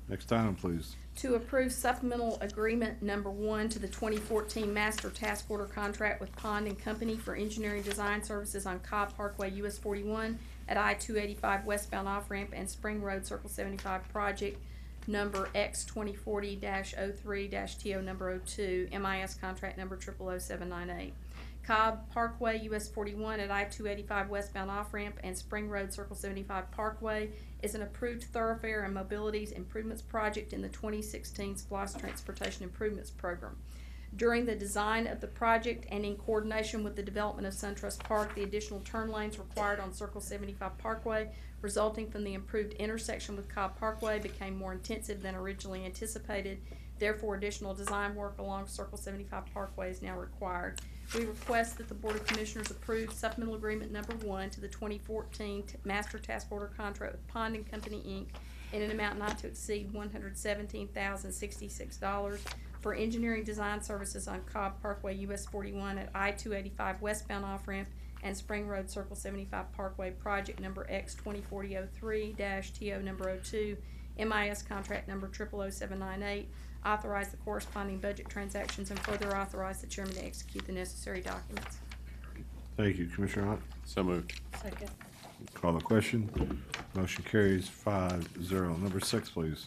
Speaker 1: Next item, please.
Speaker 22: To approve supplemental agreement number 1 to the 2014 Master Task Order contract with Pond and Company for engineering design services on Cobb Parkway US 41 at I-285 westbound off-ramp and Spring Road Circle 75 project number X2040-03-TO number 02, MIS contract number 000798. Cobb Parkway US 41 at I-285 westbound off-ramp and Spring Road Circle 75 Parkway is an approved thoroughfare and mobilities improvements project in the 2016 SPLOST Transportation Improvements Program. During the design of the project and in coordination with the development of SunTrust Park, the additional turn lanes required on Circle 75 Parkway resulting from the improved intersection with Cobb Parkway became more intensive than originally anticipated. Therefore, additional design work along Circle 75 Parkway is now required. We request that the Board of Commissioners approve supplemental agreement number 1 to the 2014 Master Task Order contract with Pond and Company, Inc. in an amount not to exceed $117,066 for engineering design services on Cobb Parkway US 41 at I-285 westbound off-ramp and Spring Road Circle 75 Parkway project number X2040-03-TO number 02, MIS contract number 000798. Authorize the corresponding budget transactions and further authorize the chairman to execute the necessary documents.
Speaker 1: Thank you. Commissioner Hunt.
Speaker 20: So moved.
Speaker 22: Second.
Speaker 1: Call the question. Motion carries 5-0. Number 6, please.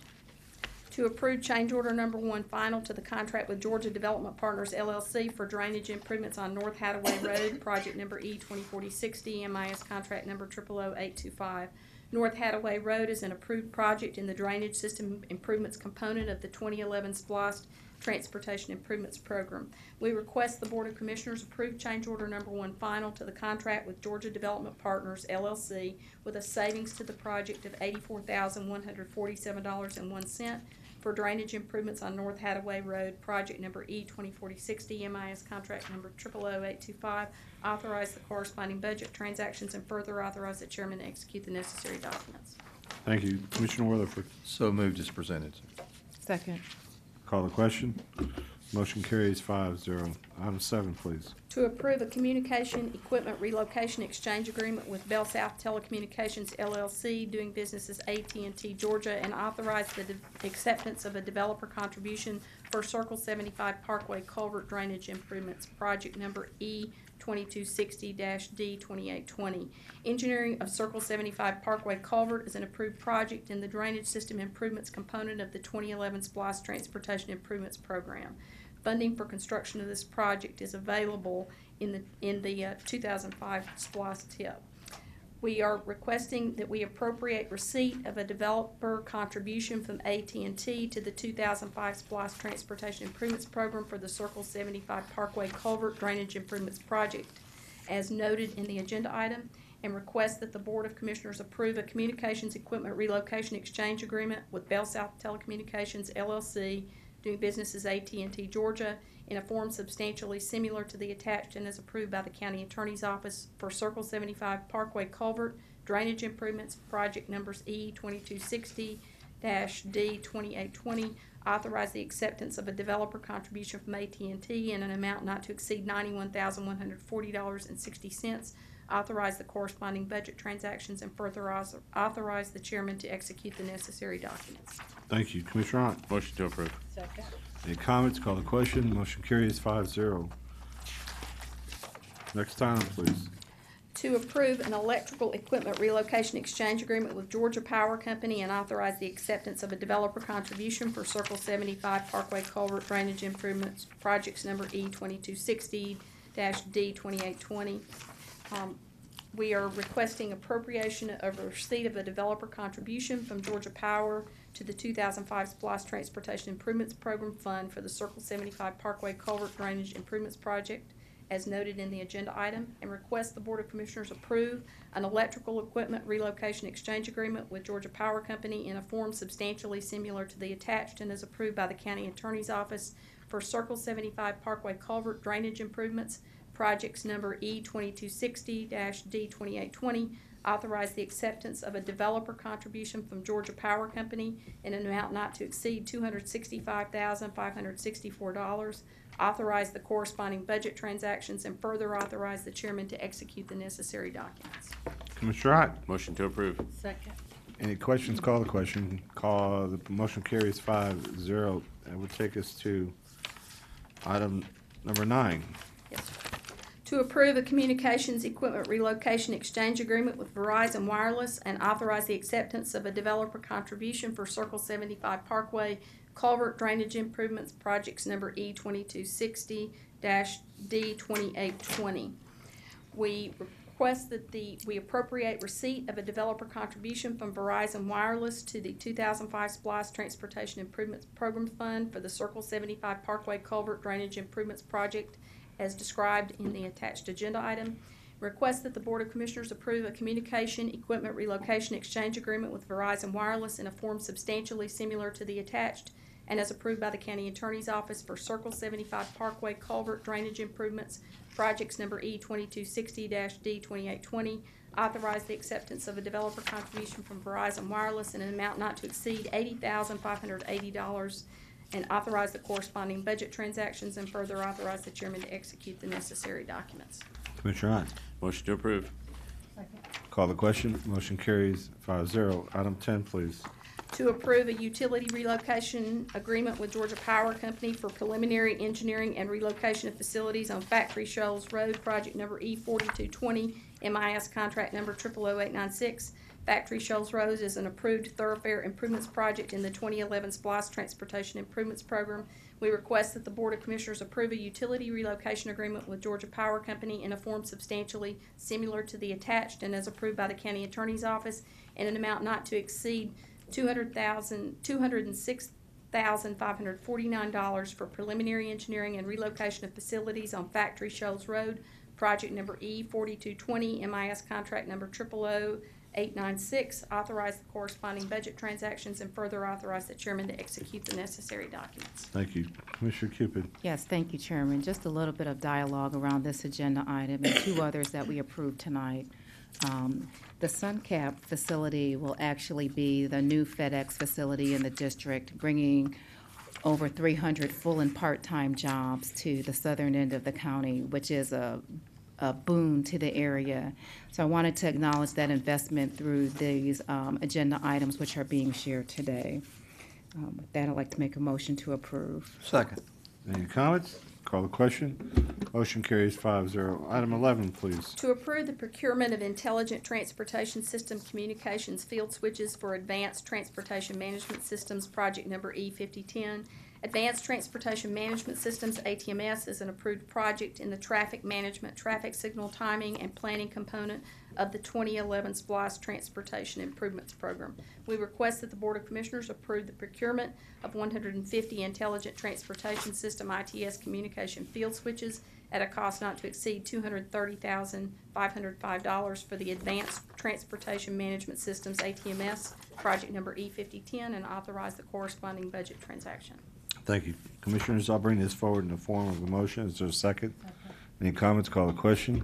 Speaker 22: To approve change order number 1 final to the contract with Georgia Development Partners LLC for drainage improvements on North Hathaway Road, project number E204060, MIS contract number 000825. North Hathaway Road is an approved project in the drainage system improvements component of the 2011 SPLOST Transportation Improvements Program. We request the Board of Commissioners approve change order number 1 final to the contract with Georgia Development Partners LLC with a savings to the project of $84,147.01 for drainage improvements on North Hathaway Road, project number E204060, MIS contract number 000825. Authorize the corresponding budget transactions and further authorize the chairman to execute the necessary documents.
Speaker 1: Thank you. Commissioner Weatherford.
Speaker 10: So moved as presented.
Speaker 21: Second.
Speaker 1: Call the question. Motion carries 5-0. Item 7, please.
Speaker 22: To approve a communication equipment relocation exchange agreement with Bell South Telecommunications LLC doing business as AT&T Georgia and authorize the acceptance of a developer contribution for Circle 75 Parkway Culvert Drainage Improvements, project number E2260-D2820. Engineering of Circle 75 Parkway Culvert is an approved project in the drainage system improvements component of the 2011 SPLOST Transportation Improvements Program. Funding for construction of this project is available in the 2005 SPLOST TIP. We are requesting that we appropriate receipt of a developer contribution from AT&T to the 2005 SPLOST Transportation Improvements Program for the Circle 75 Parkway Culvert Drainage Improvements Project, as noted in the agenda item. and request that the Board of Commissioners approve a communications equipment relocation exchange agreement with Bell South Telecommunications LLC, doing business as AT&T Georgia, in a form substantially similar to the attached and as approved by the County Attorney's Office for Circle 75 Parkway Culvert Drainage Improvements, project numbers E2260-D2820. Authorize the acceptance of a developer contribution from AT&T in an amount not to exceed $91,140.60. Authorize the corresponding budget transactions and further authorize the chairman to execute the necessary documents.
Speaker 1: Thank you. Commissioner Ott.
Speaker 20: Motion to approve.
Speaker 22: Second.
Speaker 1: Any comments? Call the question. Motion carries 5-0. Next item, please.
Speaker 22: To approve an electrical equipment relocation exchange agreement with Georgia Power Company and authorize the acceptance of a developer contribution for Circle 75 Parkway Culvert Drainage Improvements, projects number E2260-D2820. We are requesting appropriation of a receipt of a developer contribution from Georgia Power to the 2005 SPLOST Transportation Improvements Program Fund for the Circle 75 Parkway Culvert Drainage Improvements Project, as noted in the agenda item, and request the Board of Commissioners approve an electrical equipment relocation exchange agreement with Georgia Power Company in a form substantially similar to the attached and is approved by the County Attorney's Office for Circle 75 Parkway Culvert Drainage Improvements, projects number E2260-D2820. Authorize the acceptance of a developer contribution from Georgia Power Company in an amount not to exceed $265,564. Authorize the corresponding budget transactions and further authorize the chairman to execute the necessary documents.
Speaker 1: Commissioner Ott.
Speaker 20: Motion to approve.
Speaker 22: Second.
Speaker 1: Any questions? Call the question. The motion carries 5-0. That would take us to item number 9.
Speaker 22: Yes. To approve a communications equipment relocation exchange agreement with Verizon Wireless and authorize the acceptance of a developer contribution for Circle 75 Parkway Culvert Drainage Improvements, projects number E2260-D2820. We request that we appropriate receipt of a developer contribution from Verizon Wireless to the 2005 SPLOST Transportation Improvements Program Fund for the Circle 75 Parkway Culvert Drainage Improvements Project, as described in the attached agenda item. Request that the Board of Commissioners approve a communication equipment relocation exchange agreement with Verizon Wireless in a form substantially similar to the attached and as approved by the County Attorney's Office for Circle 75 Parkway Culvert Drainage Improvements, projects number E2260-D2820. Authorize the acceptance of a developer contribution from Verizon Wireless in an amount not to exceed $80,580 and authorize the corresponding budget transactions and further authorize the chairman to execute the necessary documents.
Speaker 1: Commissioner Ott.
Speaker 20: Motion to approve.
Speaker 22: Second.
Speaker 1: Call the question. Motion carries 5-0. Item 10, please.
Speaker 22: To approve a utility relocation agreement with Georgia Power Company for preliminary engineering and relocation of facilities on Factory Shoals Road, project number E4220, MIS contract number 000896. Factory Shoals Road is an approved thoroughfare improvements project in the 2011 SPLOST Transportation Improvements Program. We request that the Board of Commissioners approve a utility relocation agreement with Georgia Power Company in a form substantially similar to the attached and as approved by the County Attorney's Office in an amount not to exceed $206,549 for preliminary engineering and relocation of facilities on Factory Shoals Road, project number E4220, MIS contract number 000896. Authorize the corresponding budget transactions and further authorize the chairman to execute the necessary documents.
Speaker 1: Thank you. Commissioner Cupid.
Speaker 21: Yes, thank you, Chairman. Just a little bit of dialogue around this agenda item and two others that we approved tonight. The SunCap facility will actually be the new FedEx facility in the district, bringing over 300 full and part-time jobs to the southern end of the county, which is a boon to the area. So I wanted to acknowledge that investment through these agenda items which are being shared today. With that, I'd like to make a motion to approve.
Speaker 1: Second. Any comments? Call the question. Motion carries 5-0. Item 11, please.
Speaker 22: To approve the procurement of Intelligent Transportation System Communications Field Switches for Advanced Transportation Management Systems, project number E5010. Advanced Transportation Management Systems, ATMS, is an approved project in the traffic management, traffic signal timing, and planning component of the 2011 SPLOST Transportation Improvements Program. We request that the Board of Commissioners approve the procurement of 150 Intelligent Transportation System ITS communication field switches at a cost not to exceed $230,505 for the Advanced Transportation Management Systems ATMS, project number E5010, and authorize the corresponding budget transaction.
Speaker 1: Thank you. Commissioners, I'll bring this forward in the form of a motion. Is there a second? Any comments? Call the question.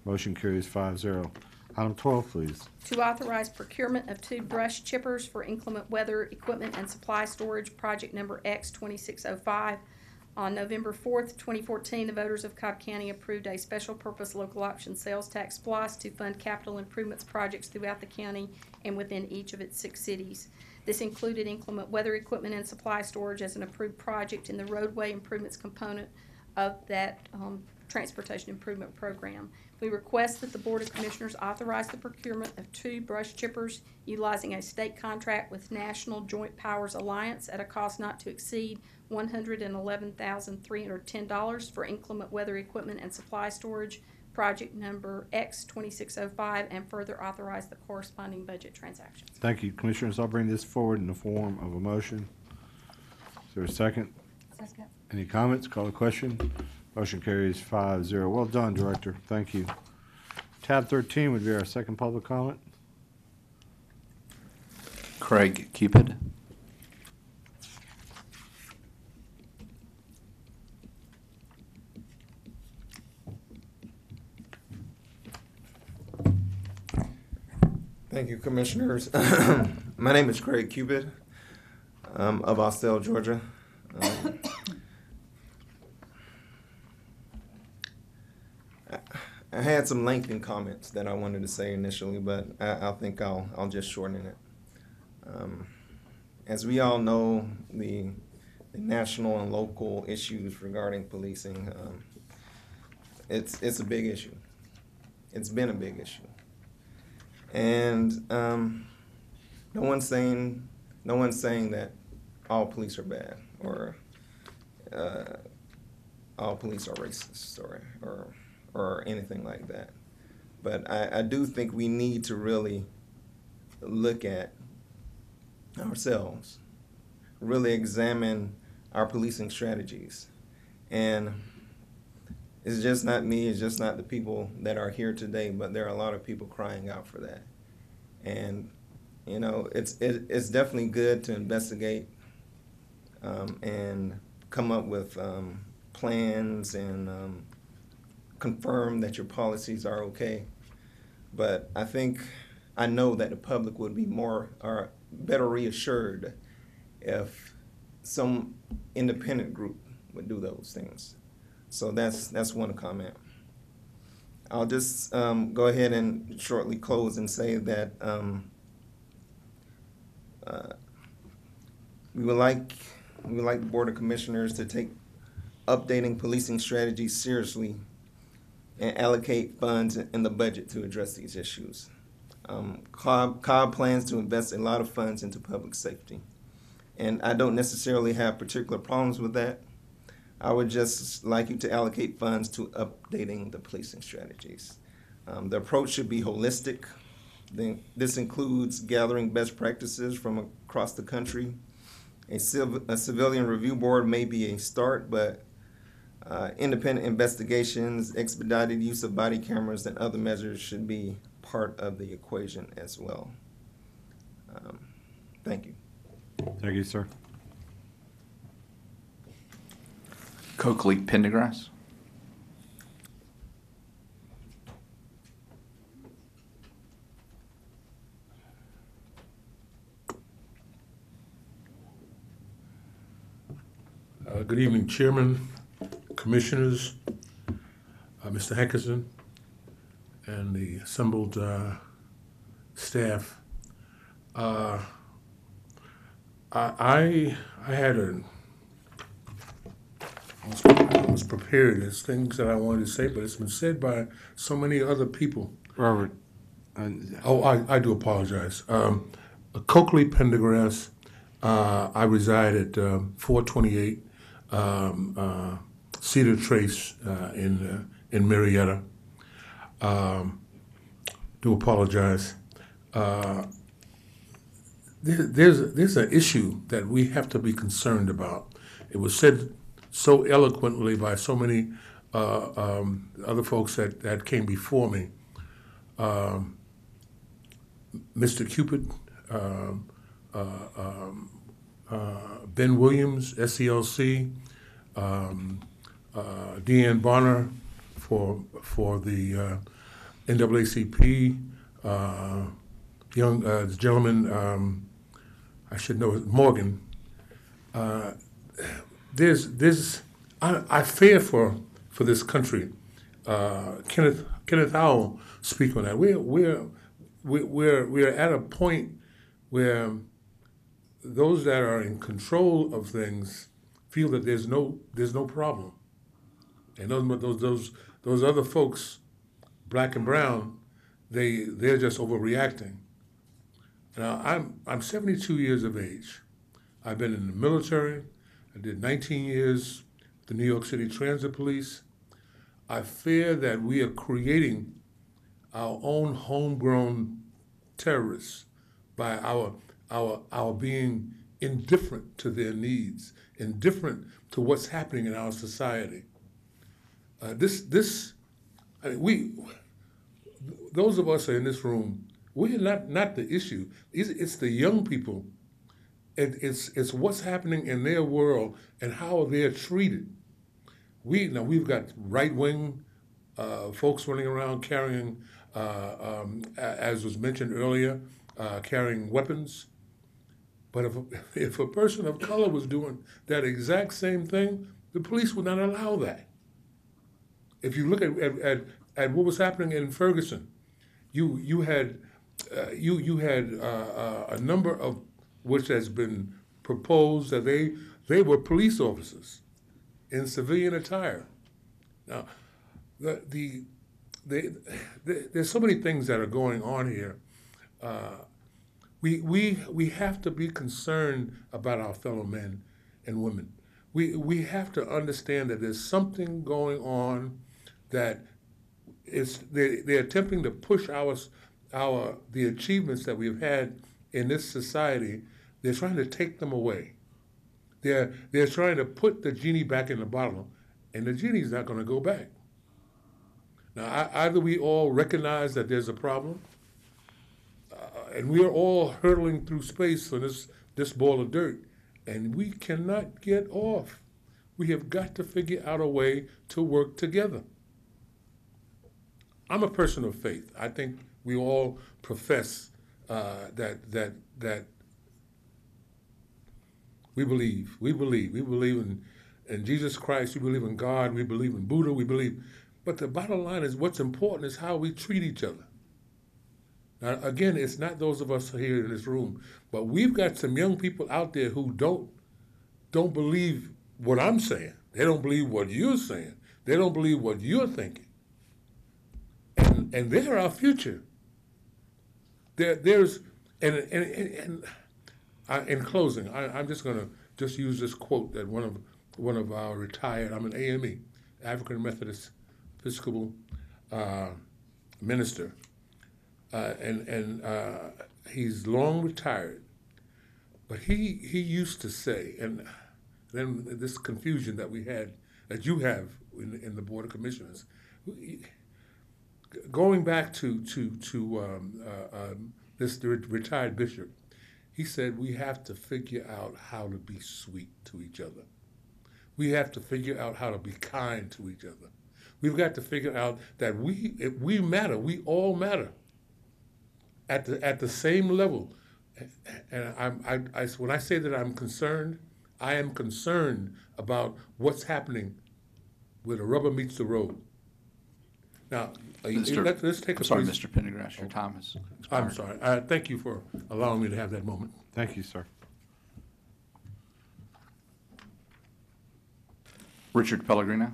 Speaker 1: Motion carries 5-0. Item 12, please.
Speaker 22: To authorize procurement of 2 brush chippers for inclement weather equipment and supply storage, project number X2605. On November 4th, 2014, the voters of Cobb County approved a special purpose local option sales tax SPLOST to fund capital improvements projects throughout the county and within each of its 6 cities. This included inclement weather equipment and supply storage as an approved project in the roadway improvements component of that transportation improvement program. We request that the Board of Commissioners authorize the procurement of 2 brush chippers utilizing a state contract with National Joint Powers Alliance at a cost not to exceed $111,310 for inclement weather equipment and supply storage, project number X2605, and further authorize the corresponding budget transactions.
Speaker 1: Thank you. Commissioners, I'll bring this forward in the form of a motion. Is there a second?
Speaker 22: Second.
Speaker 1: Any comments? Call the question. Motion carries 5-0. Well done, Director. Thank you. Tab 13 would be our second public comment.
Speaker 10: Craig Cupid.
Speaker 15: Thank you, Commissioners. My name is Craig Cupid of Austell, Georgia. I had some lengthy comments that I wanted to say initially, but I think I'll just shorten it. As we all know, the national and local issues regarding policing, it's a big issue. It's been a big issue. And no one's saying that all police are bad or all police are racist or anything like that. But I do think we need to really look at ourselves, really examine our policing strategies. And it's just not me, it's just not the people that are here today, but there are a lot of people crying out for that. And, you know, it's definitely good to investigate and come up with plans and confirm that your policies are okay. But I know that the public would be better reassured if some independent group would do those things. So that's one comment. I'll just go ahead and shortly close and say that we would like the Board of Commissioners to take updating policing strategies seriously and allocate funds in the budget to address these issues. Cobb plans to invest a lot of funds into public safety, and I don't necessarily have particular problems with that. I would just like you to allocate funds to updating the policing strategies. The approach should be holistic. This includes gathering best practices from across the country. A civilian review board may be a start, but independent investigations, expedited use of body cameras, and other measures should be part of the equation as well. Thank you.
Speaker 1: Thank you, sir.
Speaker 10: Coakley Pendergrass.
Speaker 17: Good evening, Chairman, Commissioners, Mr. Hankerson, and the assembled staff. I was prepared. There's things that I wanted to say, but it's been said by so many other people.
Speaker 1: Robert.
Speaker 17: I do apologize. Coakley Pendergrass. I reside at 428 Cedar Trace in Marietta. do apologize. There's an issue that we have to be concerned about. It was said so eloquently by so many other folks that came before me. Mr. Cupid, Ben Williams, SCLC, Deanne Bonner for the NAACP, the gentleman, I should know, Morgan. I fear for this country. Kenneth Howell speak on that. We're at a point where those that are in control of things feel that there's no problem, and those other folks, black and brown, they're just overreacting. Now I'm 72 years of age. I've been in the military. I did 19 years with the New York City Transit Police. I fear that we are creating our own homegrown terrorists by our being indifferent to their needs, indifferent to what's happening in our society. Those of us in this room, we're not the issue. It's the young people. It's what's happening in their world and how they're treated. We've got right-wing folks running around carrying, as was mentioned earlier, carrying weapons. But if a person of color was doing that exact same thing, the police would not allow that. If you look at what was happening in Ferguson, you had a number of which has been proposed that they were police officers in civilian attire. Now, there's so many things that are going on here. We have to be concerned about our fellow men and women. We have to understand that there's something going on that they're attempting to push the achievements that we've had in this society. They're trying to take them away. They're trying to put the genie back in the bottle, and the genie's not going to go back. Now, either we all recognize that there's a problem, and we are all hurtling through space on this ball of dirt, and we cannot get off. We have got to figure out a way to work together. I'm a person of faith. I think we all profess that we believe. We believe in Jesus Christ. We believe in God. We believe in Buddha. We believe. But the bottom line is, what's important is how we treat each other. Now, again, it's not those of us here in this room, but we've got some young people out there who don't believe what I'm saying. They don't believe what you're saying. They don't believe what you're thinking. And they're our future. In closing, I'm just going to use this quote that one of our retired, I'm an AME, African Methodist Episcopal minister, and he's long retired, but he used to say, and then this confusion that we had, that you have in the Board of Commissioners, going back to this retired bishop, he said we have to figure out how to be sweet to each other. We have to figure out how to be kind to each other. We've got to figure out that we matter. We all matter at the same level. And when I say that I'm concerned, I am concerned about what's happening where the rubber meets the road. Now, let's take a
Speaker 10: sorry, Mr. Pendergrass, your time has expired.
Speaker 17: I'm sorry. Thank you for allowing me to have that moment.
Speaker 1: Thank you, sir.
Speaker 10: Richard Pellegrino.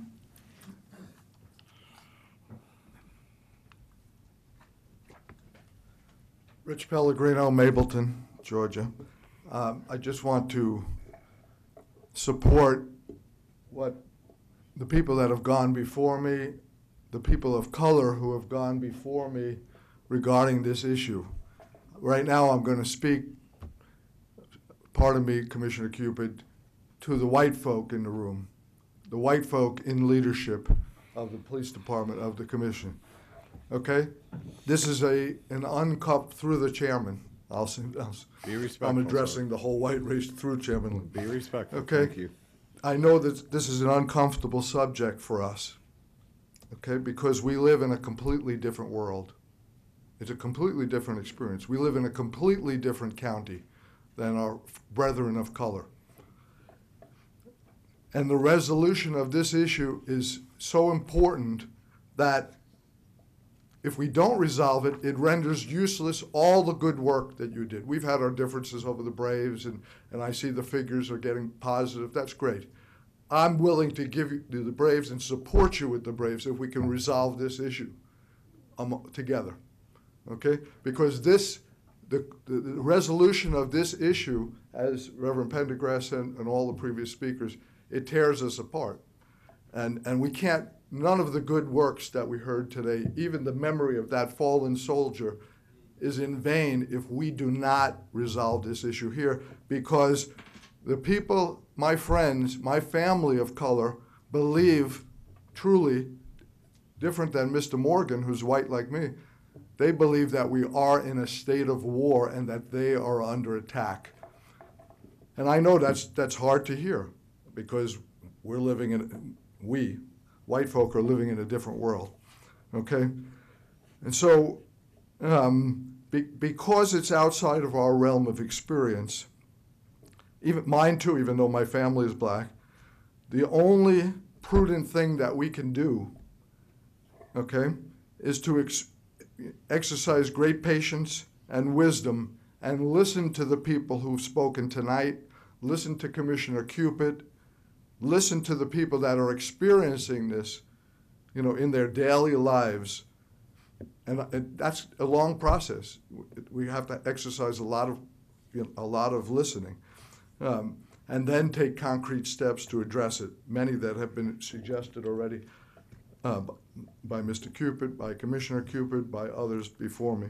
Speaker 8: Rich Pellegrino, Mableton, Georgia. I just want to support what the people that have gone before me, the people of color who have gone before me, regarding this issue. Right now, I'm going to speak, pardon me, Commissioner Cupid, to the white folk in the room, the white folk in leadership of the police department, of the commission. Okay? This is an uncup through the chairman.
Speaker 1: Be respectful,
Speaker 8: I'm addressing the whole white race through Chairman Lee.
Speaker 1: Be respectful.
Speaker 8: Okay?
Speaker 1: Thank you.
Speaker 8: I know that this is an uncomfortable subject for us, okay, because we live in a completely different world. It's a completely different experience. We live in a completely different county than our brethren of color. And the resolution of this issue is so important that if we don't resolve it, it renders useless all the good work that you did. We've had our differences over the Braves, and I see the figures are getting positive. That's great. I'm willing to give you to the Braves and support you with the Braves if we can resolve this issue together, okay? Because the resolution of this issue, as Reverend Pendergrass and all the previous speakers, it tears us apart. And we can't, none of the good works that we heard today, even the memory of that fallen soldier, is in vain if we do not resolve this issue here, because the people, my friends, my family of color, believe truly, different than Mr. Morgan, who's white like me, they believe that we are in a state of war and that they are under attack. And I know that's hard to hear, because we're living in, white folk are living in a different world, okay? And so, because it's outside of our realm of experience, even mine too, even though my family is black, the only prudent thing that we can do, okay, is to exercise great patience and wisdom and listen to the people who've spoken tonight, listen to Commissioner Cupid, listen to the people that are experiencing this, you know, in their daily lives. And that's a long process. We have to exercise a lot of listening, and then take concrete steps to address it. Many that have been suggested already by Mr. Cupid, by Commissioner Cupid, by others before me.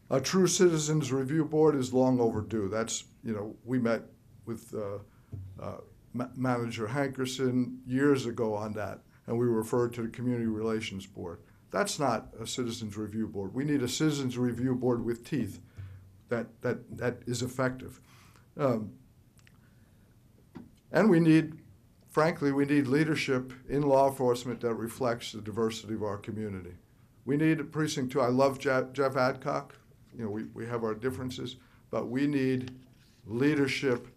Speaker 8: A true Citizens Review Board is long overdue. That's, you know, we met with Manager Hankerson years ago on that, and we referred to the Community Relations Board. That's not a Citizens Review Board. We need a Citizens Review Board with teeth that is effective. And we need, frankly, we need leadership in law enforcement that reflects the diversity of our community. We need a precinct too. I love Jeff Adcock. You know, we have our differences, but we need leadership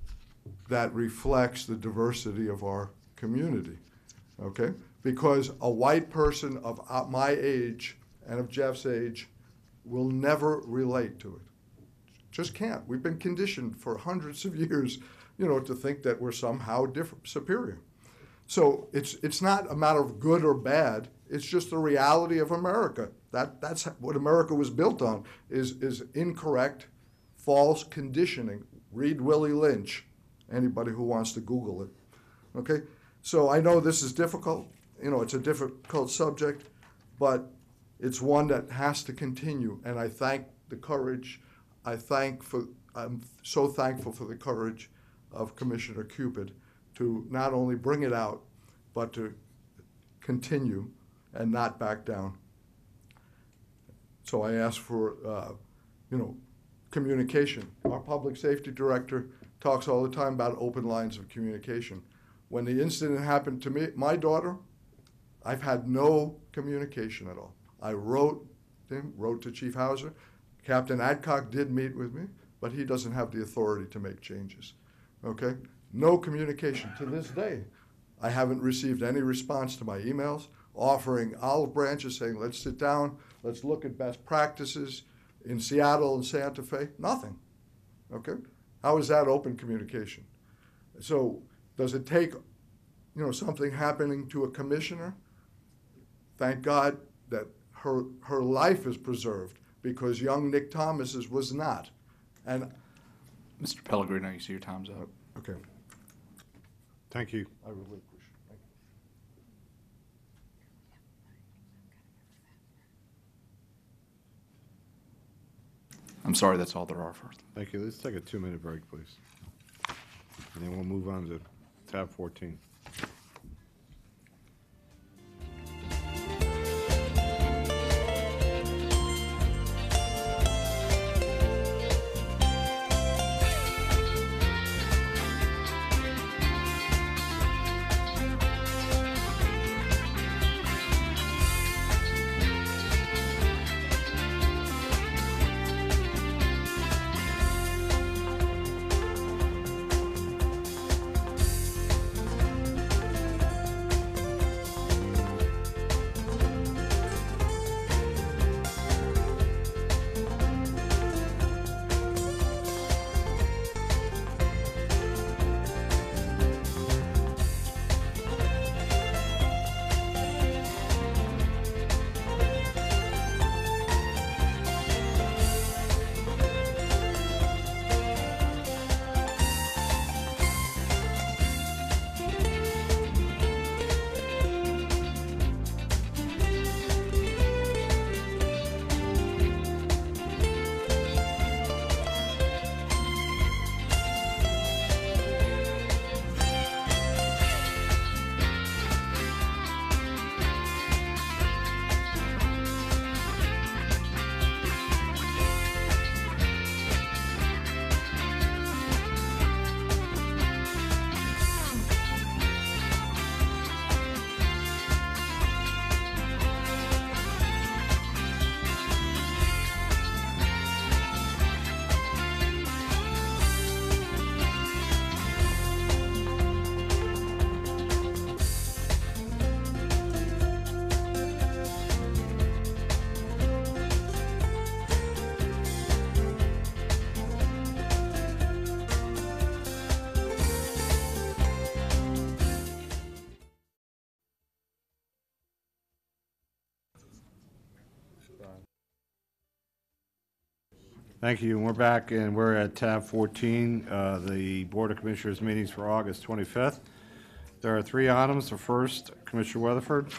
Speaker 8: that reflects the diversity of our community, okay? Because a white person of my age and of Jeff's age will never relate to it. Just can't. We've been conditioned for hundreds of years, you know, to think that we're somehow different, superior. So it's not a matter of good or bad. It's just the reality of America. That's what America was built on, is incorrect, false conditioning. Read Willie Lynch, anybody who wants to Google it, okay? So I know this is difficult. You know, it's a difficult subject, but it's one that has to continue. And I thank the courage. I'm so thankful for the courage of Commissioner Cupid to not only bring it out, but to continue and not back down. So I ask for, you know, communication. Our public safety director talks all the time about open lines of communication. When the incident happened to me, my daughter, I've had no communication at all. I wrote to Chief Hauser. Captain Adcock did meet with me, but he doesn't have the authority to make changes, okay? No communication to this day. I haven't received any response to my emails offering olive branches, saying, let's sit down, let's look at best practices in Seattle and Santa Fe. Nothing, okay? How is that open communication? So does it take, you know, something happening to a commissioner? Thank God that her life is preserved, because young Nick Thomas's was not. And
Speaker 10: Mr. Pellegrino, you see your time's up.
Speaker 8: Okay.
Speaker 1: Thank you.
Speaker 8: I relinquish. Thank you.
Speaker 10: I'm sorry, that's all there are for.
Speaker 1: Thank you. Let's take a 2-minute break, please. And then we'll move on to tab 14. Thank you. And we're back, and we're at tab 14, the Board of Commissioners meetings for August 25th. There are 3 items. The first, Commissioner Weatherford.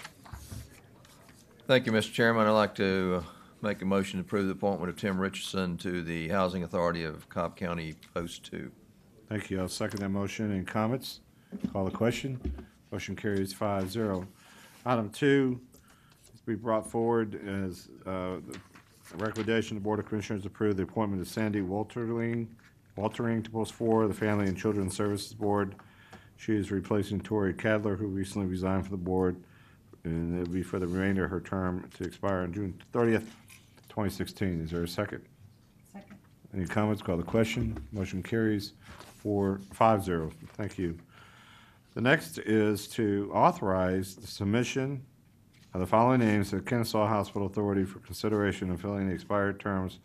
Speaker 18: Thank you, Mr. Chairman. I'd like to make a motion to approve the appointment of Tim Richardson to the Housing Authority of Cobb County, Post 2.
Speaker 1: Thank you. I'll second that motion. Any comments? Call the question. Motion carries 5-0. Item 2 is to be brought forward as the recommendation the Board of Commissioners approve the appointment of Sandy Waltering to post 4 of the Family and Children's Services Board. She is replacing Tori Cadler, who recently resigned from the board, and it will be for the remainder of her term to expire on June 30th, 2016. Is there a second?
Speaker 21: Second.
Speaker 1: Any comments? Call the question. Motion carries 5-0. Thank you. The next is to authorize the submission of the following names to the Kennesaw Hospital Authority for consideration of filling the expired terms,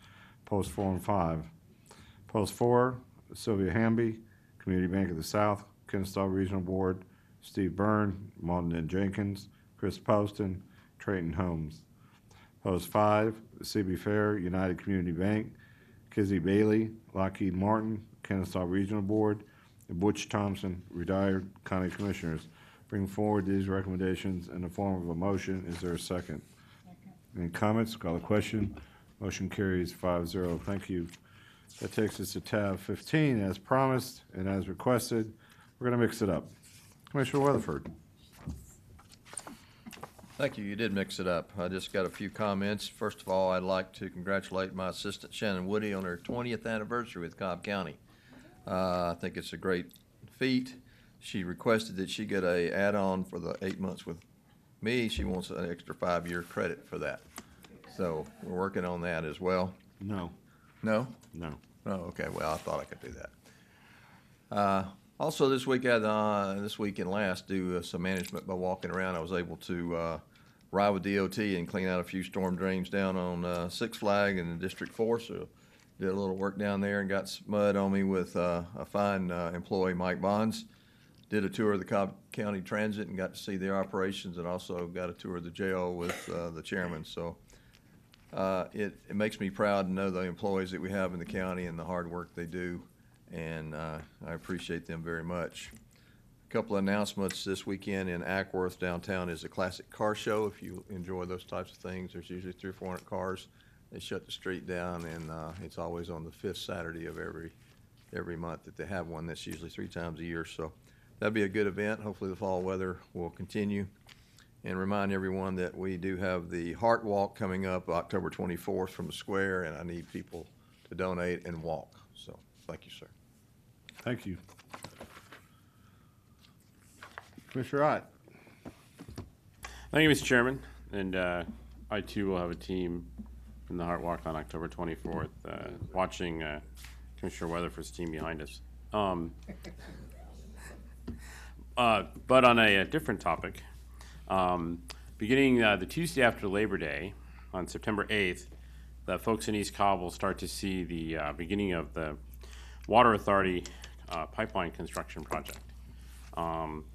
Speaker 1: Post 4 and 5. Post 4, Sylvia Hamby, Community Bank of the South, Kennesaw Regional Board, Steve Byrne, Malden and Jenkins, Chris Poston, Trayton Holmes. Post 5, CB Fair, United Community Bank, Kizzy Bailey, Lockheed Martin, Kennesaw Regional Board, and Butch Thompson, retired county commissioners. Bring forward these recommendations in the form of a motion. Is there a second? Second. Any comments? Call the question. Motion carries 5-0. Thank you. That takes us to tab 15. As promised and as requested, we're going to mix it up. Commissioner Weatherford.
Speaker 18: Thank you. You did mix it up. I just got a few comments. First of all, I'd like to congratulate my assistant Shannon Woody on her 20th anniversary with Cobb County. I think it's a great feat. She requested that she get a add-on for the 8 months with me. She wants an extra 5-year credit for that. So we're working on that as well.
Speaker 1: No.
Speaker 18: No?
Speaker 1: No.
Speaker 18: Oh, okay. Well, I thought I could do that. Also this week, this week and last, do some management by walking around. I was able to ride with DOT and clean out a few storm drains down on Six Flag and District 4. So did a little work down there and got some mud on me with a fine employee, Mike Bonds. Did a tour of the Cobb County Transit and got to see their operations, and also got a tour of the jail with the chairman. So it makes me proud to know the employees that we have in the county and the hard work they do, and I appreciate them very much. A couple of announcements this weekend in Ackworth downtown is a classic car show. If you enjoy those types of things, there's usually 300 or 400 cars they shut the street down, and it's always on the 5th Saturday of every month that they have one. That's usually 3 times a year. So that'd be a good event. Hopefully the fall weather will continue. And remind everyone that we do have the Heart Walk coming up October 24th from the square, and I need people to donate and walk. So thank you, sir.
Speaker 1: Thank you. Commissioner Ott.
Speaker 20: Thank you, Mr. Chairman. And I too will have a team in the Heart Walk on October 24th, watching Commissioner Weatherford's team behind us. But on a different topic, beginning the Tuesday after Labor Day, on September 8th, the folks in East Cobb will start to see the beginning of the Water Authority pipeline construction project.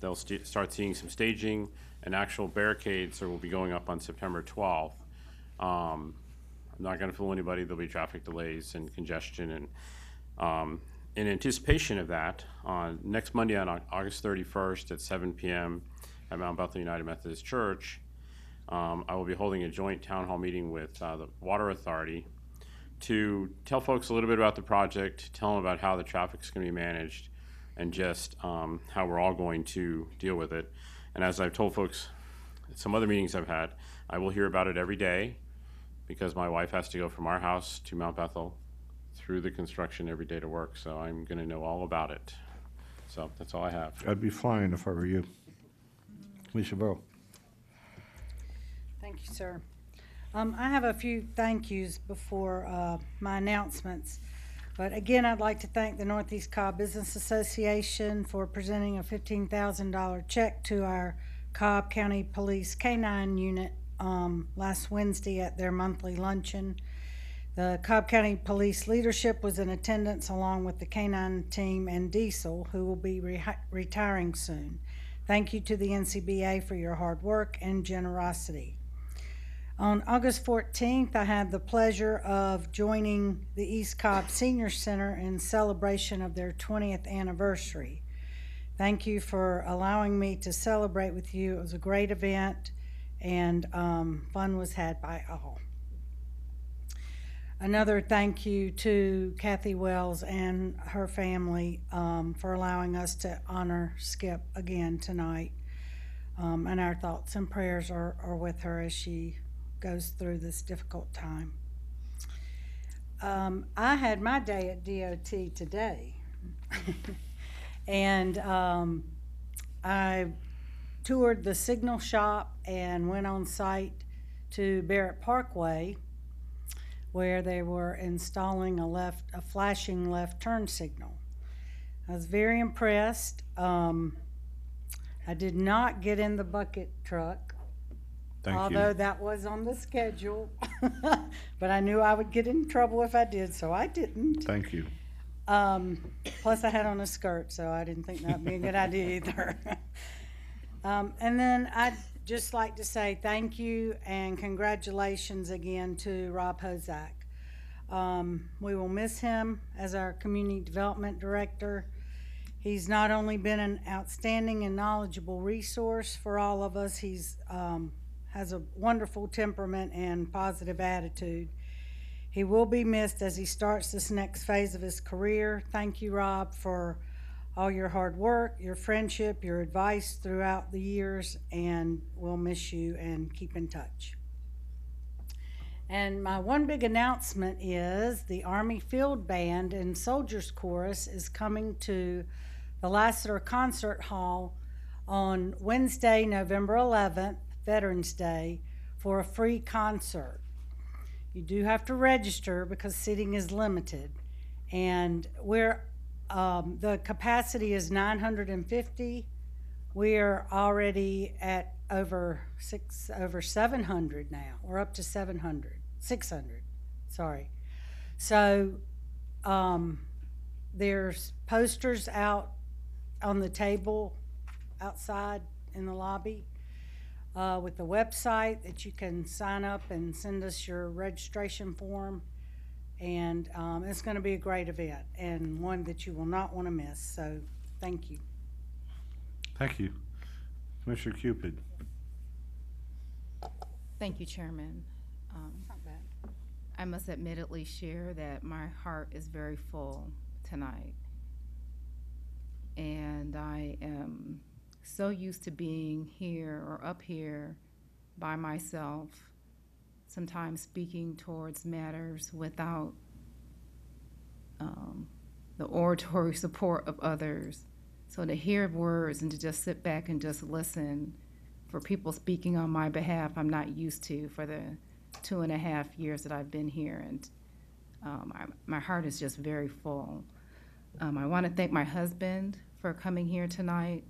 Speaker 20: They'll start seeing some staging and actual barricades that will be going up on September 12th. I'm not going to fool anybody. There'll be traffic delays and congestion. And in anticipation of that, on next Monday on August 31st at 7 p.m. at Mount Bethel United Methodist Church, I will be holding a joint town hall meeting with the Water Authority to tell folks a little bit about the project, tell them about how the traffic's going to be managed, and just how we're all going to deal with it. And as I've told folks at some other meetings I've had, I will hear about it every day because my wife has to go from our house to Mount Bethel through the construction every day to work, so I'm going to know all about it. So that's all I have.
Speaker 1: I'd be flying if I were you. Commissioner Burrow.
Speaker 4: Thank you, sir. I have a few thank yous before my announcements. But again, I'd like to thank the Northeast Cobb Business Association for presenting a $15,000 check to our Cobb County Police K-9 unit last Wednesday at their monthly luncheon. The Cobb County Police leadership was in attendance along with the K-9 team and Diesel, who will be retiring soon. Thank you to the NCBA for your hard work and generosity. On August 14th, I had the pleasure of joining the East Cobb Senior Center in celebration of their 20th anniversary. Thank you for allowing me to celebrate with you. It was a great event, and fun was had by all. Another thank you to Kathy Wells and her family for allowing us to honor Skip again tonight. And our thoughts and prayers are with her as she goes through this difficult time. I had my day at DOT today. And I toured the signal shop and went on site to Barrett Parkway, where they were installing a flashing left turn signal. I was very impressed. I did not get in the bucket truck, although that was on the schedule, but I knew I would get in trouble if I did, so I didn't.
Speaker 1: Thank you.
Speaker 4: Plus I had on a skirt, so I didn't think that would be a good idea either. And then I'd just like to say thank you and congratulations again to Rob Hozak. We will miss him as our community development director. He's not only been an outstanding and knowledgeable resource for all of us, he's has a wonderful temperament and positive attitude. He will be missed as he starts this next phase of his career. Thank you, Rob, for all your hard work, your friendship, your advice throughout the years, and we'll miss you and keep in touch. And my one big announcement is the Army Field Band and Soldiers Chorus is coming to the Lassiter Concert Hall on Wednesday, November 11th, Veterans Day, for a free concert. You do have to register because seating is limited, and the capacity is 950. We are already at over 700 now. We're up to 600. Sorry. So there's posters out on the table outside in the lobby with the website that you can sign up and send us your registration form. And it's going to be a great event and one that you will not want to miss. So thank you.
Speaker 1: Thank you. Commissioner Cupid.
Speaker 21: Thank you, Chairman.
Speaker 4: Not bad.
Speaker 21: I must admittedly share that my heart is very full tonight. And I am so used to being here or up here by myself, sometimes speaking towards matters without the oratory support of others. So to hear words and to just sit back and just listen for people speaking on my behalf, I'm not used to for the 2.5 years that I've been here. And my heart is just very full. I want to thank my husband for coming here tonight.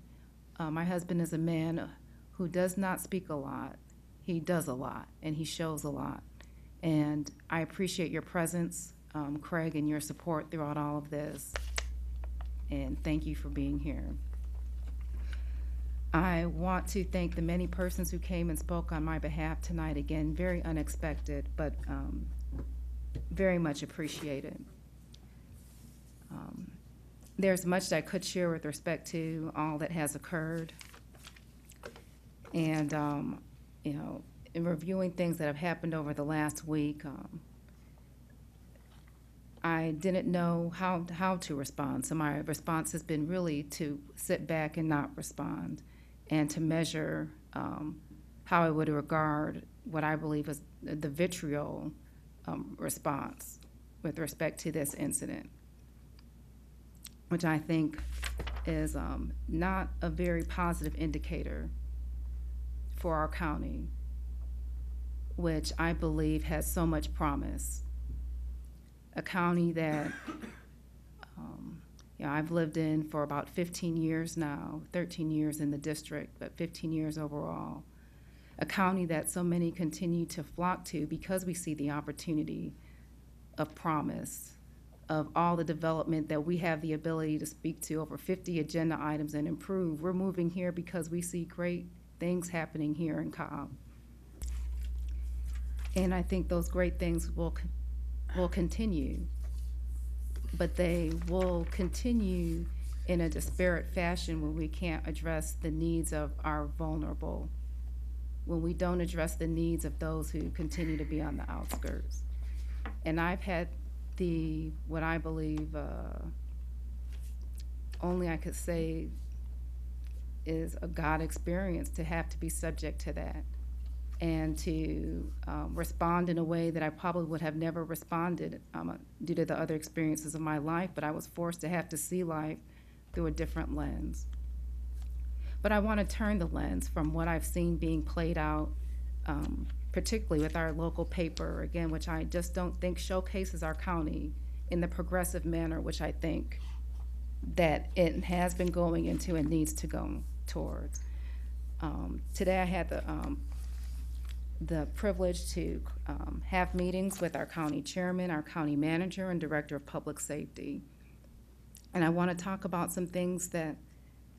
Speaker 21: My husband is a man who does not speak a lot. He does a lot, and he shows a lot. And I appreciate your presence, Craig, and your support throughout all of this. And thank you for being here. I want to thank the many persons who came and spoke on my behalf tonight. Again, very unexpected, but very much appreciated. There's much that I could share with respect to all that has occurred. And, you know, in reviewing things that have happened over the last week, I didn't know how to respond. So my response has been really to sit back and not respond, and to measure how I would regard what I believe is the vitriol response with respect to this incident, which I think is not a very positive indicator for our county, which I believe has so much promise. A county that you know, I've lived in for about 15 years now, 13 years in the district, but 15 years overall. A county that so many continue to flock to because we see the opportunity of promise, of all the development that we have the ability to speak to, over 50 agenda items and improve. We're moving here because we see great things happening here in Cobb. And I think those great things will continue, but they will continue in a disparate fashion when we can't address the needs of our vulnerable, when we don't address the needs of those who continue to be on the outskirts. And I've had what I believe only I could say is a God experience to have to be subject to that, and to respond in a way that I probably would have never responded due to the other experiences of my life, but I was forced to have to see life through a different lens. But I want to turn the lens from what I've seen being played out, particularly with our local paper, again, which I just don't think showcases our county in the progressive manner which I think that it has been going into and needs to go towards. Today I had the privilege to have meetings with our county chairman, our county manager, and director of public safety. And I want to talk about some things that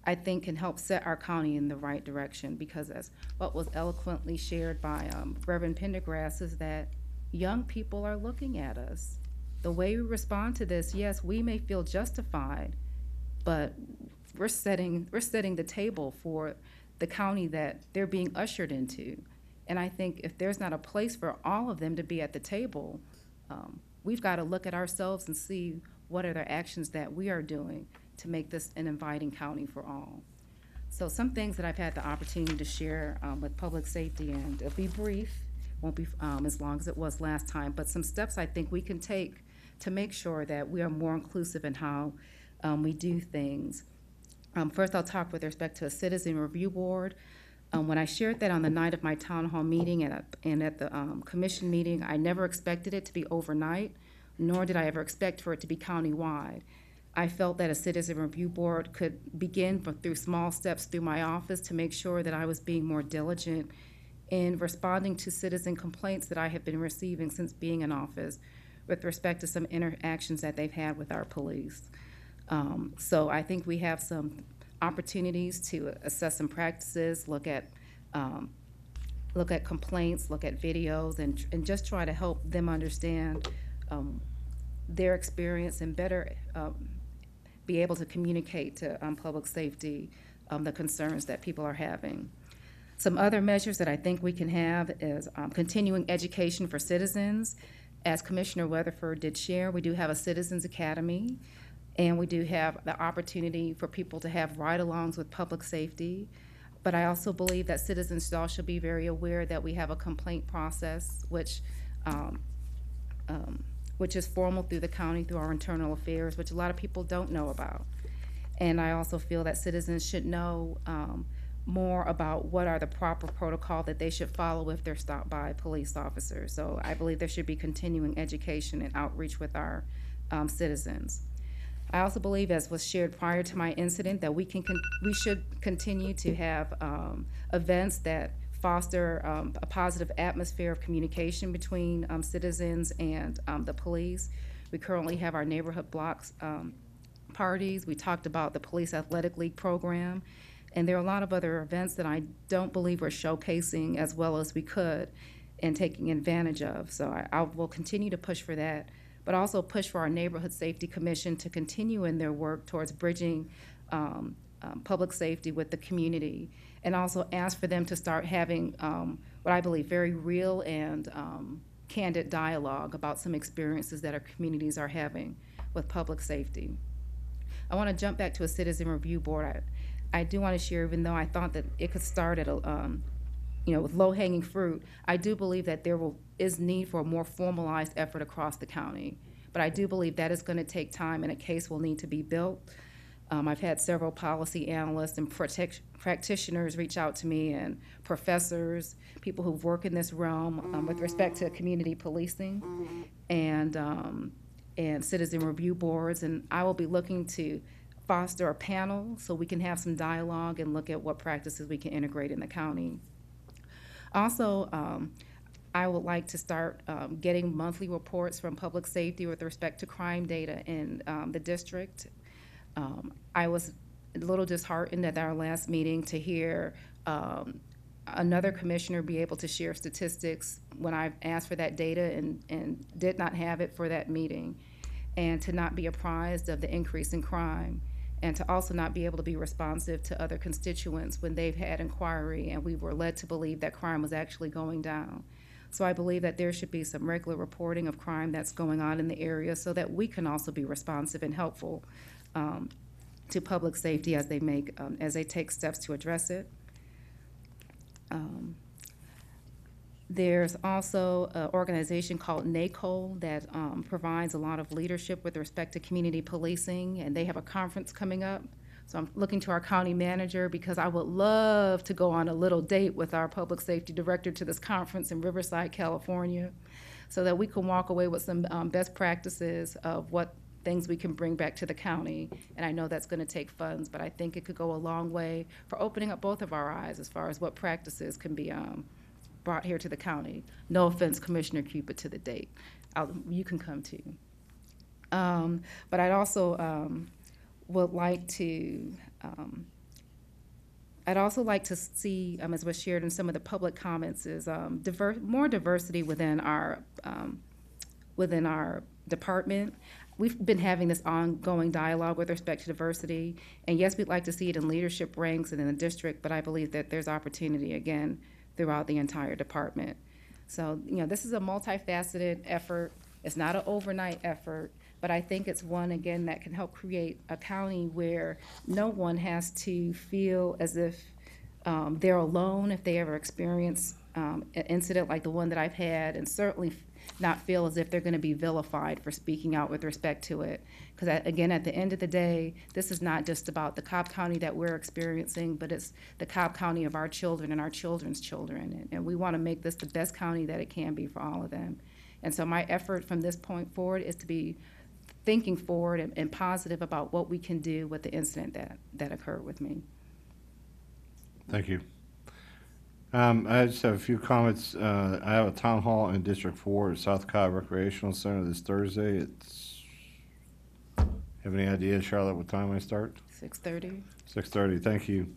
Speaker 21: I think can help set our county in the right direction, because as what was eloquently shared by Reverend Pendergrass is that young people are looking at us. The way we respond to this, yes, we may feel justified, but we're setting the table for the county that they're being ushered into. And I think if there's not a place for all of them to be at the table, we've got to look at ourselves and see what are the actions that we are doing to make this an inviting county for all. So some things that I've had the opportunity to share with public safety, and it'll be brief, won't be as long as it was last time, but some steps I think we can take to make sure that we are more inclusive in how we do things. First, I'll talk with respect to a citizen review board. When I shared that on the night of my town hall meeting and at the commission meeting, I never expected it to be overnight, nor did I ever expect for it to be countywide. I felt that a citizen review board could begin through small steps through my office to make sure that I was being more diligent in responding to citizen complaints that I have been receiving since being in office with respect to some interactions that they've had with our police. So I think we have some opportunities to assess some practices, look at complaints, look at videos, and just try to help them understand their experience and better be able to communicate to public safety the concerns that people are having. Some other measures that I think we can have is continuing education for citizens. as Commissioner Weatherford did share, we do have a Citizens Academy, and we do have the opportunity for people to have ride-alongs with public safety. But I also believe that citizens should be very aware that we have a complaint process, which is formal through the county, through our internal affairs, which a lot of people don't know about. And I also feel that citizens should know more about what are the proper protocol that they should follow if they're stopped by police officers. So I believe there should be continuing education and outreach with our citizens. I also believe, as was shared prior to my incident, that we should continue to have events that foster a positive atmosphere of communication between citizens and the police. We currently have our neighborhood blocks parties. We talked about the Police Athletic League program, and there are a lot of other events that I don't believe we're showcasing as well as we could and taking advantage of. So I will continue to push for that, but also push for our Neighborhood Safety Commission to continue in their work towards bridging public safety with the community, and also ask for them to start having what I believe very real and candid dialogue about some experiences that our communities are having with public safety. I want to jump back to a citizen review board. I do want to share, even though I thought that it could start at with low-hanging fruit, I do believe that there is need for a more formalized effort across the county. But I do believe that is going to take time, and a case will need to be built. I've had several policy analysts and practitioners reach out to me, and professors, people who work in this realm with respect to community policing and citizen review boards. And I will be looking to foster a panel so we can have some dialogue and look at what practices we can integrate in the county. Also, I would like to start getting monthly reports from public safety with respect to crime data in the district. I was a little disheartened at our last meeting to hear another commissioner be able to share statistics when I asked for that data and did not have it for that meeting, and to not be apprised of the increase in crime, and to also not be able to be responsive to other constituents when they've had inquiry and we were led to believe that crime was actually going down. So I believe that there should be some regular reporting of crime that's going on in the area so that we can also be responsive and helpful to public safety as they take steps to address it. There's also an organization called NACOL that provides a lot of leadership with respect to community policing, and they have a conference coming up. So I'm looking to our county manager, because I would love to go on a little date with our public safety director to this conference in Riverside, California, so that we can walk away with some best practices of what things we can bring back to the county. And I know that's going to take funds, but I think it could go a long way for opening up both of our eyes as far as what practices can be brought here to the county. No offense, Commissioner Cupid, to the date. You can come too. But I'd also would like to, I'd also like to see, as was shared in some of the public comments, is more diversity within our department. We've been having this ongoing dialogue with respect to diversity, and yes, we'd like to see it in leadership ranks and in the district, but I believe that there's opportunity, again, throughout the entire department. So, this is a multifaceted effort. It's not an overnight effort, but I think it's one, again, that can help create a county where no one has to feel as if they're alone if they ever experience an incident like the one that I've had, and certainly not feel as if they're going to be vilified for speaking out with respect to it. Because, again, at the end of the day, this is not just about the Cobb County that we're experiencing, but it's the Cobb County of our children and our children's children. And we want to make this the best county that it can be for all of them. And so my effort from this point forward is to be thinking forward and positive about what we can do with the incident that occurred with me.
Speaker 1: Thank you. I just have a few comments. I have a town hall in District 4 at South Cobb Recreational Center this Thursday. Have any idea, Charlotte, what time I start?
Speaker 21: 6:30.
Speaker 1: 6:30, thank you.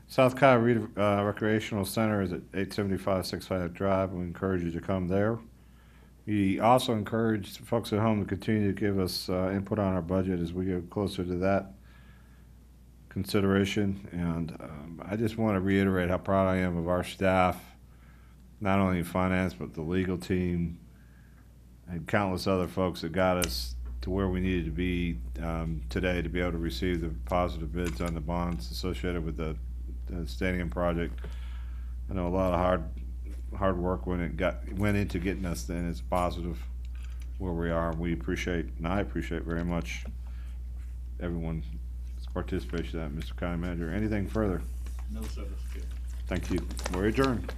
Speaker 1: South Cobb Recreational Center is at 875 65 Drive. We encourage you to come there. We also encourage folks at home to continue to give us input on our budget as we get closer to that consideration. And I just want to reiterate how proud I am of our staff, not only in finance, but the legal team, and countless other folks that got us to where we needed to be today to be able to receive the positive bids on the bonds associated with the stadium project. I know a lot of hard work went into getting us there, and it's positive where we are. We appreciate, and I appreciate very much everyone's participation in that, Mr. County Manager. Anything further?
Speaker 11: No, sir, Mr. Chair.
Speaker 1: Thank you. We're adjourned.